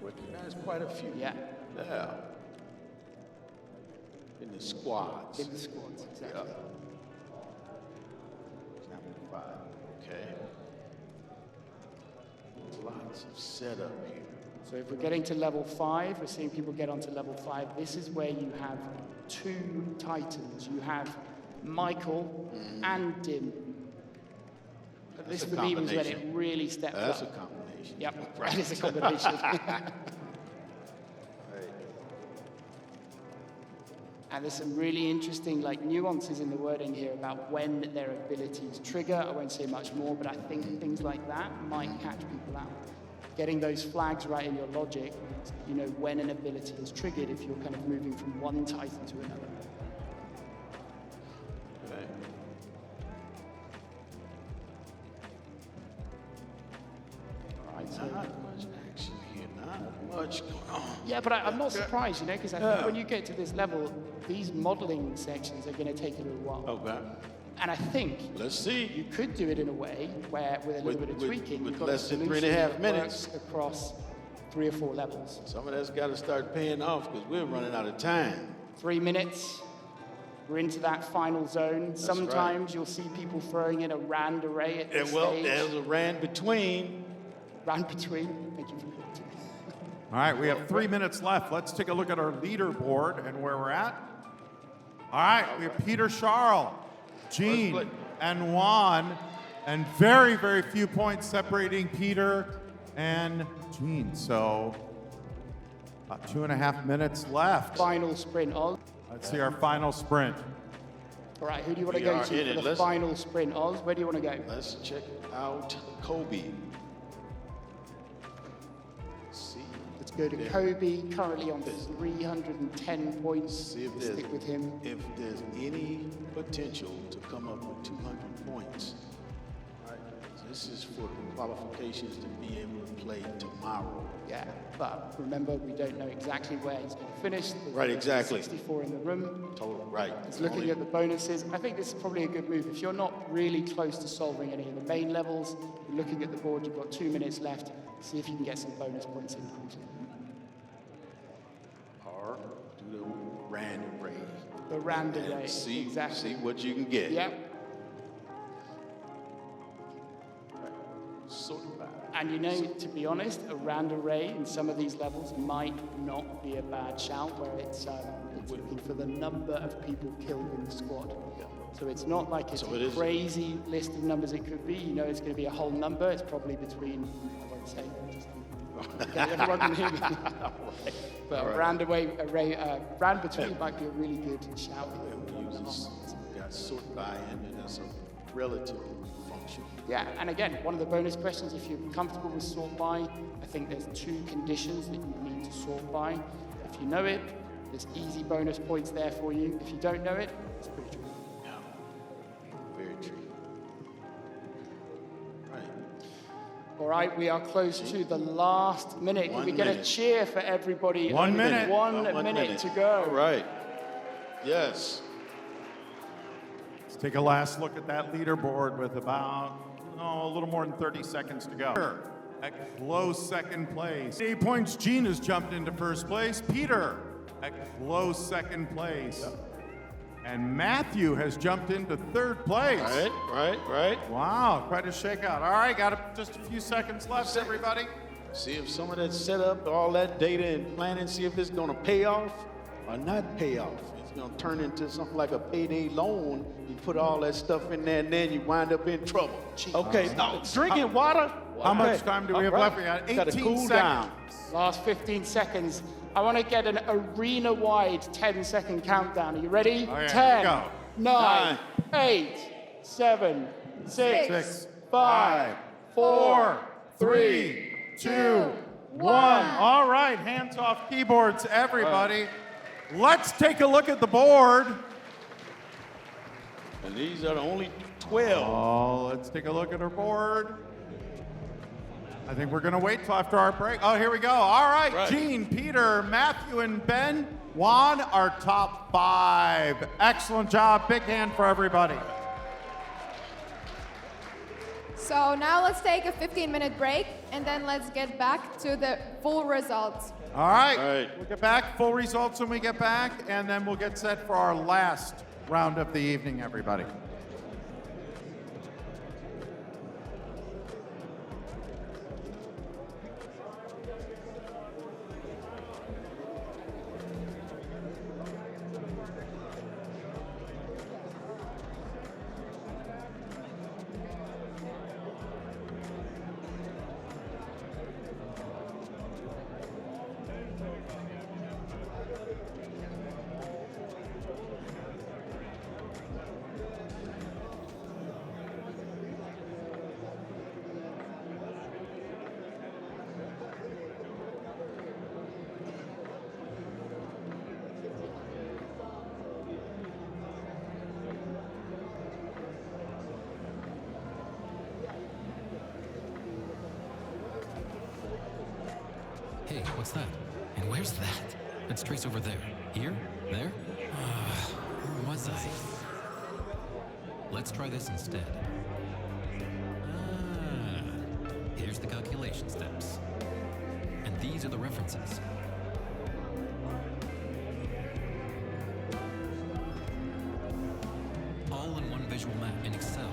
Recognize quite a few. Yeah, Yeah. In the squads. in the squads, exactly. Number 5. Okay. Lots of setup here. So if we're getting to level 5, we're seeing people get onto level 5. This is where you have 2 titans. You have Michael and Dim. But this That's a for me was when it combination. really stepped That's a up. combination. Yep, that is a combination. Right. And there's some really interesting nuances in the wording here about when their abilities trigger. I won't say much more, but I think things like that might catch people out. Getting those flags right in your logic, you know when an ability is triggered if you're kind of moving from one titan to another. Okay. All right, so Not much action here. Not much going on. yeah, but I'm not surprised, because I think when you get to this level, these modeling sections are going to take a little while. Okay. And I think Let's see. you could do it in a way where, with a little bit of tweaking, with you've got less a than solution 3.5 that minutes. works across 3 or 4 levels. Some of that's got to start paying off because we're running out of time. 3 minutes, we're into that final zone. Sometimes you'll see people throwing in a rand array at this Well, stage. there's a rand between. Rand between. Thank you for correcting. All right, we have 3 minutes left. Let's take a look at our leaderboard and where we're at. All right, we have Peter Sharl, Gene, place. and Juan, and very, very few points separating Peter and Gene. So, about 2.5 minutes left. Final sprint, Oz. Let's see our final sprint. All right, who do you want to We go are to in for it. the Let's- final sprint, Oz? Where do you want to go? Let's check out Kobe. See. Let's go to there. Kobe, currently on 310 points. See if We'll there's, stick with him. if there's any potential to come up with 200 points. All right. This is for the qualifications to be able to play tomorrow. Yeah, but remember, we don't know exactly where he's going to finish. There's Right, exactly. 64 in the room. Total. Right. It's looking at the bonuses. I think this is probably a good move. If you're not really close to solving any of the main levels, you're looking at the board, you've got 2 minutes left. See if you can get some bonus points in. Or do the rand array. The rand And array. see, Exactly. see what you can get. Yeah. Sort of bad. And you know, to be honest, a rand array in some of these levels might not be a bad shout, where it's looking for the number of people killed in the squad. So it's not like it's So it a is- crazy list of numbers it could be. You know it's going to be a whole number. It's probably between, I won't say, just okay, everyone can hear me. But a rand rand between might be a really good shout. Got sort by and that's a relative function. Yeah, and again, one of the bonus questions, if you're comfortable with sort by, I think there's 2 conditions that you need to sort by. If you know it, there's easy bonus points there for you. If you don't know it, it's pretty tricky. Yeah. Very true. Right. All right, we are close to the last minute. Can 1 we get a minute. cheer for everybody? 1 minute. One About 1 minute to go. All right. Yes. Let's take a last look at that leaderboard with about, a little more than 30 seconds to go. At close second place. 8 points, Gene has jumped into first place. Peter at close second place. And Matthew has jumped into third place. Right. Wow, quite a shakeout. All right, just a few seconds left, everybody. See if some of that setup, all that data and planning, see if it's gonna pay off or not pay off. It's gonna turn into something like a payday loan. You put all that stuff in there and then you wind up in trouble. Okay, no, drinking water. How much Okay, time do we have all left? right. We got 18 Gotta cool seconds. down. Last 15 seconds. I want to get an arena-wide 10-second countdown. Are you ready? Oh, yeah, 10, here we go. 9, 8, 7, 6, Six, 5, 4, 3, 2, 1. All right, hands off keyboards, everybody. Let's take a look at the board. And these are the only 12. Oh, let's take a look at our board. I think we're gonna wait till after our break. Oh, here we go. All right, Right. Gene, Peter, Matthew, and Ben, Juan, our top 5. Excellent job. Big hand for everybody. So now let's take a 15-minute break, and then let's get back to the full results. All right. All right. We'll get back. Full results when we get back, and then we'll get set for our last round of the evening, everybody. Hey, what's that? And where's that? It's Trace over there. Here? There? Where was I? Let's try this instead. Here's the calculation steps. And these are the references. All in one visual map in Excel.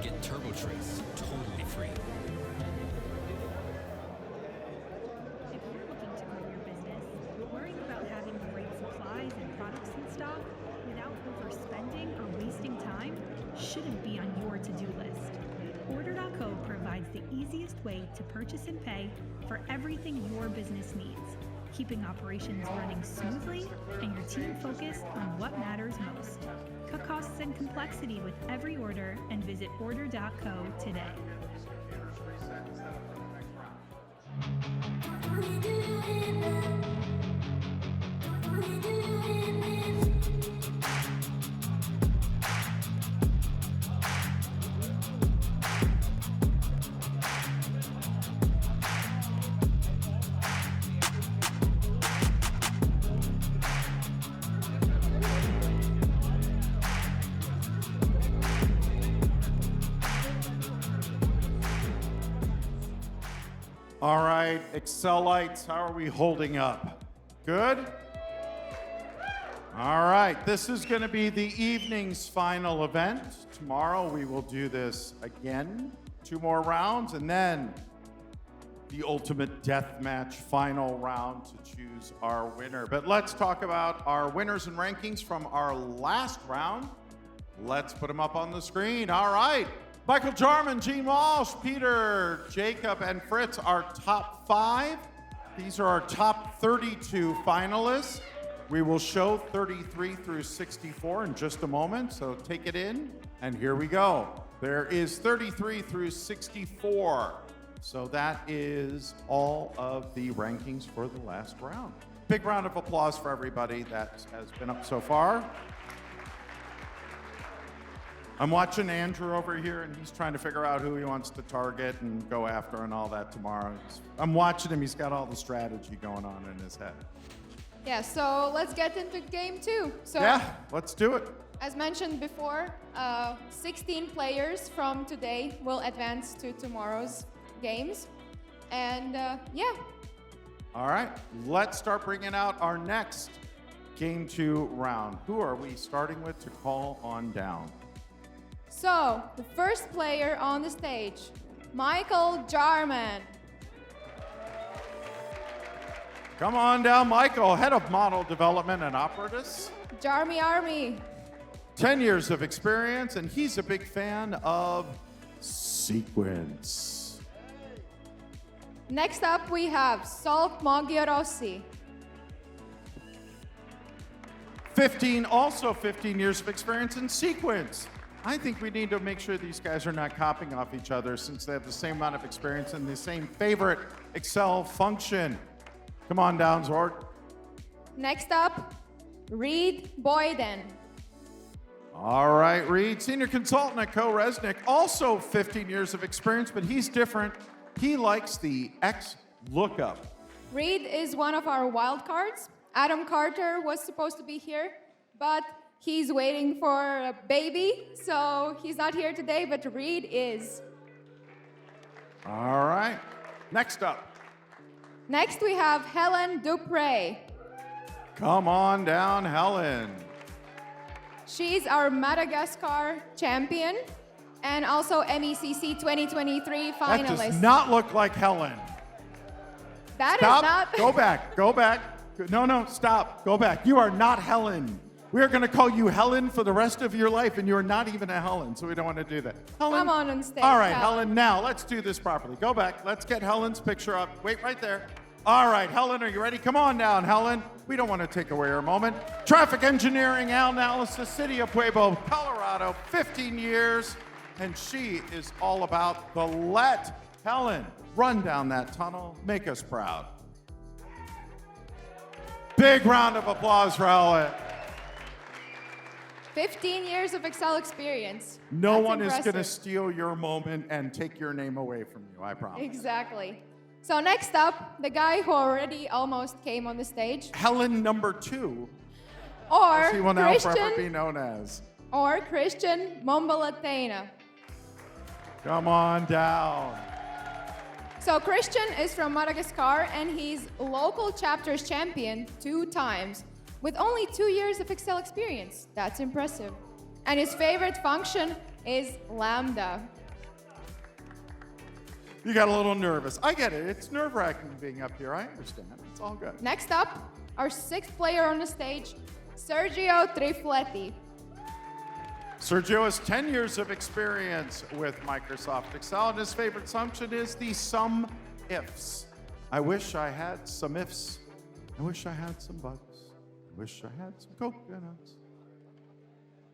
Get TurboTrace totally free. If you're looking to grow your business, worrying about having the right supplies and products in stock without overspending or wasting time shouldn't be on your to-do list. Order.co provides the easiest way to purchase and pay for everything your business needs, keeping operations running smoothly and your team focused on what matters most. Cut costs and complexity with every order and visit order.co today. All right, Excelites, how are we holding up? Good? All right, this is going to be the evening's final event. Tomorrow we will do this again, 2 more rounds, and then the ultimate death match final round to choose our winner. But let's talk about our winners and rankings from our last round. Let's put them up on the screen. All right. Michael Jarman, Gene Walsh, Peter, Jacob, and Fritz, our top 5. These are our top 32 finalists. We will show 33 through 64 in just a moment, so take it in. And here we go. There is 33 through 64. So that is all of the rankings for the last round. Big round of applause for everybody that has been up so far. I'm watching Andrew over here, and he's trying to figure out who he wants to target and go after and all that tomorrow. I'm watching him. He's got all the strategy going on in his head. Yeah, so let's get into game 2. So, Yeah, let's do it. as mentioned before, 16 players from today will advance to tomorrow's games. And yeah, All right, let's start bringing out our next Game 2 round. Who are we starting with to call on down? So, the first player on the stage, Michael Jarman. Come on down, Michael, head of model development and operatives. Jarmy Army. 10 years of experience, and he's a big fan of sequence. Next up, we have Salt Mogiorossi. 15 years of experience in sequence. I think we need to make sure these guys are not copying off each other since they have the same amount of experience and the same favorite Excel function. Come on down, Zord. Next up, Reed Boyden. All right, Reed, senior consultant at Co-Resnick, also 15 years of experience, but he's different. He likes the X lookup. Reed is one of our wild cards. Adam Carter was supposed to be here, but he's waiting for a baby, so he's not here today, but Reed is. All right, next up. Next, we have Helen Dupre. Come on down, Helen. She's our Madagascar champion and also MECC 2023 finalist. That does not look like Helen. That Stop. is not. Go back. Go back. No, stop. Go back. You are not Helen. We are going to call you Helen for the rest of your life, and you are not even a Helen, so we don't want to do that. Helen. Come on stage. All right, Helen, now let's do this properly. Go back. Let's get Helen's picture up. Wait right there. All right, Helen, are you ready? Come on down, Helen. We don't want to take away her moment. Traffic engineering analysis, City of Pueblo, Colorado, 15 years, and she is all about the let. Helen, run down that tunnel. Make us proud. Big round of applause for Helen. 15 years of Excel experience. No That's one impressive. is going to steal your moment and take your name away from you, I promise. Exactly. So next up, the guy who already almost came on the stage, Helen number 2, or as he will now forever be Christian, known as. or Christian Mombalatena. Come on down. So Christian is from Madagascar and he's local chapters champion 2 times with only 2 years of Excel experience. That's impressive. And his favorite function is Lambda. You got a little nervous. I get it. It's nerve-wracking being up here. I understand. It's all good. Next up, our 6th player on the stage, Sergio Trifletti. Sergio has 10 years of experience with Microsoft Excel, and his favorite function is the sum ifs. I wish I had some ifs. I wish I had some bugs. I wish I had some coconuts.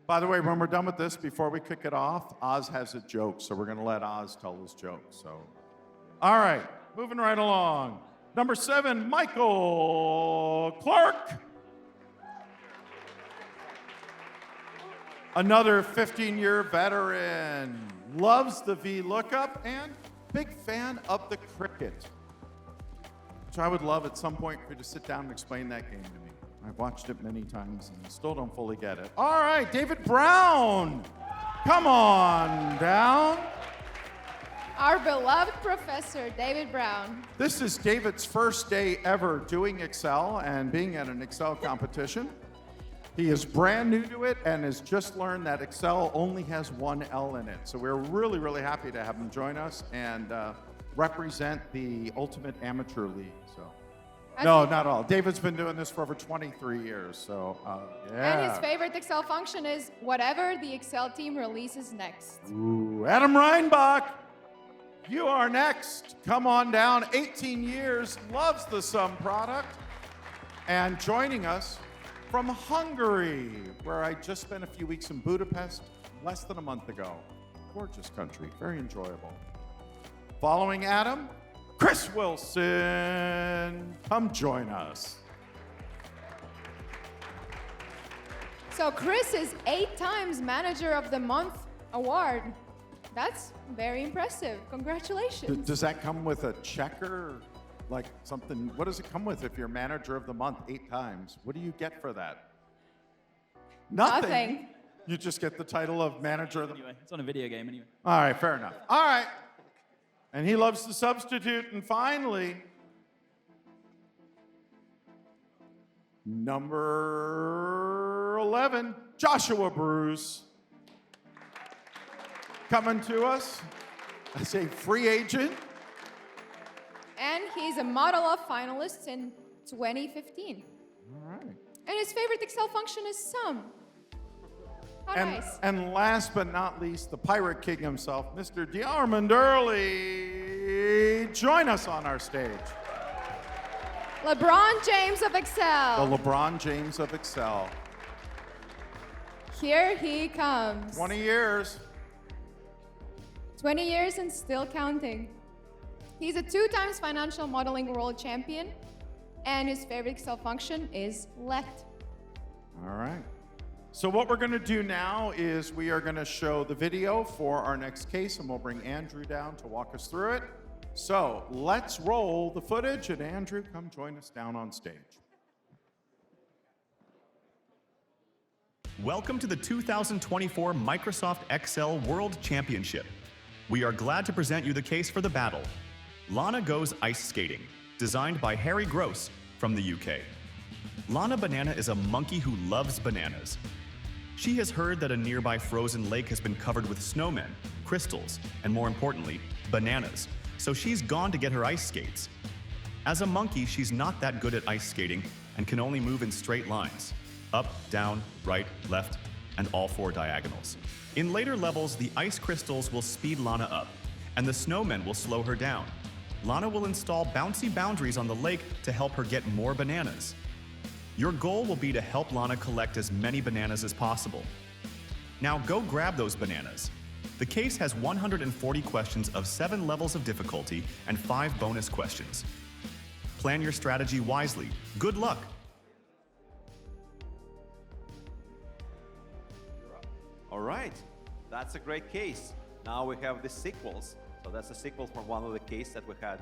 By the way, when we're done with this, before we kick it off, Oz has a joke, so we're going to let Oz tell his joke. All right, moving right along. Number 7, Michael Clark. Another 15-year veteran, loves the VLOOKUP, and big fan of the cricket, which I would love at some point for you to sit down and explain that game to me. I've watched it many times and still don't fully get it. All right, David Brown, come on down. Our beloved professor, David Brown. This is David's first day ever doing Excel and being at an Excel competition. He is brand new to it and has just learned that Excel only has one L in it. So we're really, really happy to have him join us and represent the Ultimate Amateur League. So, no, not all. David's been doing this for over 23 years. So, yeah. And his favorite Excel function is whatever the Excel team releases next. Ooh, Adam Reinbach, you are next. Come on down. 18 years, loves the Sum product, and joining us from Hungary, where I just spent a few weeks in Budapest less than a month ago. Gorgeous country, very enjoyable. Following Adam, Chris Wilson. Come join us. So Chris is 8 times Manager of the Month award. That's very impressive. Congratulations. Does that come with a checker? Like something, what does it come with if you're Manager of the Month 8 times? What do you get for that? Nothing. You just get the title of Manager of the Month. Anyway, it's on a video game anyway. All right, fair enough. All right. And he loves to substitute. And finally, Number 11, Joshua Bruce. Coming to us as a free agent. And he's a model of finalists in 2015. All right. And his favorite Excel function is sum. How nice. And last but not least, the Pirate King himself, Mr. Diarmond Early. Join us on our stage. LeBron James of Excel. The LeBron James of Excel. Here he comes. 20 years. 20 years and still counting. He's a 2-time financial modeling world champion, and his favorite Excel function is let. All right. So what we're going to do now is we are going to show the video for our next case, and we'll bring Andrew down to walk us through it. So let's roll the footage, and Andrew, come join us down on stage. Welcome to the 2024 Microsoft Excel World Championship. We are glad to present you the case for the battle. Lana Goes Ice Skating, designed by Harry Gross from the UK. Lana Banana is a monkey who loves bananas. She has heard that a nearby frozen lake has been covered with snowmen, crystals, and more importantly, bananas, so she's gone to get her ice skates. As a monkey, she's not that good at ice skating and can only move in straight lines, up, down, right, left, and all 4 diagonals. In later levels, the ice crystals will speed Lana up, and the snowmen will slow her down. Lana will install bouncy boundaries on the lake to help her get more bananas. Your goal will be to help Lana collect as many bananas as possible. Now go grab those bananas. The case has 140 questions of 7 levels of difficulty and 5 bonus questions. Plan your strategy wisely. Good luck! All right, that's a great case. Now we have the sequels. So that's a sequel from one of the cases that we had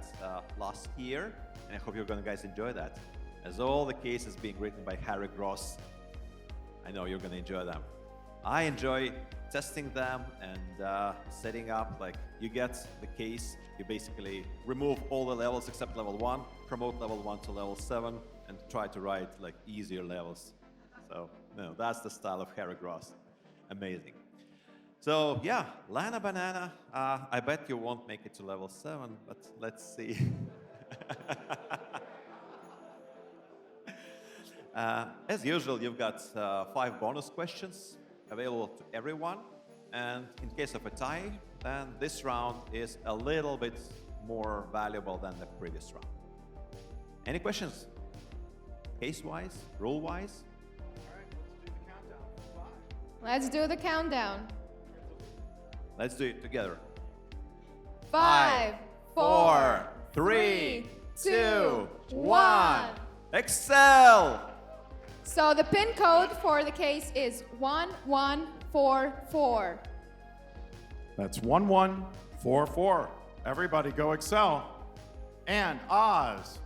last year, and I hope you're going to guys enjoy that. As all the cases being written by Harry Gross, I know you're going to enjoy them. I enjoy testing them and setting up, like you get the case, you basically remove all the levels except level 1, promote level 1 to level 7, and try to write like easier levels. So, no, that's the style of Harry Gross. Amazing. So yeah, Lana Banana, I bet you won't make it to level 7, but let's see. As usual, you've got 5 bonus questions available to everyone. And in case of a tie, then this round is a little bit more valuable than the previous round. Any questions? Case-wise, rule-wise? Let's do the countdown. Let's do it together. 5, 4, 3, 2, 1. Excel! So the pin code for the case is 1144. That's 1144. Everybody go Excel. And Oz.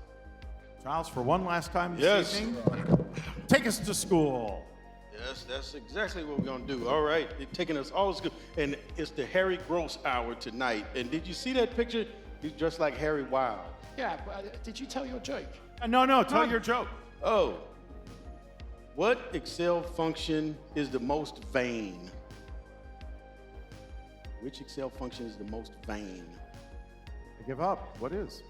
Charles, for one last time this evening, take us to school. Yes, that's exactly what we're going to do. All right, they're taking us all to school. And it's the Harry Gross hour tonight. And did you see that picture? He's dressed like Harry Wild. Yeah, but did you tell your joke? No, tell your joke. Oh. What Excel function is the most vain? Which Excel function is the most vain? I give up. What is?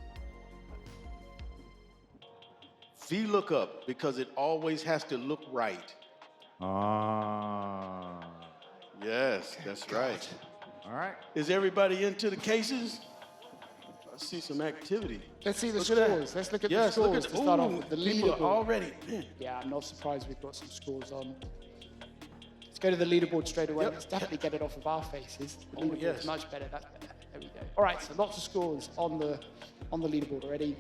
VLOOKUP, because it always has to look right. Ah. Yes, that's right. All right. Is everybody into the cases? I see some activity. Let's see the Look at that. scores. Let's look at the Yes, look scores at to start off with. The people are leaderboard. already. Yeah, I'm not surprised we've got some scores on. Let's go to the leaderboard straight away. Let's definitely get it off of our faces. The leaderboard's yes. much better. That's better. There we go. All right, so lots of scores on the leaderboard already.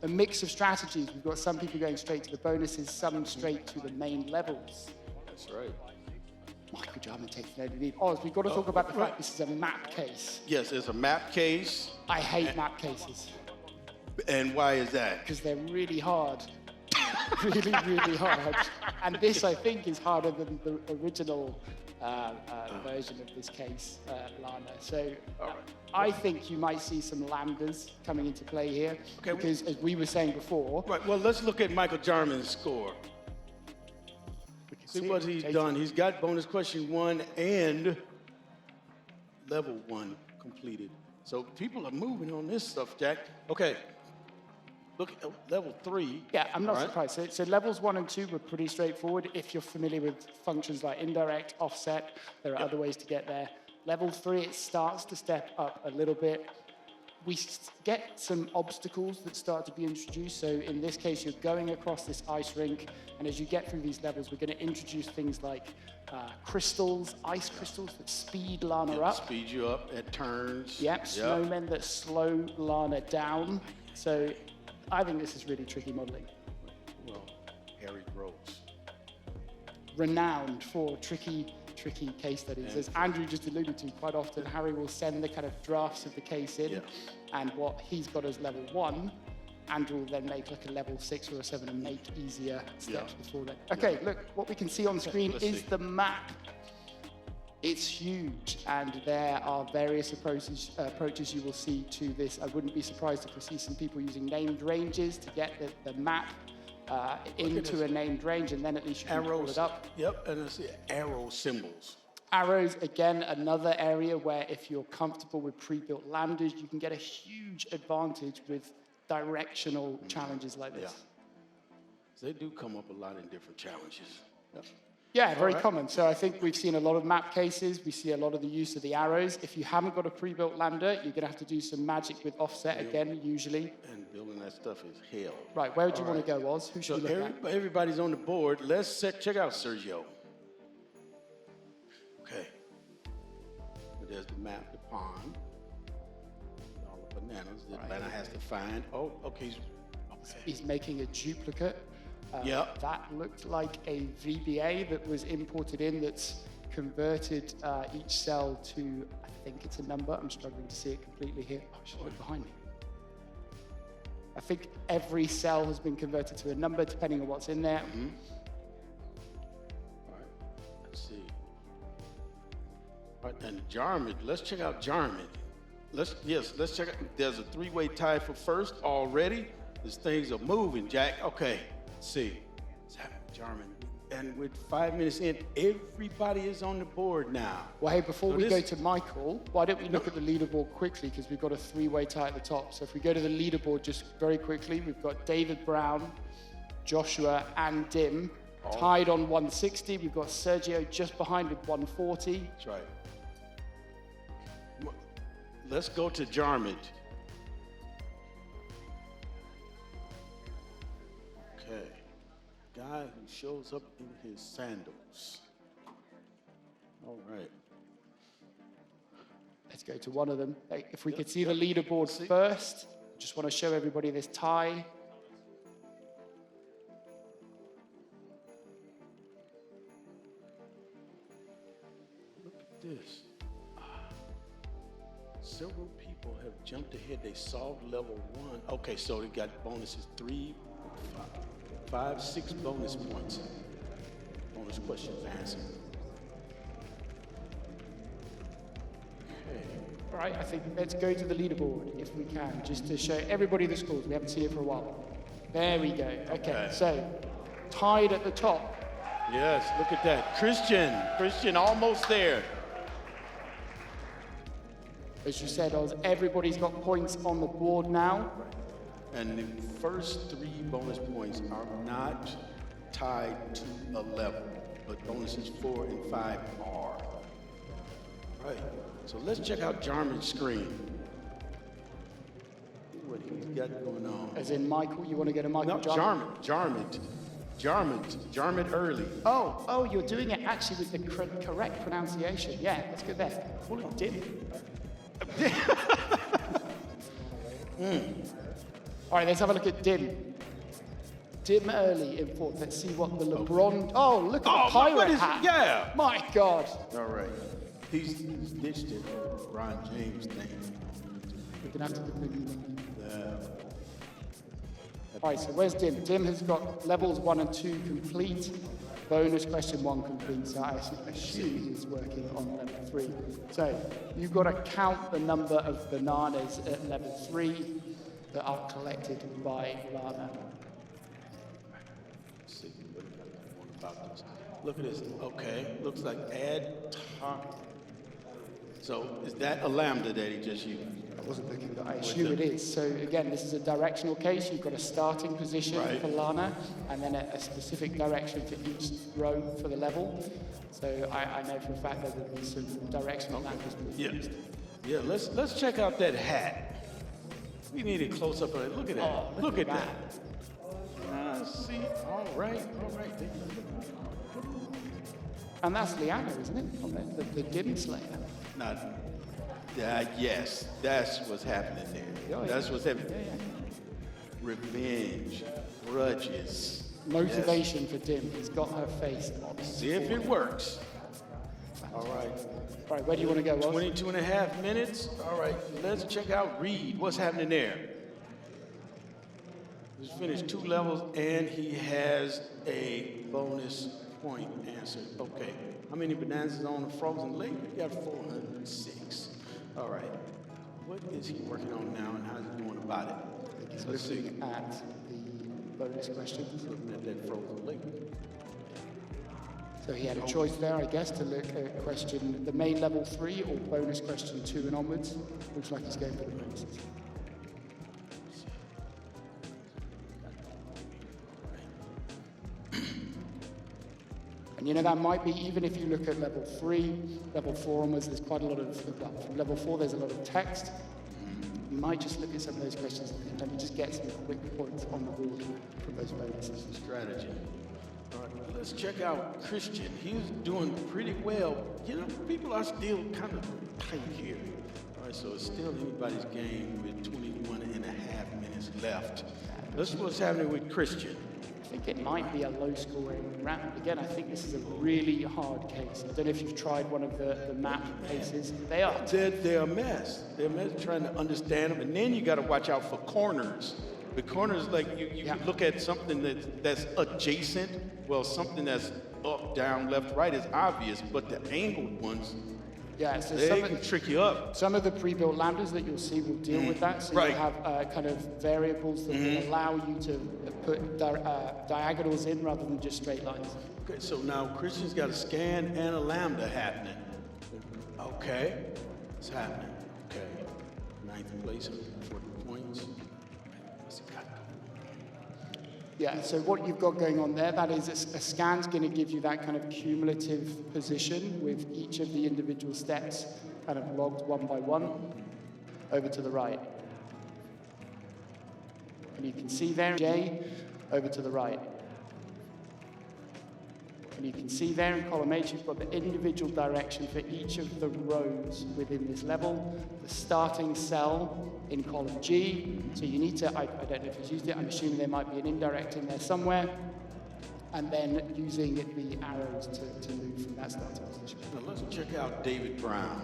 A mix of strategies. We've got some people going straight to the bonuses, some straight to the main levels. That's right. Michael Jarman takes no lead. Oh, we've got to talk about the fact this is a map case. Yes, it's a map case. I hate map cases. And why is that? Because they're really hard. really, really hard. And this, I think, is harder than the original version of this case, Lana. So I think you might see some lambdas coming into play here, because as we were saying before... Right, well, let's look at Michael Jarman's score. See what he's done. He's got bonus question 1 and level 1 completed. So people are moving on this stuff, Jack. Okay, look at level 3. Yeah, I'm not surprised. So levels 1 and 2 were pretty straightforward. If you're familiar with functions like indirect, offset, there are other ways to get there. Level 3, it starts to step up a little bit. We get some obstacles that start to be introduced. So in this case, you're going across this ice rink, and as you get through these levels, we're going to introduce things like crystals, ice crystals that speed Lana up. Speed you up at turns. Yep, snowmen that slow Lana down. So I think this is really tricky modeling. Well, Harry Groves. Renowned for tricky case studies. As Andrew just alluded to, quite often Harry will send the kind of drafts of the case in, and what he's got as level 1, Andrew will then make like a level 6 or a 7 and make easier steps before that. Okay, look, what we can see on screen is the map. It's huge, and there are various approaches you will see to this. I wouldn't be surprised if we see some people using named ranges to get the map into a named range, and then at least you can pull it up. Yep, and I see arrow symbols. Arrows, again, another area where if you're comfortable with pre-built lambdas, you can get a huge advantage with directional challenges like this. So they do come up a lot in different challenges. Yep. Yeah, very common. So I think we've seen a lot of map cases. We see a lot of the use of the arrows. If you haven't got a pre-built lambda, you're going to have to do some magic with offset again, usually. And building that stuff is hell. Right, where would you want to go, Oz? Who should we look at? Everybody's on the board. Let's check out Sergio. Okay. There's the map, the pond. All the bananas that Atlanta has to find. Oh, okay. He's making a duplicate. That looked like a VBA that was imported in that's converted each cell to, I think it's a number. I'm struggling to see it completely here. Oh, it's right behind me. I think every cell has been converted to a number depending on what's in there. All right, let's see. All right, and Jarman, let's check out Jarman. Let's check out, there's a 3-way tie for first already. These things are moving, Jack. Okay. See, Jarman, and with 5 minutes in, everybody is on the board now. Well, hey, before we go to Michael, why don't we look at the leaderboard quickly, because we've got a 3-way tie at the top. So if we go to the leaderboard just very quickly, we've got David Brown, Joshua, and Dim tied on 160. We've got Sergio just behind with 140. That's right. Let's go to Jarman. Guy who shows up in his sandals. All right. Let's go to one of them. If we could see the leaderboard first. Just want to show everybody this tie. Look at this. Several people have jumped ahead. They solved level 1. Okay, so they got bonuses 3, 5, 6 bonus points. Bonus questions answered. Okay. All right, I think let's go to the leaderboard if we can, just to show everybody the scores. We haven't seen it for a while. There we go. Okay, so tied at the top. Yes, look at that. Christian almost there. As you said, Oz, everybody's got points on the board now. And the first 3 bonus points are not tied to a level, but bonuses 4 and 5 are. Right, so let's check out Jarman's screen. See what he's got going on. As in Michael, you want to go to Michael? No, Jarman early. Oh, you're doing it actually with the correct pronunciation. Yeah, let's go there. Call it Dim. All right, let's have a look at Dim. Dim early in 4th. Let's see what the LeBron... Oh, look at the pirate hat. Yeah. My God. All right. He's ditched it. Ron James thing. We're going to have to do All right, so where's Dim? Dim has got levels 1 and 2 complete. Bonus question 1 complete, so I assume he's working on level 3. So you've got to count the number of bananas at level 3 that are collected by Lana. Let's see what about this. Look at this. Okay, looks like add top. So is that a lambda that he just used? I wasn't looking, but I assume it is. So again, this is a directional case. You've got a starting position for Lana, and then a specific direction for each row for the level. So I know for a fact that there'll be some directional lambdas being used. Yeah. Let's check out that hat. We need a close up of it. Look at that. Oh, look at that. See. All right. And that's Liana, isn't it? On the Dim Slayer. Not. Yes, that's what's happening there. Oh, yeah. That's what's happening. Revenge, grudges. Motivation for Dim. He's got her face on. See if it works. All right. All right, where do you want to go, Oz? 22 and a half minutes. All right, let's check out Reed. What's happening there? He's finished 2 levels, and he has a bonus point answer. Okay. How many bananas is on the frozen lake? We got 406. All right. What is he working on now, and how's he doing about it? He's Let's see. looking at the bonus questions. Looking at that frozen lake. So he had a choice there, I guess, to look at question the main level 3 or bonus question 2 and onwards. Looks like he's going for the bonuses. And you know, that might be, even if you look at level 3, level 4 onwards, there's quite a lot of, well, from level 4 there's a lot of text. You might just look at some of those questions and you just get some quick points on the board from those bonuses. Strategy. All right, let's check out Christian. He's doing pretty well. You know, people are still kind of tight here. All right, so it's still anybody's game with 21 and a half minutes left. Let's see what's happening with Christian. I think it might be a low-scoring round. Again, I think this is a really hard case. I don't know if you've tried one of the map cases. They are. They're a mess. They're a mess trying to understand them. And then you got to watch out for corners. The corners, like you look at something that's adjacent. Well, something that's up, down, left, right is obvious, but the angled ones, so they can trick you up. Some of the pre-built lambdas that you'll see will deal with that. So you'll have kind of variables that will allow you to put diagonals in rather than just straight lines. Okay, so now Christian's got a scan and a lambda happening. Okay, it's happening. Okay, 9th place, 40 points. What's he got? Yeah, so what you've got going on there, that is a scan's going to give you that kind of cumulative position with each of the individual steps kind of logged one by one over to the right. And you can see there, J, over to the right. And you can see there in column H, you've got the individual direction for each of the rows within this level. The starting cell in column G. So you need to, I don't know if he's used it, I'm assuming there might be an indirect in there somewhere. And then using the arrows to move from that starting position. Now let's check out David Brown.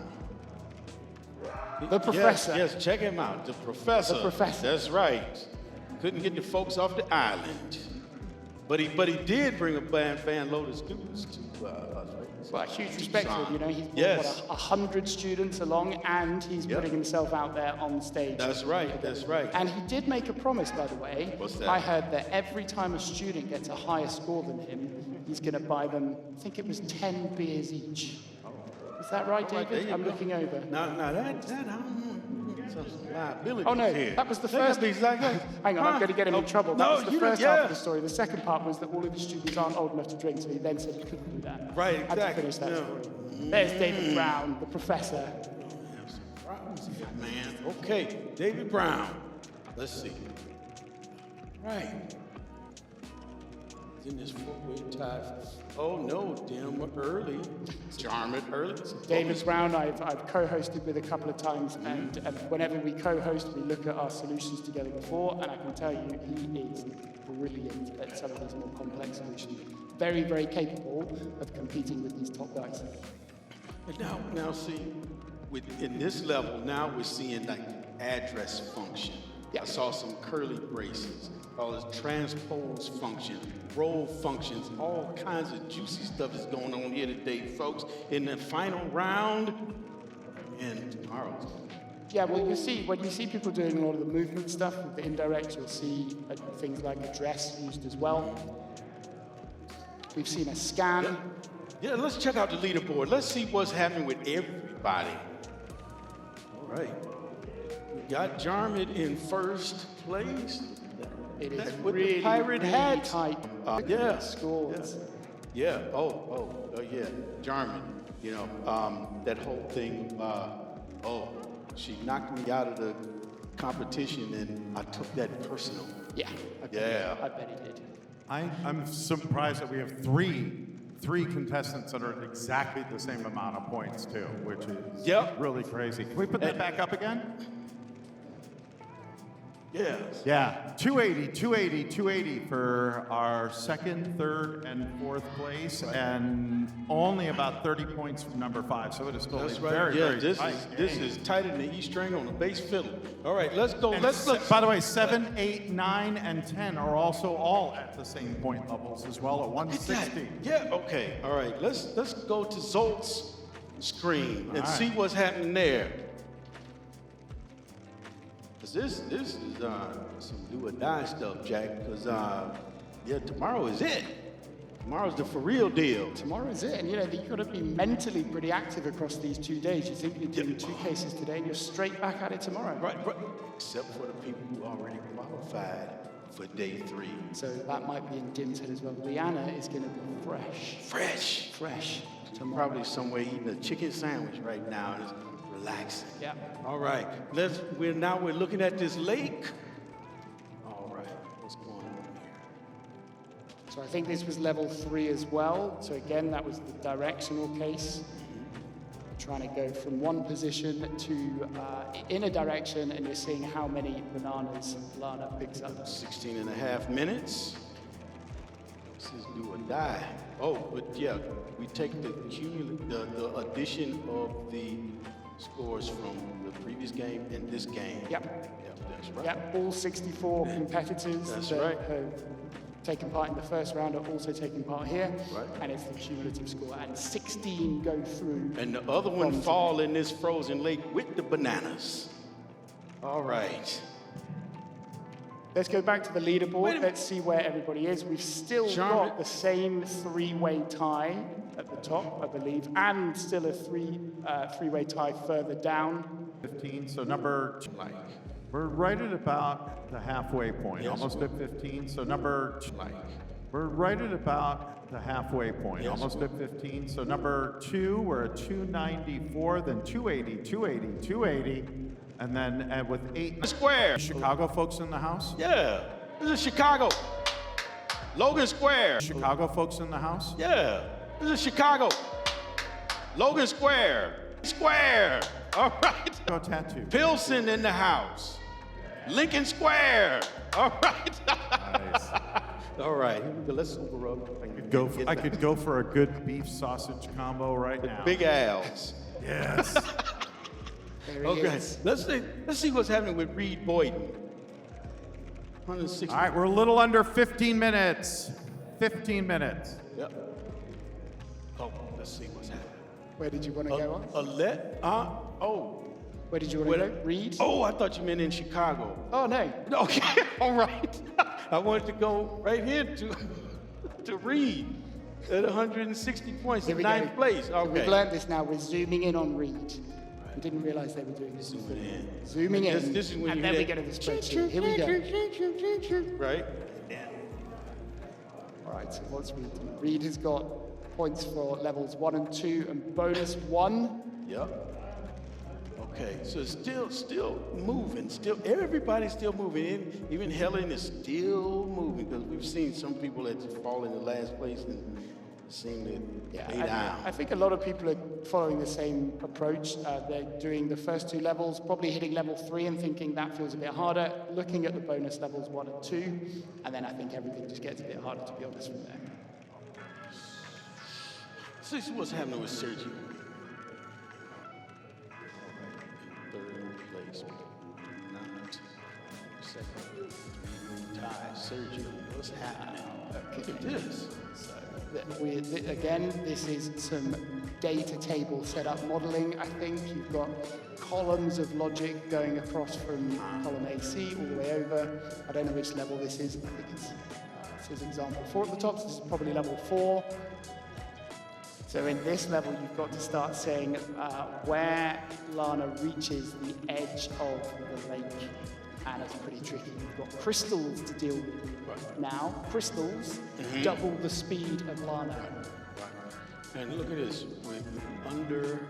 The professor. Yes, check him out. The professor. The professor. That's right. Couldn't get the folks off the island. But he did bring a fan load of students to us, right? Well, huge respect to him, you know, he's brought 100 students along and he's putting himself out there on stage. That's right, that's right. And he did make a promise, by the way. What's that? I heard that every time a student gets a higher score than him, he's going to buy them, I think it was 10 beers each. Is that right, David? I'm looking over. Now that I don't know. Some liability Oh no, here. that was the first. Hang on, I'm going to get him in trouble. That was the first half of the story. The second part was that all of the students aren't old enough to drink, so he then said he couldn't do that. Right, exactly. Had to finish that story. There's David Brown, the professor. Man, okay, David Brown. Let's see. Right. In this four-way tie. Oh no, Dim early. Jarmut early. David Brown, I've co-hosted with a couple of times, and whenever we co-host, we look at our solutions together before, and I can tell you he is brilliant at some of these more complex solutions. Very, very capable of competing with these top guys. Now see, in this level, now we're seeing like address function. I saw some curly braces. all this transpose function, role functions, all kinds of juicy stuff is going on here today, folks. In the final round, and tomorrow's. Yeah, well, you see, when you see people doing a lot of the movement stuff with the indirect, you'll see things like address used as well. We've seen a scan. Yeah, let's check out the leaderboard. Let's see what's happening with everybody. All right. We got Jarmid in first place. It is with really, the pirate really hat. tight. Yeah. Scores. Yeah. Oh, yeah. Jarmid. You know, that whole thing. She knocked me out of the competition, and I took that personal. Yeah. I bet he did. I'm surprised that we have three contestants that are at exactly the same amount of points too, which is really crazy. Can we put that back up again? Yes. Yeah, 280 for our second, third, and fourth place, and only about 30 points from number 5. So it is still That's a right. very, Yeah, very this tight is tighter than the E string on the bass fiddle. All right, let's go. And Let's look. By the way, 7, 8, 9, and 10 are also all at the same point levels as well at 160. Yeah. Okay. All right. Let's go to Zolt's screen and All see right. what's happening there. 'Cause this is some do or die stuff, Jack. Because tomorrow is it. Tomorrow's the for real deal. Tomorrow is it, and you know, you've got to be mentally pretty active across these 2 days. You think you're doing 2 cases today, and you're straight back at it tomorrow. Right. Except for the people who already qualified for day 3. So that might be in Dim's head as well. Liana is going to be fresh tomorrow. Probably somewhere eating a chicken sandwich right now and just relaxing. Yeah. All right. We're looking at this lake. All right. What's going on here? So I think this was level 3 as well. So again, that was the directional case. Trying to go from one position to in a direction, and you're seeing how many bananas Lana picks up. 16 and a half minutes. This is do or die. Oh, but yeah, we take the addition of the scores from the previous game and this game. Yep. That's right. Yep, all 64 competitors That's that right. have taken part in the first round are also taking part here. Right. And it's the cumulative score. And 16 go through. And the other one fall in this frozen lake with the bananas. All right. Let's go back to the leaderboard. Let's see where everybody is. We've still got the same 3-way tie at the top, I believe, and still a three-way tie further down. 15, so number 2. We're right at about the halfway point, Yes. almost at 15. So number 2. We're right at about the halfway point, Yes. almost at 15. So number 2, we're at 294, then 280, 280, 280, and then with 8 Square. Chicago folks in the house? Yeah. This is Chicago. Logan Square. Chicago folks in the house? Yeah. This is Chicago. Logan Square. Square. All right. Go tattoo. Pilsen in the house. Lincoln Square. All right. Nice. All right. Here we go. Let's sober up. I could go for a good beef sausage combo right now. Big Al's. Yes. There he Okay. is. Let's see what's happening with Reed Boyden. 160. All right, we're a little under 15 minutes. 15 minutes. Yep. Oh, let's see what's happening. Where did you want to go on? Where did you want to go? Reed? Oh, I thought you meant in Chicago. Oh, no. Okay, all right. I wanted to go right here to Reed at 160 points in ninth place. So we've Okay. learned this now. We're zooming in on Reed. We didn't realize they were doing this. Zooming in. This is when and you then hear we that go to the spreadsheet. Here we go. Right? All right, so what's Reed doing? Reed has got points for levels 1 and 2 and bonus 1. Yep. Okay, so it's still moving. Everybody's still moving. Even Helen is still moving because we've seen some people that just fall in the last place and seem to lay down. I think a lot of people are following the same approach. They're doing the first 2 levels, probably hitting level 3 and thinking that feels a bit harder, looking at the bonus levels 1 and 2, and then I think everything just gets a bit harder, to be honest, from there. So this is what's happening with Sergio. Third place, 9, 6, Ty, Sergio, what's happening? Look at this. Again, this is some data table setup modeling, I think. You've got columns of logic going across from column AC all the way over. I don't know which level this is. I think this is example 4 at the top, so this is probably level 4. So in this level, you've got to start saying where Lana reaches the edge of the lake. And it's pretty tricky. You've got crystals to deal with. Now, crystals double the speed of Lana. And look at this, with under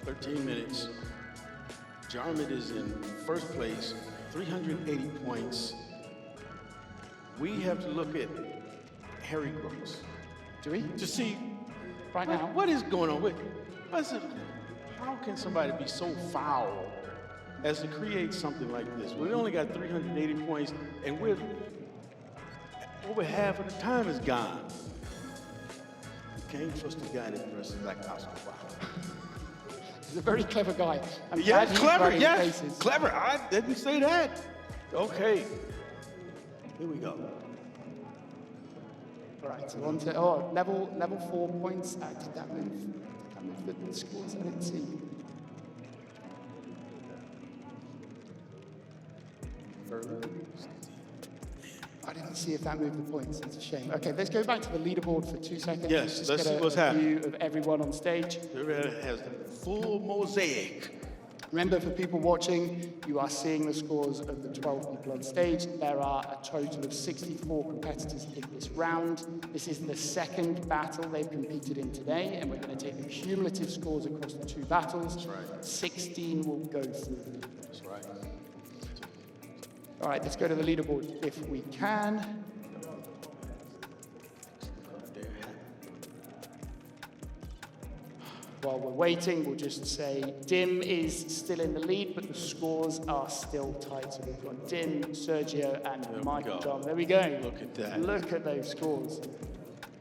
13 minutes, Jarmid is in first place, 380 points. We have to look at Harry Gross. Do we? To see right now what is going on. How can somebody be so foul as to create something like this? We only got 380 points, and we're over half of the time is gone. You can't trust a guy that dresses like Oscar Wilde. He's a very clever guy. Yes, clever, yes, faces. clever. I didn't say that. Okay, here we go. All right, so on to level 4 points. Did that move? Did that move the scores? I didn't see. I didn't see if that moved the points. It's a shame. Okay, let's go back to the leaderboard for 2 seconds. Yes, let's see get what's a happening. view of everyone on stage. It has the full mosaic. Remember, for people watching, you are seeing the scores of the 12 people on stage. There are a total of 64 competitors in this round. This is the second battle they've competed in today, and we're going to take the cumulative scores across the 2 battles. That's right. 16 will go through. That's right. All right, let's go to the leaderboard if we can. While we're waiting, we'll just say Dim is still in the lead, but the scores are still tight. So we've got Dim, Sergio, and Michael John. There we go. Look at that. Look at those scores.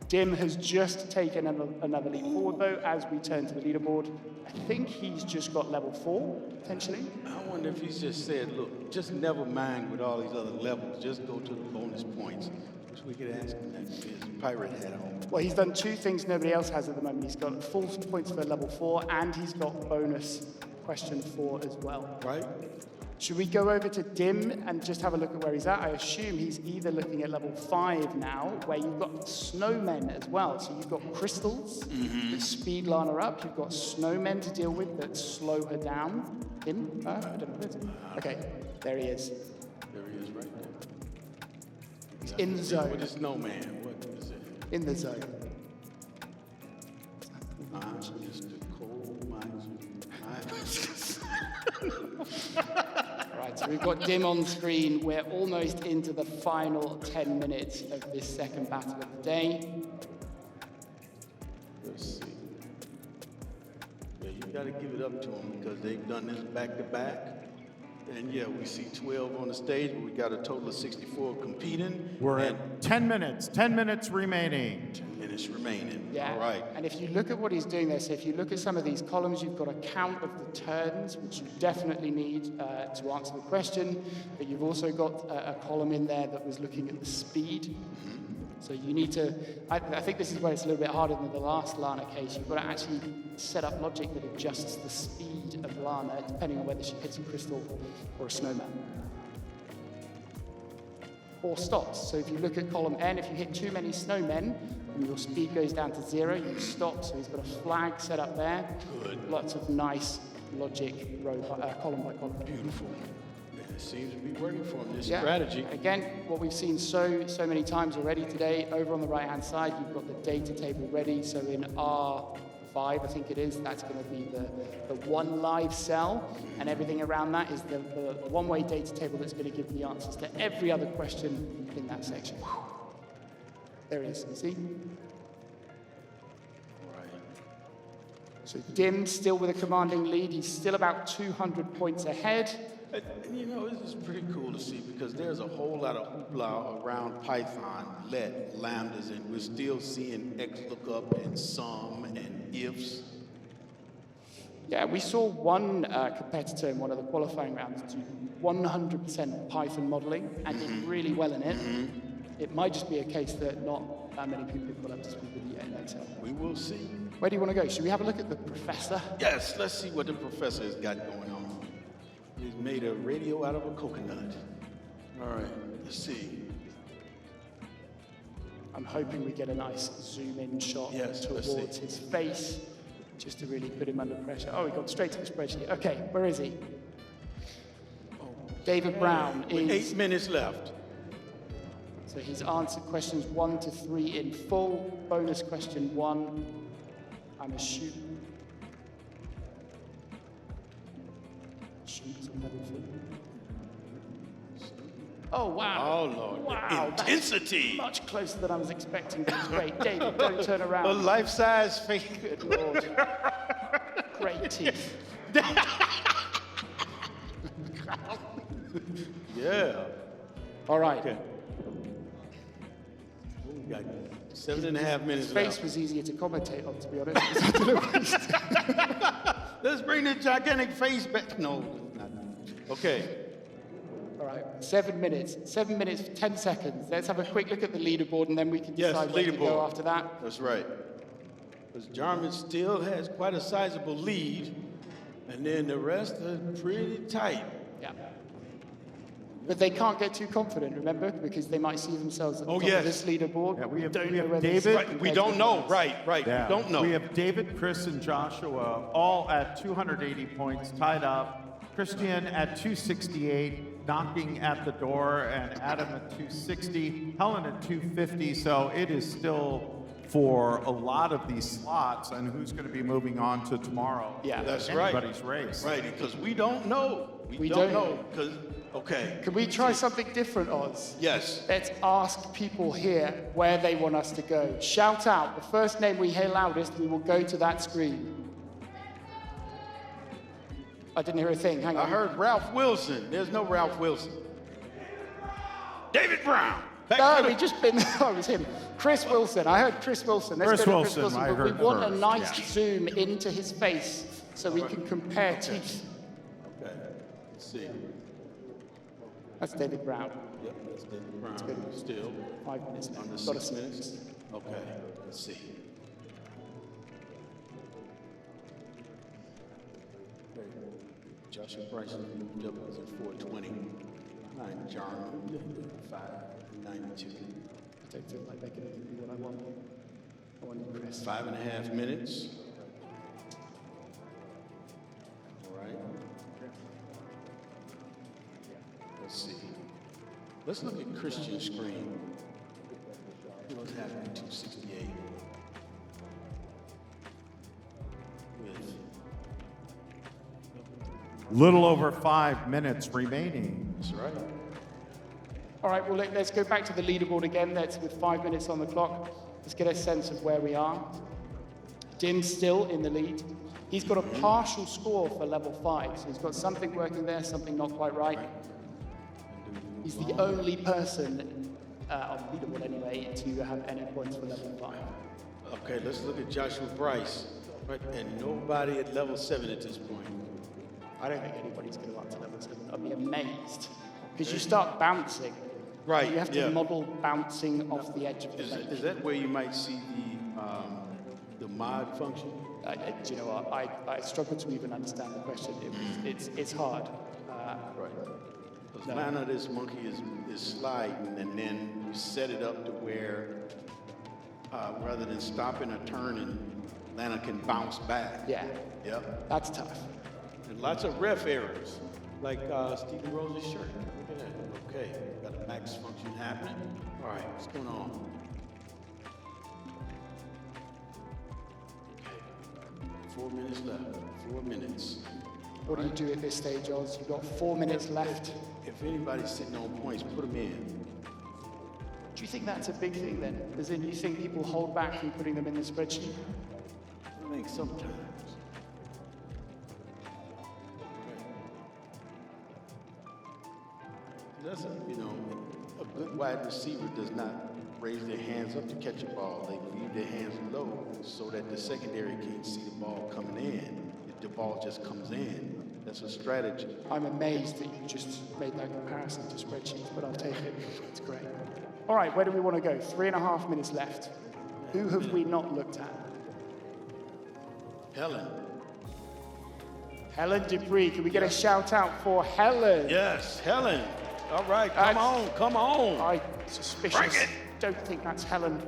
Dim has just taken another leap forward, though, as we turn to the leaderboard. I think he's just got level 4, potentially. I wonder if he's just said, look, just never mind with all these other levels. Just go to the bonus points. Which we could ask him that with his pirate hat on. Well, he's done 2 things nobody else has at the moment. He's got full points for level 4, and he's got bonus question 4 as well. Right? Should we go over to Dim and just have a look at where he's at? I assume he's either looking at level 5 now, where you've got snowmen as well. So you've got crystals that speed Lana up. You've got snowmen to deal with that slow her down. Dim? I don't know where it is. Okay, there he is. There he is right there. He's in the zone. With a snowman. What is it? In the zone. I'm just a coal Right, so we've got Dim on screen. We're almost into the final 10 minutes of this second battle of the day. Let's see. Yeah, you got to give it up to them because they've done this back to back. And yeah, we see 12 on the stage, but we got a total of 64 competing. We're at 10 minutes remaining. 10 minutes remaining. Yeah. All right. And if you look at what he's doing there, so if you look at some of these columns, you've got a count of the turns, which you definitely need to answer the question. But you've also got a column in there that was looking at the speed. So you need to, I think this is where it's a little bit harder than the last Lana case. You've got to actually set up logic that adjusts the speed of Lana depending on whether she hits a crystal or a snowman. Or stops. So if you look at column N, if you hit too many snowmen, and your speed goes down to 0, you stop. So he's got a flag set up there. Good. Lots of nice logic column by column. Beautiful. It seems to be working for him, this strategy. Again, what we've seen so many times already today, over on the right-hand side, you've got the data table ready. So in R5, I think it is, that's going to be the one live cell, and everything around that is the one-way data table that's going to give the answers to every other question in that section. There it is, you see? So Dim still with a commanding lead. He's still about 200 points ahead. You know, this is pretty cool to see because there's a whole lot of hoopla around Python, let, lambdas, and we're still seeing XLOOKUP and sum and ifs. Yeah, we saw one competitor in one of the qualifying rounds do 100% Python modeling and did really well in it. It might just be a case that not that many people have got up to speed with it yet in Excel. We will see. Where do you want to go? Should we have a look at the professor? Yes, let's see what the professor has got going on. He's made a radio out of a coconut. All right, let's see. I'm hoping we get a nice zoom-in shot towards his face, just to really put him under pressure. Oh, he got straight to the spreadsheet. Okay, where is he? David Brown With is... 8 minutes left. So he's answered questions 1 to 3 in full. Bonus question 1, I'm assuming. Shoot, level 4. Oh, wow. Oh, Lord. Wow, The intensity. much closer than I was expecting. That's great. David, don't turn around. A life-size face. Good Lord. Great teeth. Yeah. All right. Okay. We got 7.5 minutes His face left. was easier to commentate on, to be honest. Let's bring the gigantic face back. No, not. Okay. All right, 7 minutes. 7 minutes, 10 seconds. Let's have a quick look at the leaderboard, and then we can decide where to go after that. That's right. Because Jarman still has quite a sizable lead, and then the rest are pretty tight. Yeah. But they can't get too confident, remember, because they might see themselves at the top of this leaderboard. Yeah, we have where they David. sit Right, we compared don't to know. others. Right. Yeah. We don't know. We have David, Chris, and Joshua all at 280 points, tied up. Christian at 268, knocking at the door, and Adam at 260, Helen at 250. So it is still for a lot of these slots, and who's going to be moving on to tomorrow. Yeah, That's right. Anybody's race. Right, because we don't know. We don't know. Because, okay. Can we try something different, Oz? Yes. Let's ask people here where they want us to go. Shout out. The first name we hear loudest, we will go to that screen. I didn't hear a thing. Hang on. I heard Ralph Wilson. There's no Ralph Wilson. David Brown. No, we just been. Oh, it was him. Chris Wilson. I heard Chris Wilson. Let's Chris go to Wilson, Chris Wilson. I But we heard want a first, nice yeah. zoom into his face so we can compare teeth. Okay. Let's see. That's David Brown. Yep, that's David Brown. good. Still 5 minutes left. under Got 6 a minutes. Okay. Let's see. Okay. Joshua Bryson moved up to 420. 9 Jarman, 592. I don't feel like they're going to give me what I want. I want Chris. 5.5 minutes. All right. Let's see. Let's look at Christian's screen. He was having 268. With Little over 5 minutes remaining. that's right. All right, well, let's go back to the leaderboard again. That's with 5 minutes on the clock. Let's get a sense of where we are. Dim's still in the lead. He's got a partial score for level 5, so he's got something working there, something not quite right. He's the only person on the leaderboard anyway to have any points for level 5. Okay, let's look at Joshua Bryce. Right, and nobody at level 7 at this point. I don't think anybody's going to up to level 7. I'd be amazed. Because you start bouncing. Right, You have to yeah. model bouncing off the edge of the bench. Is that where you might see the mod function? Do you know what? I struggle to even understand the question. It's hard. Right. Because Lana, this monkey is sliding, and then you set it up to where rather than stopping or turning, Lana can bounce back. Yeah, Yep. that's tough. And lots of ref errors, like Stephen Rose's shirt. Look at that. Okay, got a max function happening. All right, what's going on? Okay, 4 minutes left. 4 minutes. What do you do at this stage, Oz? You've got 4 minutes left. If anybody's sitting on points, put them in. Do you think that's a big thing then? As in, you think people hold back from putting them in the spreadsheet? I think sometimes. That's a good wide receiver does not raise their hands up to catch a ball. They leave their hands low so that the secondary can't see the ball coming in. It the ball just comes in. That's a strategy. I'm amazed that you just made that comparison to spreadsheets, but I'll take it. It's great. All right, where do we want to go? 3.5 minutes left. Who have we not looked at? Helen. Helen Dupree. Can we get a shout out for Helen? Yes, Helen. All right, come on, come on. I'm suspicious. Don't think that's Helen.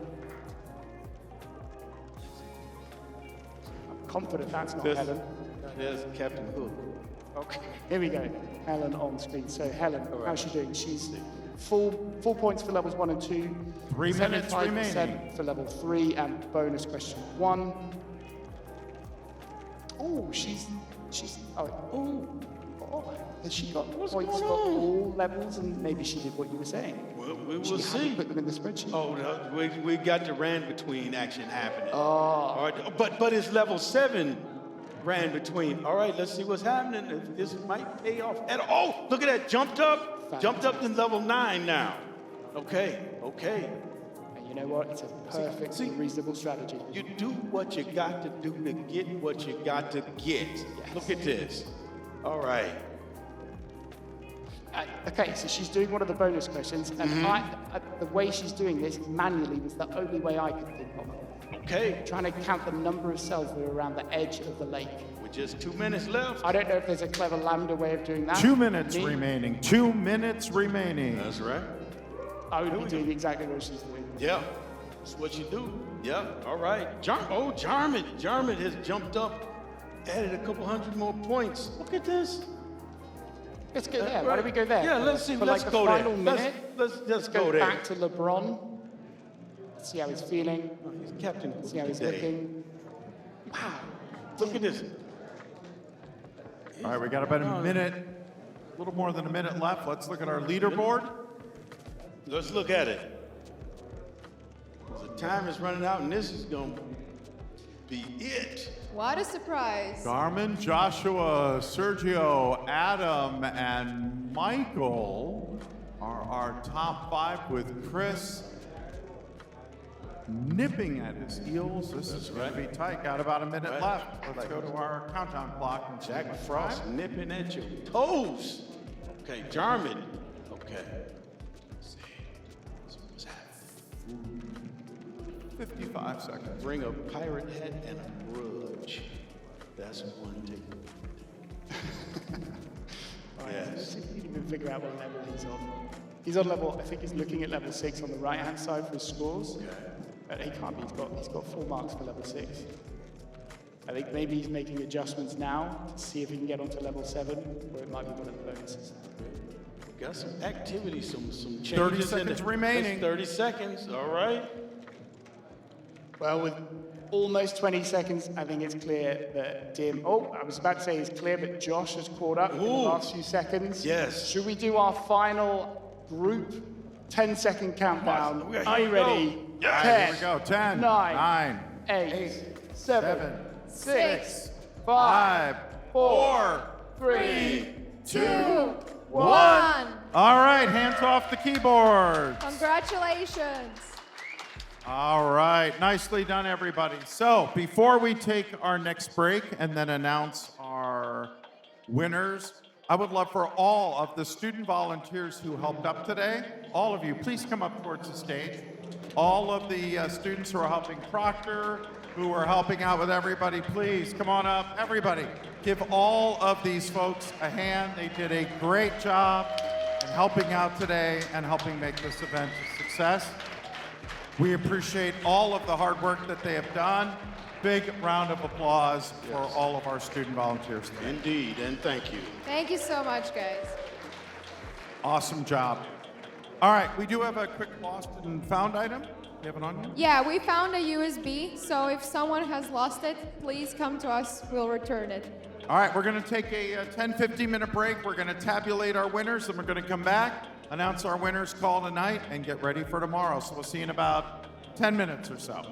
I'm confident that's not Helen. There's Captain Hook. Okay, here we go. Helen on screen. So Helen, how's she doing? She's full points for levels 1 and 2. 3 minutes 75% remaining. for level 3, and bonus question 1. Oh, has she got points for all levels? And maybe she did what you were saying. Well, we will She see. hadn't put them in the spreadsheet. Oh, no, we got the ran between action happening. Oh. All right, but it's level 7 ran between. All right, let's see what's happening. If this might pay off at all. Oh, look at that, jumped up to level 9 now. Okay. And you know what? It's a perfect and reasonable strategy. You do what you got to do to get what you got to get. Yes. Look at this. All right. Okay, so she's doing one of the bonus questions, and the way she's doing this manually was the only way I could think of. Okay. Trying to count the number of cells that are around the edge of the lake. With just 2 minutes left. I don't know if there's a clever lambda way of doing that. 2 minutes Me, remaining. 2 minutes remaining. That's right. I would be doing exactly what she's doing. Yeah, that's what you do. Yeah, all right. Jarman has jumped up, added a couple hundred more points. Look at this. Let's go there. Why don't we go there? Yeah, let's see. For Let's like go the there. final minute. Let's Go go there. back to LeBron. See how he's feeling. Oh, he's Captain Hook See how he's today. looking. Wow. Look at this. All right, we got about a minute, a little more than a minute left. Let's look at our leaderboard. Let's look at it. The time is running out, and this is going to be it. What a surprise. Garmin, Joshua, Sergio, Adam, and Michael are our top 5, with Chris nipping at his heels. This is going to be tight. Got about a minute left. Let's go to our countdown clock and check Jack Frost nipping at your toes. Okay, Jarman. Okay. Let's see. What's happening? 55 seconds. Bring a pirate hat and a grudge. That's one take. Yes. Let's see if we can even figure out what level he's on. He's on level, I think he's looking at level 6 on the right-hand side for his scores. He can't be, he's got full marks for level 6. I think maybe he's making adjustments now to see if he can get onto level 7, or it might be one of the bonuses. Got some activity, some changes. 30 seconds remaining. 30 seconds, all right. Well, with almost 20 seconds, I think it's clear that I was about to say it's clear, but Josh has caught up in the last few seconds. Yes. Should we do our final group 10-second countdown? Are you ready? Yes. 10, Here we go. 10, 9, 8, 7, 6, 5, 4, 3, 2, 1. All right, hands off the keyboard. Congratulations. All right, nicely done, everybody. So before we take our next break and then announce our winners, I would love for all of the student volunteers who helped up today, all of you, please come up towards the stage. All of the students who are helping Proctor, who are helping out with everybody, please come on up. Everybody, give all of these folks a hand. They did a great job in helping out today and helping make this event a success. We appreciate all of the hard work that they have done. Big round of applause for all of our student volunteers today. Indeed, and thank you. Thank you so much, guys. Awesome job. All right, we do have a quick lost and found item. You have it on you? Yeah, we found a USB, so if someone has lost it, please come to us. We'll return it. All right, we're going to take a 10-15 minute break. We're going to tabulate our winners, and we're going to come back, announce our winners call tonight, and get ready for tomorrow. So we'll see you in about 10 minutes or so.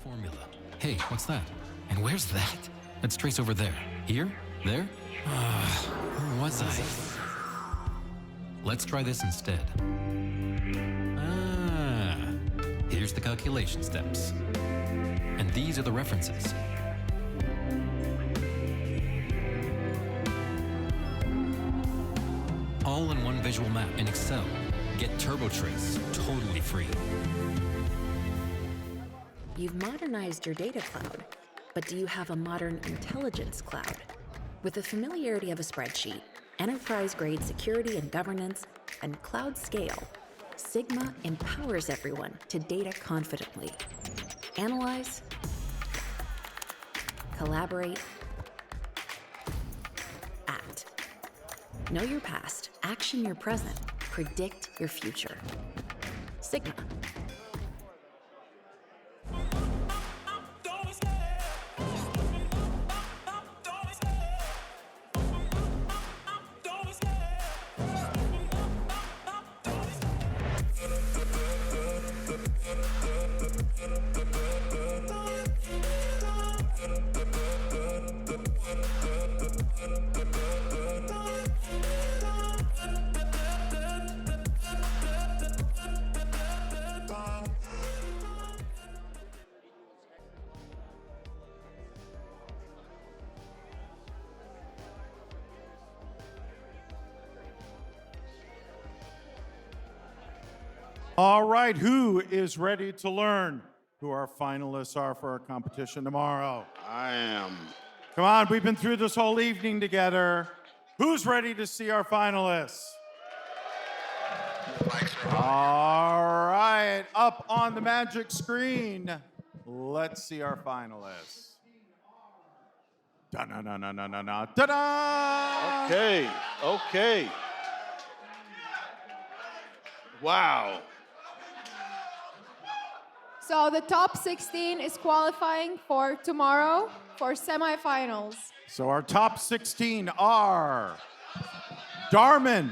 formula. Hey, what's that? And where's that? Let's trace over there. Here? There? Where was I? Let's try this instead. Here's the calculation steps. And these are the references. All in one visual map in Excel. Get TurboTrace totally free. You've modernized your data cloud, but do you have a modern intelligence cloud? With the familiarity of a spreadsheet, enterprise-grade security and governance, and cloud scale, Sigma empowers everyone to data confidently. Analyze, collaborate, act. Know your past, action your present, predict your future. Sigma. All right, who is ready to learn who our finalists are for our competition tomorrow? I am. Come on, we've been through this whole evening together. Who's ready to see our finalists? All right, up on the magic screen, let's see our finalists. Da-na-na-na-na-na-na, ta-da! Okay. Wow. So the top 16 is qualifying for tomorrow for semifinals. So our top 16 are Darman,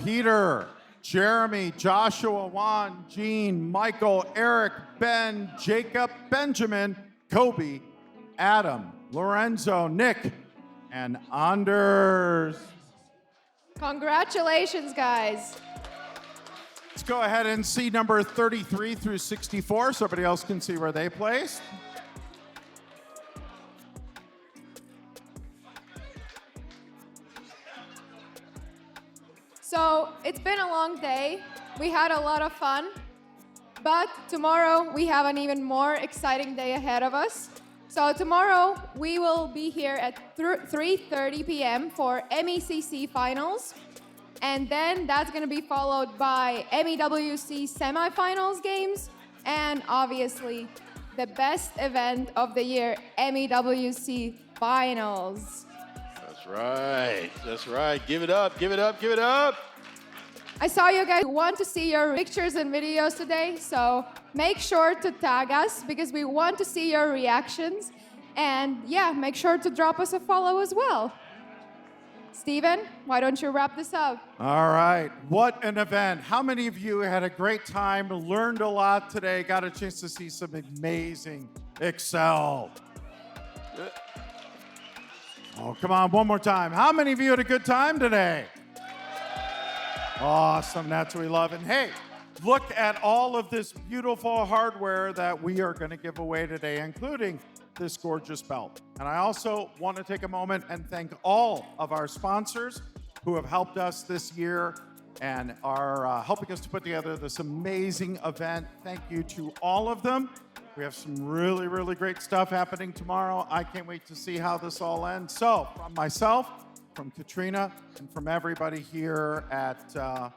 Peter, Jeremy, Joshua, Juan, Jean, Michael, Eric, Ben, Jacob, Benjamin, Kobe, Adam, Lorenzo, Nick, and Anders. Congratulations, guys. Let's go ahead and see number 33 through 64 so everybody else can see where they placed. So it's been a long day. We had a lot of fun. But tomorrow we have an even more exciting day ahead of us. So tomorrow we will be here at 3:30 p.m. for MECC finals. And then that's going to be followed by MEWC semifinals games. And obviously the best event of the year, MEWC finals. That's right. Give it up. I saw you guys want to see your pictures and videos today, so make sure to tag us because we want to see your reactions. And yeah, make sure to drop us a follow as well. Steven, why don't you wrap this up? All right, what an event. How many of you had a great time, learned a lot today, got a chance to see some amazing Excel? Oh, come on, one more time. How many of you had a good time today? Awesome, that's what we love. And hey, look at all of this beautiful hardware that we are going to give away today, including this gorgeous belt. And I also want to take a moment and thank all of our sponsors who have helped us this year and are helping us to put together this amazing event. Thank you to all of them. We have some really, really great stuff happening tomorrow. I can't wait to see how this all ends. So, from myself, from Katrina, and from everybody here at the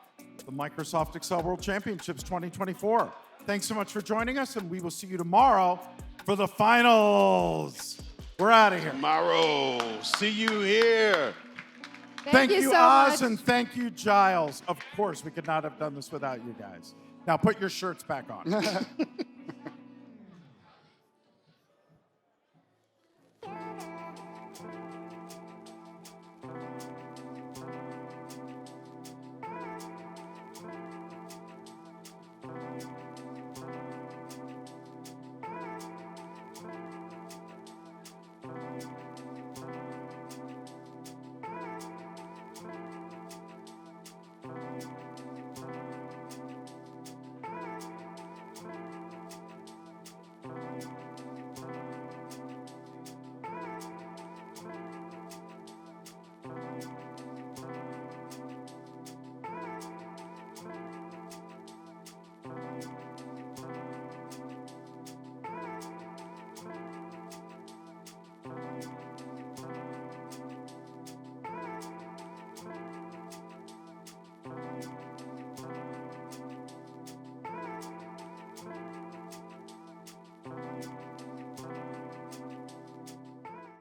Microsoft Excel World Championships 2024, thanks so much for joining us, and we will see you tomorrow for the finals. We're out of here. Tomorrow. See you here. Thank you so Oz, much. and thank you, Giles. Of course, we could not have done this without you guys. Now put your shirts back on.